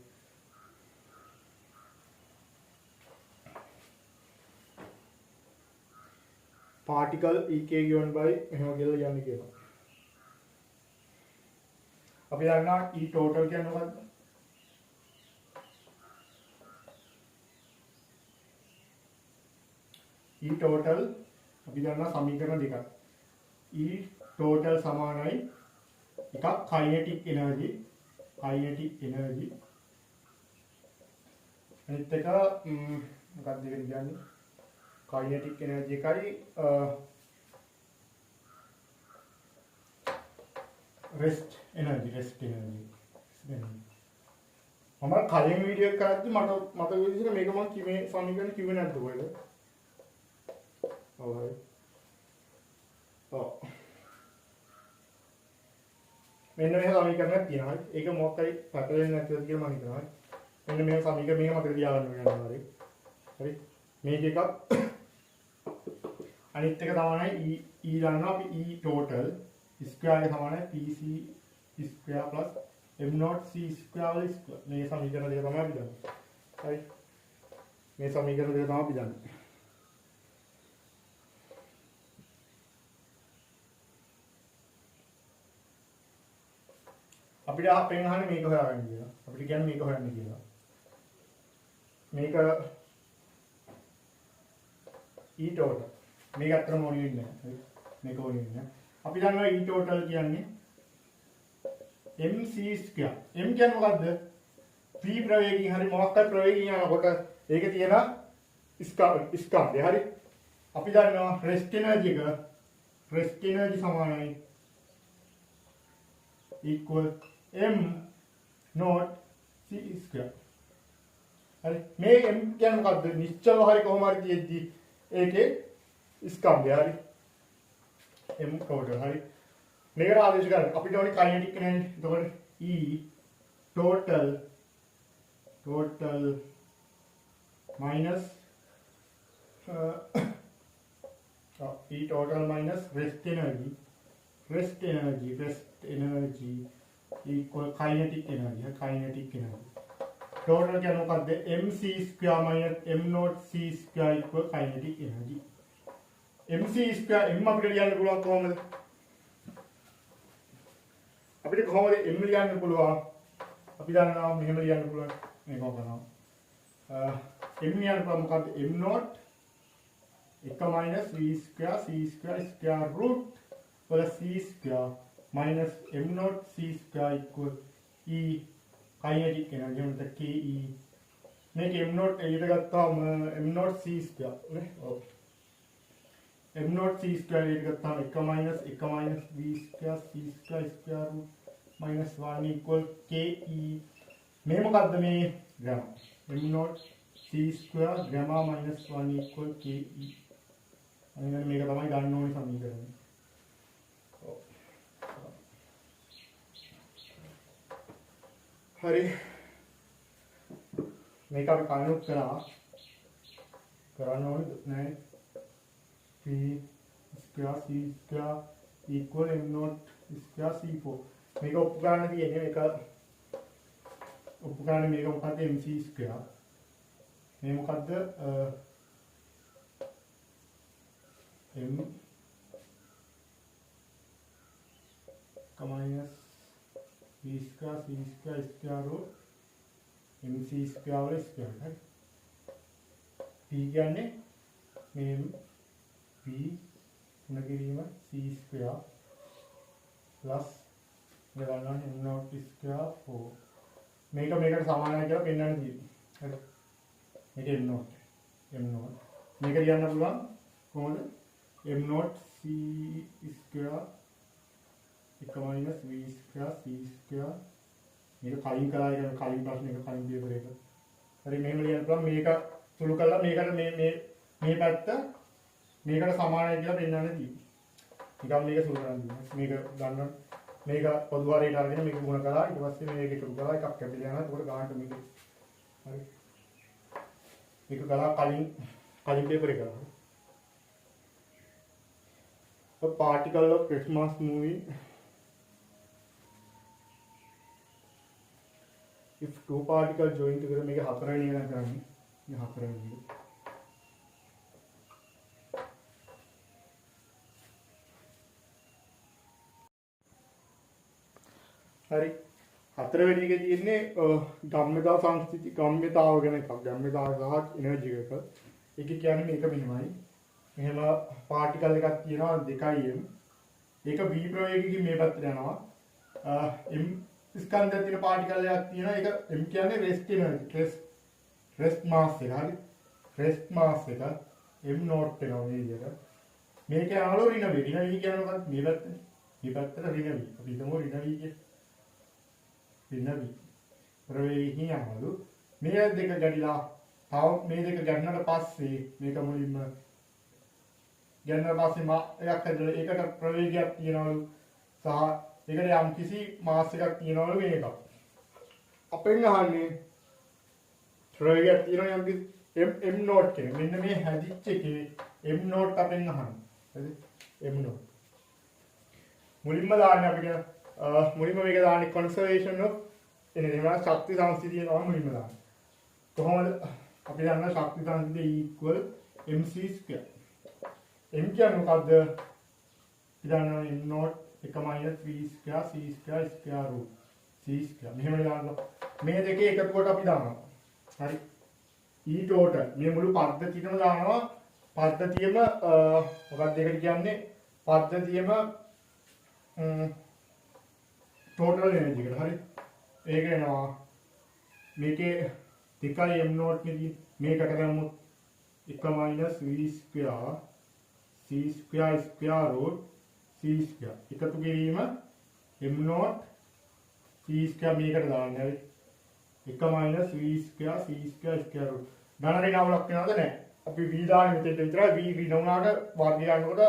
particle ek given by එහෙම කියලා යන්නේ කියලා. අපි දන්නවා E total කියන්නේ මොකක්ද? E total අපි දන්නවා සමීකරණ දෙකක්. E total සමානයි එකක් kinetic energy අනිත් එක මොකක්ද කියන්නේ? kinetic energy එකයි rest energy මම කලින් වීඩියෝ එක කරද්දි මට විදිහට මේක මම කිව්වේ සමීකරණ කිව්වේ නැද්ද කොහෙද? ඔව් හරි. ඔව්. මෙන්න මේ සමීකරණයක් තියෙනවා. ඒක මොකක් හරි පැටලෙන්නේ නැතිවද කියලා මම හිතනවා. මෙන්න මේ සමීකරණ මේක මතක තියාගන්න ඕනේ හරි. හරි. මේක එකක් අනිත් එක තමයි E දන්නවා අපි E total ස්ක්වයර් එක සමානයි PC square plus m not c square වල ස්ක්වයර්. මේ සමීකරණ දෙක තමයි අපි දන්නේ. හරි. මේ සමීකරණ දෙක තමයි අපි දන්නේ. අපිට අපෙන් අහන්නේ මේක හොයාගන්න කියලා. අපිට කියන්නේ මේක හොයන්න කියලා. මේක E total මේක අතරම ඕනෙ වෙන්නේ නැහැ. මේක ඕනෙ වෙන්නේ නැහැ. අපි දන්නවා E total කියන්නේ mc ස්ක්වයර්. m කියන්නේ මොකද්ද? p ප්‍රවේගයෙන් හරි මොකක් හරි ප්‍රවේගයෙන් යනකොට ඒකේ තියෙන ස්කන්ධය හරි. අපි දන්නවා rest energy සමානයි equal m not c square. හරි. මේ m කියන්නේ මොකද්ද? නිශ්චලව හරි කොහොම හරි තියෙද්දි ඒකේ ස්කන්ධය හරි m total හරි මේකට ආදේශ කරන්න අපිට ඕනේ kinetic energy. එතකොට E total minus E total minus rest energy equal kinetic energy. total क्या नोकर दे mc square minus m not c square equal kinetic energy. mc square m අපිට ලියන්න පුළුවන් කොහොමද? අපිට කොහොමද m ලියන්න පුළුවන්? අපි දන්නවා මෙහෙම ලියන්න පුළුවන් මේක කරනවා. m ලියන්න පුළුවන් මොකද්ද? m not 1 minus v square c square square root plus c square minus m not c square equal e kinetic energy मतलब ke මේක m not එළියට ගත්තාම m not c square නේ. ඔව්. m not c square එළියට ගත්තාම 1 minus v square c square square root minus 1 equal ke මේ මොකද්ද මේ ග්‍රෑම m not c square gamma minus 1 equal ke අනිවාර්යයෙන් මේක තමයි ගන්න ඕනේ සමීකරණය. ඔව්. හරි මේක අපි කලිනුත් කරන්න ඕනේ නෑ p square c square equal m not square c4 මේක ඔප්පු ගන්න තියෙන්නේ මේක ඔප්පු ගන්න මේක මොකද්ද mc square මේ මොකද්ද m minus v square c square square root mc square whole square right P කියන්නේ මේ V ಗುಣ කිරීම C square plus මේ ගන්නවා m naught square 4 මේකට සමානයි කියලා පෙන්වන්න තියෙනවා. හරි. මේක m naught මේක ලියන්න පුළුවන් කොහොමද? m naught C square 1 minus V square C square මේක කලින් කරා එක කලින් ප්‍රශ්නයක කලින් පේපර් එක. හරි මෙහෙම ලියන්න පුළුවන් මේක සුළු කළා මේකට මේ පැත්ත මේකට සමානයි කියලා පෙන්වන්න තියෙනවා. නිකන් මේක සුළු කරන්න තියෙනවා. මේක ගන්න මේක පොදු වරේට අරගෙන මේක ගුණ කරලා ඊට පස්සේ මේක එකතු කරලා එකක් කැපිලා යනවා. ඒකට ගන්නට මේක හරි. මේක කරලා කලින් පේපර් එක කරා. A particle of X mass moving if two particles join together මේක හතරවෙනි එක කරන්නේ. මේ හතරවෙනි එක. හරි හතරවෙනි එකේ තියෙන්නේ ගම්ම්‍යතා සංස්ථිති ගම්ම්‍යතාව ගැන එකක්. ගම්ම්‍යතාව සහ එනර්ජි එක. ඒක කියන්නේ මේක මෙහෙමයි. මෙහෙම පාටිකල් එකක් තියෙනවා 2m. ඒක v ප්‍රවේගයකින් මේ පැත්තට යනවා. m ස්කන්ධයක් තියෙන පාටිකල් එකක් තියෙනවා. ඒක m කියන්නේ රෙස්ට් එනර්ජි. රෙස්ට් මාස් එක. හරි. රෙස්ට් මාස් එක m naught වෙනවා මේ විදිහට. මේක යනවලු ඍණ v. ඍණ v කියන්නේ මොකක්ද? මේ පැත්තේ. මේ පැත්තට ඍණ v. අපි හිතමු ඍණ v කිය. ඍණ v. ප්‍රවේගයකින් යනවලු. මේ දෙක ගැටිලා තව මේ දෙක ගැටුණාට පස්සේ මේක මුලින්ම ගැටුණාට පස්සේ එකක් ඇදලා ඒකට ප්‍රවේගයක් තියනවලු සහ ඒකට යම් කිසි මාස් එකක් තියනවලු මේක. අපෙන් අහන්නේ ප්‍රවේගයක් තියෙනවා යම් කිසි m naught කියන. මෙන්න මේ හැදිච්ච එකේ m naught අපෙන් අහන්නේ. හරිද? m naught. මුලින්ම දාන්නේ අපිට මුලින්ම මේක දාන්නේ conservation of energy. එහෙනම් ශක්ති සංස්ථිතිය තමයි මුලින්ම දාන්නේ. කොහොමද අපි දන්න ශක්ති සංස්ථිතිය equal mc square. m කියන්නේ මොකද්ද? ඉතින් m naught 1 minus v square c square square root c square. මෙහෙම දාන්න. මේ දෙකේ එකතුවට අපි දානවා. හරි. e total මේ මුළු පද්ධතියම දානවා. පද්ධතියම මොකක්ද ඒකට කියන්නේ? පද්ධතියම total energy එකට. හරි. ඒක එනවා මේකේ දෙකයි m naught නේ මේකට ගමු 1 minus v square c square square root c square එකතු කිරීම m naught c square මේකට දාන්න. හරි. 1 minus v square c square square root ධන ඍණ අවුලක් වෙනවද නැහැ. අපි v දාන්නේ මෙතෙන්ට විතරයි. v ඍණ වුණාට වර්ගය ගන්නකොට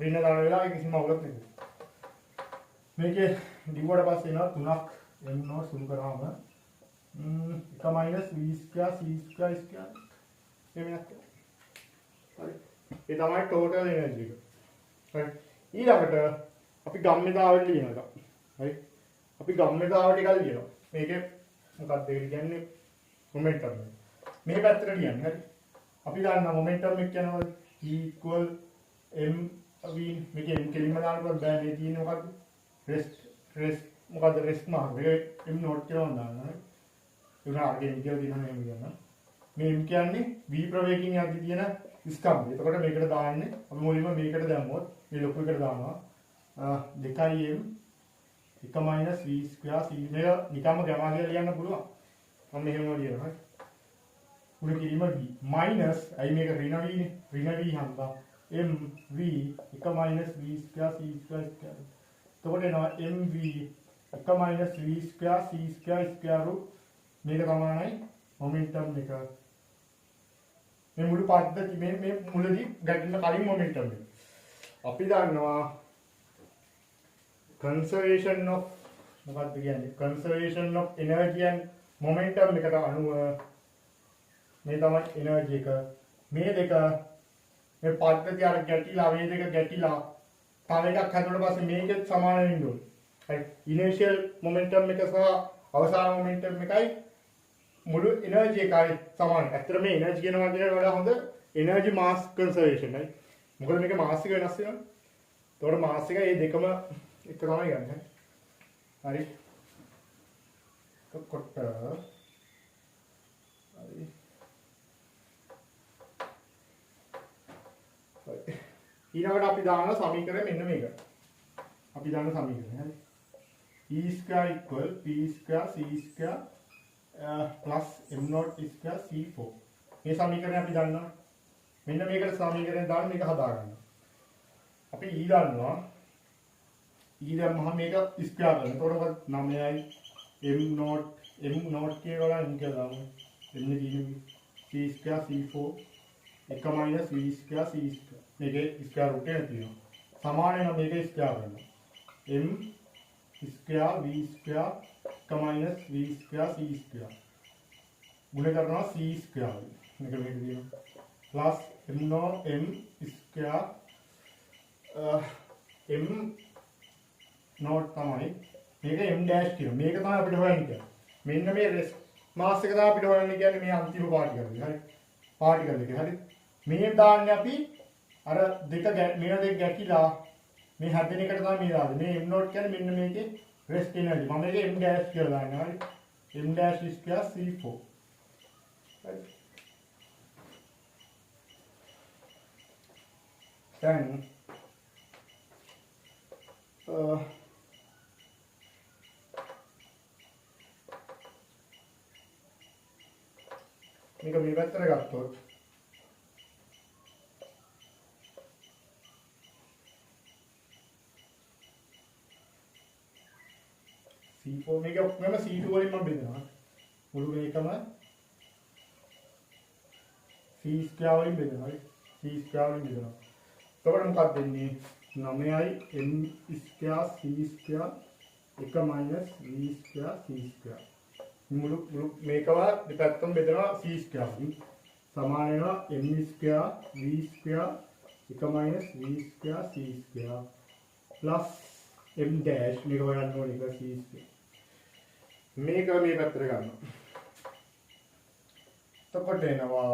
ඍණ දාන වෙලාවේ කිසිම අවුලක් නැහැ. මේකේ දිගුවට පස්සේ එනවා 3ක් m naught සුළු කරාම 1 minus v square c square square එවෙනක්. හරි. ඒ තමයි total energy එක. හරි. ඊළඟට අපි ගම්ම්‍යතාවට ලියන එක. හරි. අපි ගම්ම්‍යතාව ටිකක් ලියනවා. මේකේ මොකක්ද ඒ කියන්නේ momentum එක. මේ පැත්තට ලියන්න. හරි. අපි ගන්න momentum එක කියනවා E equal mv මේකේ m කෙලින්ම දානකොට බෑ මේ තියෙන්නේ මොකක්ද? rest මොකද්ද rest මාර්ග. මේක m naught කියලා දාන්න. හරි. ඒක අරගෙන කියලා දිනන එහෙම කියනවා. මේ m කියන්නේ v ප්‍රවේගයෙන් යද්දි තියෙන ස්කන්ධය. එතකොට මේකට දාන්නේ අපි මුලින්ම මේකට දැම්මොත් මේ ලොකු එකට දානවා 2m 1 minus v square c මේක නිකම්ම ගමා කියලා ලියන්න පුළුවන්. මම මෙහෙම ලියනවා. උඩ කිරීම v minus අයි මේක ඍණ v නේ. ඍණ v හන්දා m v 1 minus v square c square square. එතකොට එනවා mv 1 minus v square c square square root මේක තමයි මොමන්ටම් එක. මේ මුළු පද්ධතිය මේ මුලදී ගැටෙන්න කලින් මොමන්ටම් එක. අපි දන්නවා conservation of මොකක්ද කියන්නේ? conservation of energy and momentum එකට අනුව මේ තමයි energy එක. මේ දෙක මේ පද්ධතිය අර ගැටිලා මේ දෙක ගැටිලා තව එකක් හදුනට පස්සේ මේකෙත් සමාන වෙන්න ඕනේ. හරි. initial momentum එක සහ අවසාන momentum එකයි මුළු එනර්ජි එකයි සමාන. ඇත්තට මේ එනර්ජි කියන වචනයට වඩා හොඳ එනර්ජි මාස් කන්සර්වේෂන් යි. මොකද මේක මාස් එක වෙනස් වෙනවා. ඒතකොට මාස් එක මේ දෙකම එක තමයි ගන්න. හරි. කොට හරි. ඊළඟට අපි දාන සමීකරණය මෙන්න මේක. අපි දාන සමීකරණය හරි. E square equal P square C square plus M naught square C4. මේ සමීකරණය අපි දන්නවා. මෙන්න මේකට සමීකරණය දාන්න මේක හදා ගන්නවා. අපි E දන්නවා. E දැම්මම මේක ස්ක්වයර් කරනවා. එතකොට 9යි M naught කියලා ඉන්න කියලා දාමු. M නේ C square C4 1 minus V square C square. මේකේ ස්ක්වයර් රුට් එක තියෙනවා. සමාන වෙනවා මේකේ ස්ක්වයර් කරනවා. M square V square 1 minus V square C square. गुणे करना C square निकल गया plus M square M naught තමයි මේක M dash කියන මේක තමයි අපිට හොයන්න කියන්නේ මෙන්න මේ රෙස් මාස් එක තමයි අපිට හොයන්න කියන්නේ මේ අන්තිම පාටිකල් එක හරි පාටිකල් එක හරි මේ දාන්නේ අපි අර දෙක මේ දෙක ගැටිලා මේ හැදෙන එකට තමයි මේ දාන්නේ මේ M naught කියන්නේ මෙන්න මේකේ rest energy මම මේක M dash කියලා දානවා හරි M dash square C4 then මේක මේ පැත්තට ගත්තොත් C4 මේක ඔක්කොම C2 වලින් මම බෙදනවා මුළු මේකම C square වලින් බෙදනවා C square වලින් බෙදනවා එතකොට මොකක්ද වෙන්නේ 9යි M square C square 1 minus V square C square මුළු මේකව දෙපැත්තම බෙදනවා C square වලින් සමාන වෙනවා M square V square 1 minus V square C square plus M dash මේක හොයන්න ඕනේ ඒක C square මේක මේ පැත්තට ගන්නවා එතකොට එනවා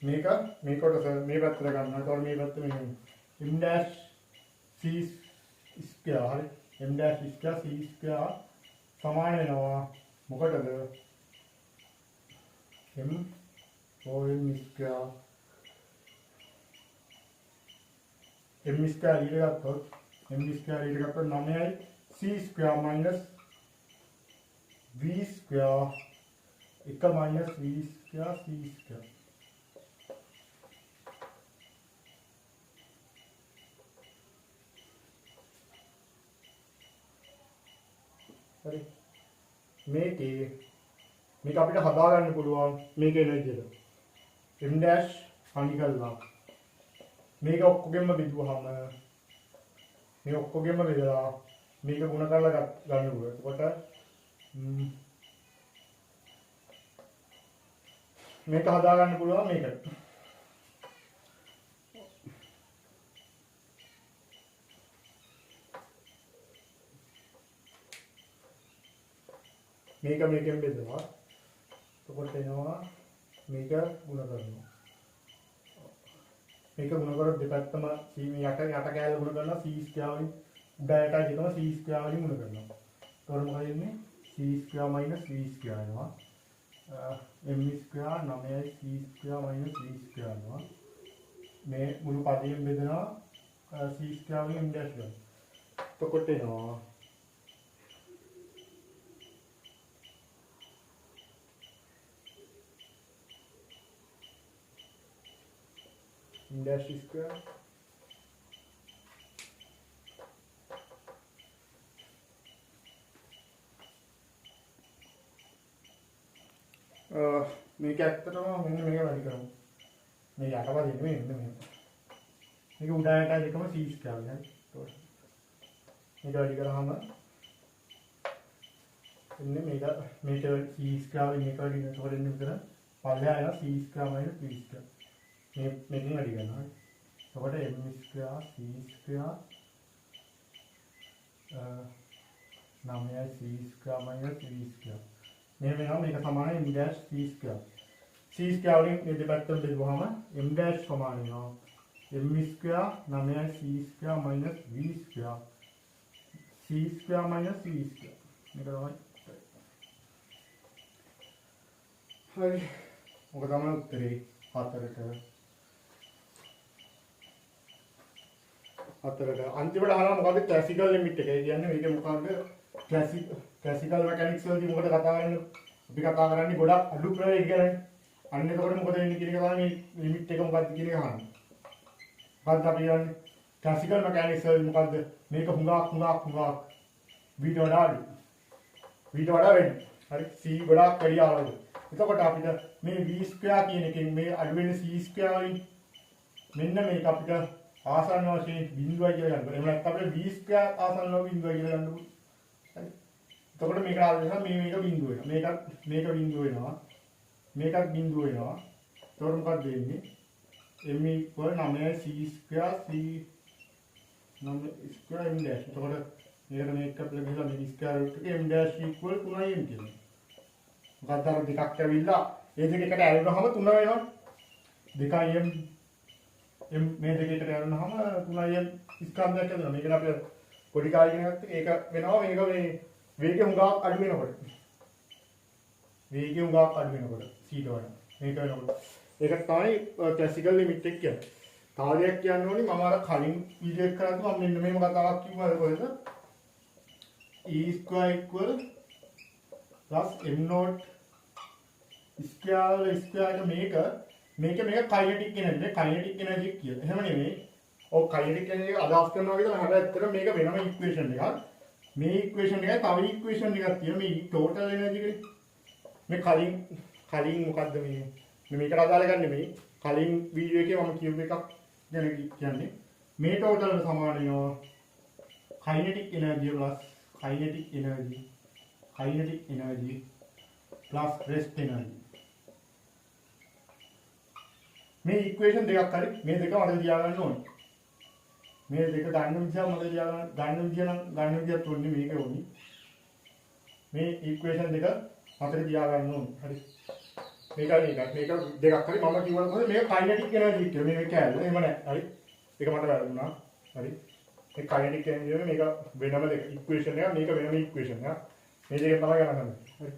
මේක මේ කොටස මේ පැත්තට ගන්නවා එතකොට මේ පැත්ත මේ M dash C square හරි M dash square C square සමාන වෙනවා මොකටද M square ඊට ගත්තොත් M square ඊට ගත්තොත් 9යි C square minus V square 1 minus V square C square හරි මේක අපිට හදා ගන්න පුළුවන් මේක එන විදිහට M dash අනි කළා මේක ඔක්කොගෙම බෙදුවාම මේ ඔක්කොගෙම බෙදලා මේක ගුණ කරලා ගන්න පුළුවන් එතකොට මේක හදා ගන්න පුළුවන් මේකට මේක මේකෙන් බෙදනවා එතකොට එනවා මේක ගුණ කරනවා මේක ගුණ කරොත් දෙපැත්තම C මේ යට කෑල්ල ගුණ කරනවා C ස්ක්වයර් වලින් උඩ යට දෙකම C ස්ක්වයර් වලින් ගුණ කරනවා එතකොට මොකද වෙන්නේ C square minus V square එනවා M ස්ක්වයර් 9යි C square minus V square එනවා මේ මුළු පදයෙන් බෙදනවා C ස්ක්වයර් වලින් M dash ගන්න එතකොට එනවා dash square මේක ඇත්තටම මෙන්න මේක වැඩි කරමු මේ යටපදින් නෙමෙයි මෙන්න මෙහෙම මේක උඩ යට දෙකම C square නේද මේක වැඩි කරාම එන්නේ මේක C square වලින් මේක වැඩි වෙනකොට එන්නේ මෙතන පල්ලෙහා යන C square minus V square මේකෙන් වැඩි කරනවා. එතකොට M square C square 9යි C square minus V square. මෙහෙම වෙනවා මේක සමාන M dash C square. C square වලින් මේ දෙපැත්තම බෙදුවාම M dash සමාන වෙනවා. M square 9යි C square minus V square. C square minus V square. මේක තමයි. හරි. මොකද තමයි උත්තරේ 4ට හතරට අන්තිමට අහනවා මොකද්ද ක්ලාසිකල් ලිමිට් එක. ඒ කියන්නේ මේක මොකද්ද ක්ලාසිකල් මෙකැනික්ස් වලදී මොකද කතා කරන්නේ? අපි කතා කරන්නේ ගොඩක් අඩු ප්‍රවේග ගැන. අන්න එතකොට මොකද වෙන්නේ කියන එක තමයි මේ ලිමිට් එක මොකද්ද කියන එක අහන්නේ. මොකද්ද අපි කියන්නේ ක්ලාසිකල් මෙකැනික්ස් වල මොකද්ද මේක හුඟක් v වඩා අඩු. v වඩා වැඩි. හරි c ගොඩක් වැඩි ආවද. එතකොට අපිට මේ v² කියන එකෙන් මේ අඩු වෙන c² වලින් මෙන්න මේක අපිට ආසන්න වශයෙන් බිඳුවයි කියලා ගන්න. එහෙම නැත්නම් අපිට v² ආසන්නව බිඳුවයි කියලා ගන්න පුළුවන්. හරි. එතකොට මේක ආවම මේක බිඳුව වෙනවා. මේක බිඳුව වෙනවා. මේකත් බිඳුව වෙනවා. එතකොට මොකක්ද වෙන්නේ? m = 9c² c 9 m dash. එතකොට මේකට මේක අපිට ගිහලා මේ ස්ක්වයර් රූට් එකේ m dash equal 3m කියනවා. මොකක්ද අර දෙකක් ඇවිල්ලා ඒ දෙක එකට ඇරුණාම 3 වෙනවා. 2m මේ දෙක එකට ඇරුණාම 3m ස්කන්ධයක් හදනවා. මේකට අපිට පොඩි කාලේ ඉගෙන ගත්ත ඒක වෙනවා මේක මේ වේගය හුඟක් අඩු වෙනකොට. වේගය හුඟක් අඩු වෙනකොට c වඩා මේක වෙනකොට. ඒක තමයි ක්ලාසිකල් ලිමිට් එක කියන්නේ. තව දෙයක් කියන්න ඕනේ මම අර කලින් වීඩියෝ එක කරද්දී මම මෙන්න මේම කතාවක් කිව්වා කොහෙද? e = plus m naught square මේක kinetic energy කියලා. එහෙම නෙමෙයි. ඔව් kinetic energy එක අදහස් කරනවා කියලා හැබැයි ඇත්තට මේක වෙනම equation එකක්. මේ equation එකයි තව equation එකක් තියෙනවා. මේ total energy එක. මේ කලින් මොකද්ද මේ මේකට අදාළ ගන්න නෙමෙයි. කලින් වීඩියෝ එකේ මම කියපු එකක් ගැන කියන්නේ මේ total එක සමාන වෙනවා kinetic energy plus rest energy. මේ equation දෙකක් හරි මේ දෙක මතක තියාගන්න ඕනේ. මේ දෙක ගන්න විදිහ මතක තියාගන්න ගන්න විදිහ තුන්නේ මේක ඕනි. මේ equation දෙක මතක තියාගන්න ඕනේ. හරි. මේක දෙකක් හරි මම කිව්වොත් මොකද මේක kinetic energy කියලා. මේක කැලේ. එහෙම නැහැ. හරි. ඒක මට වැරදුනා. හරි. මේ kinetic energy මේක වෙනම දෙක equation එක මේක වෙනම equation එක. මේ දෙක තමයි ගණන් කරන්නේ. හරි.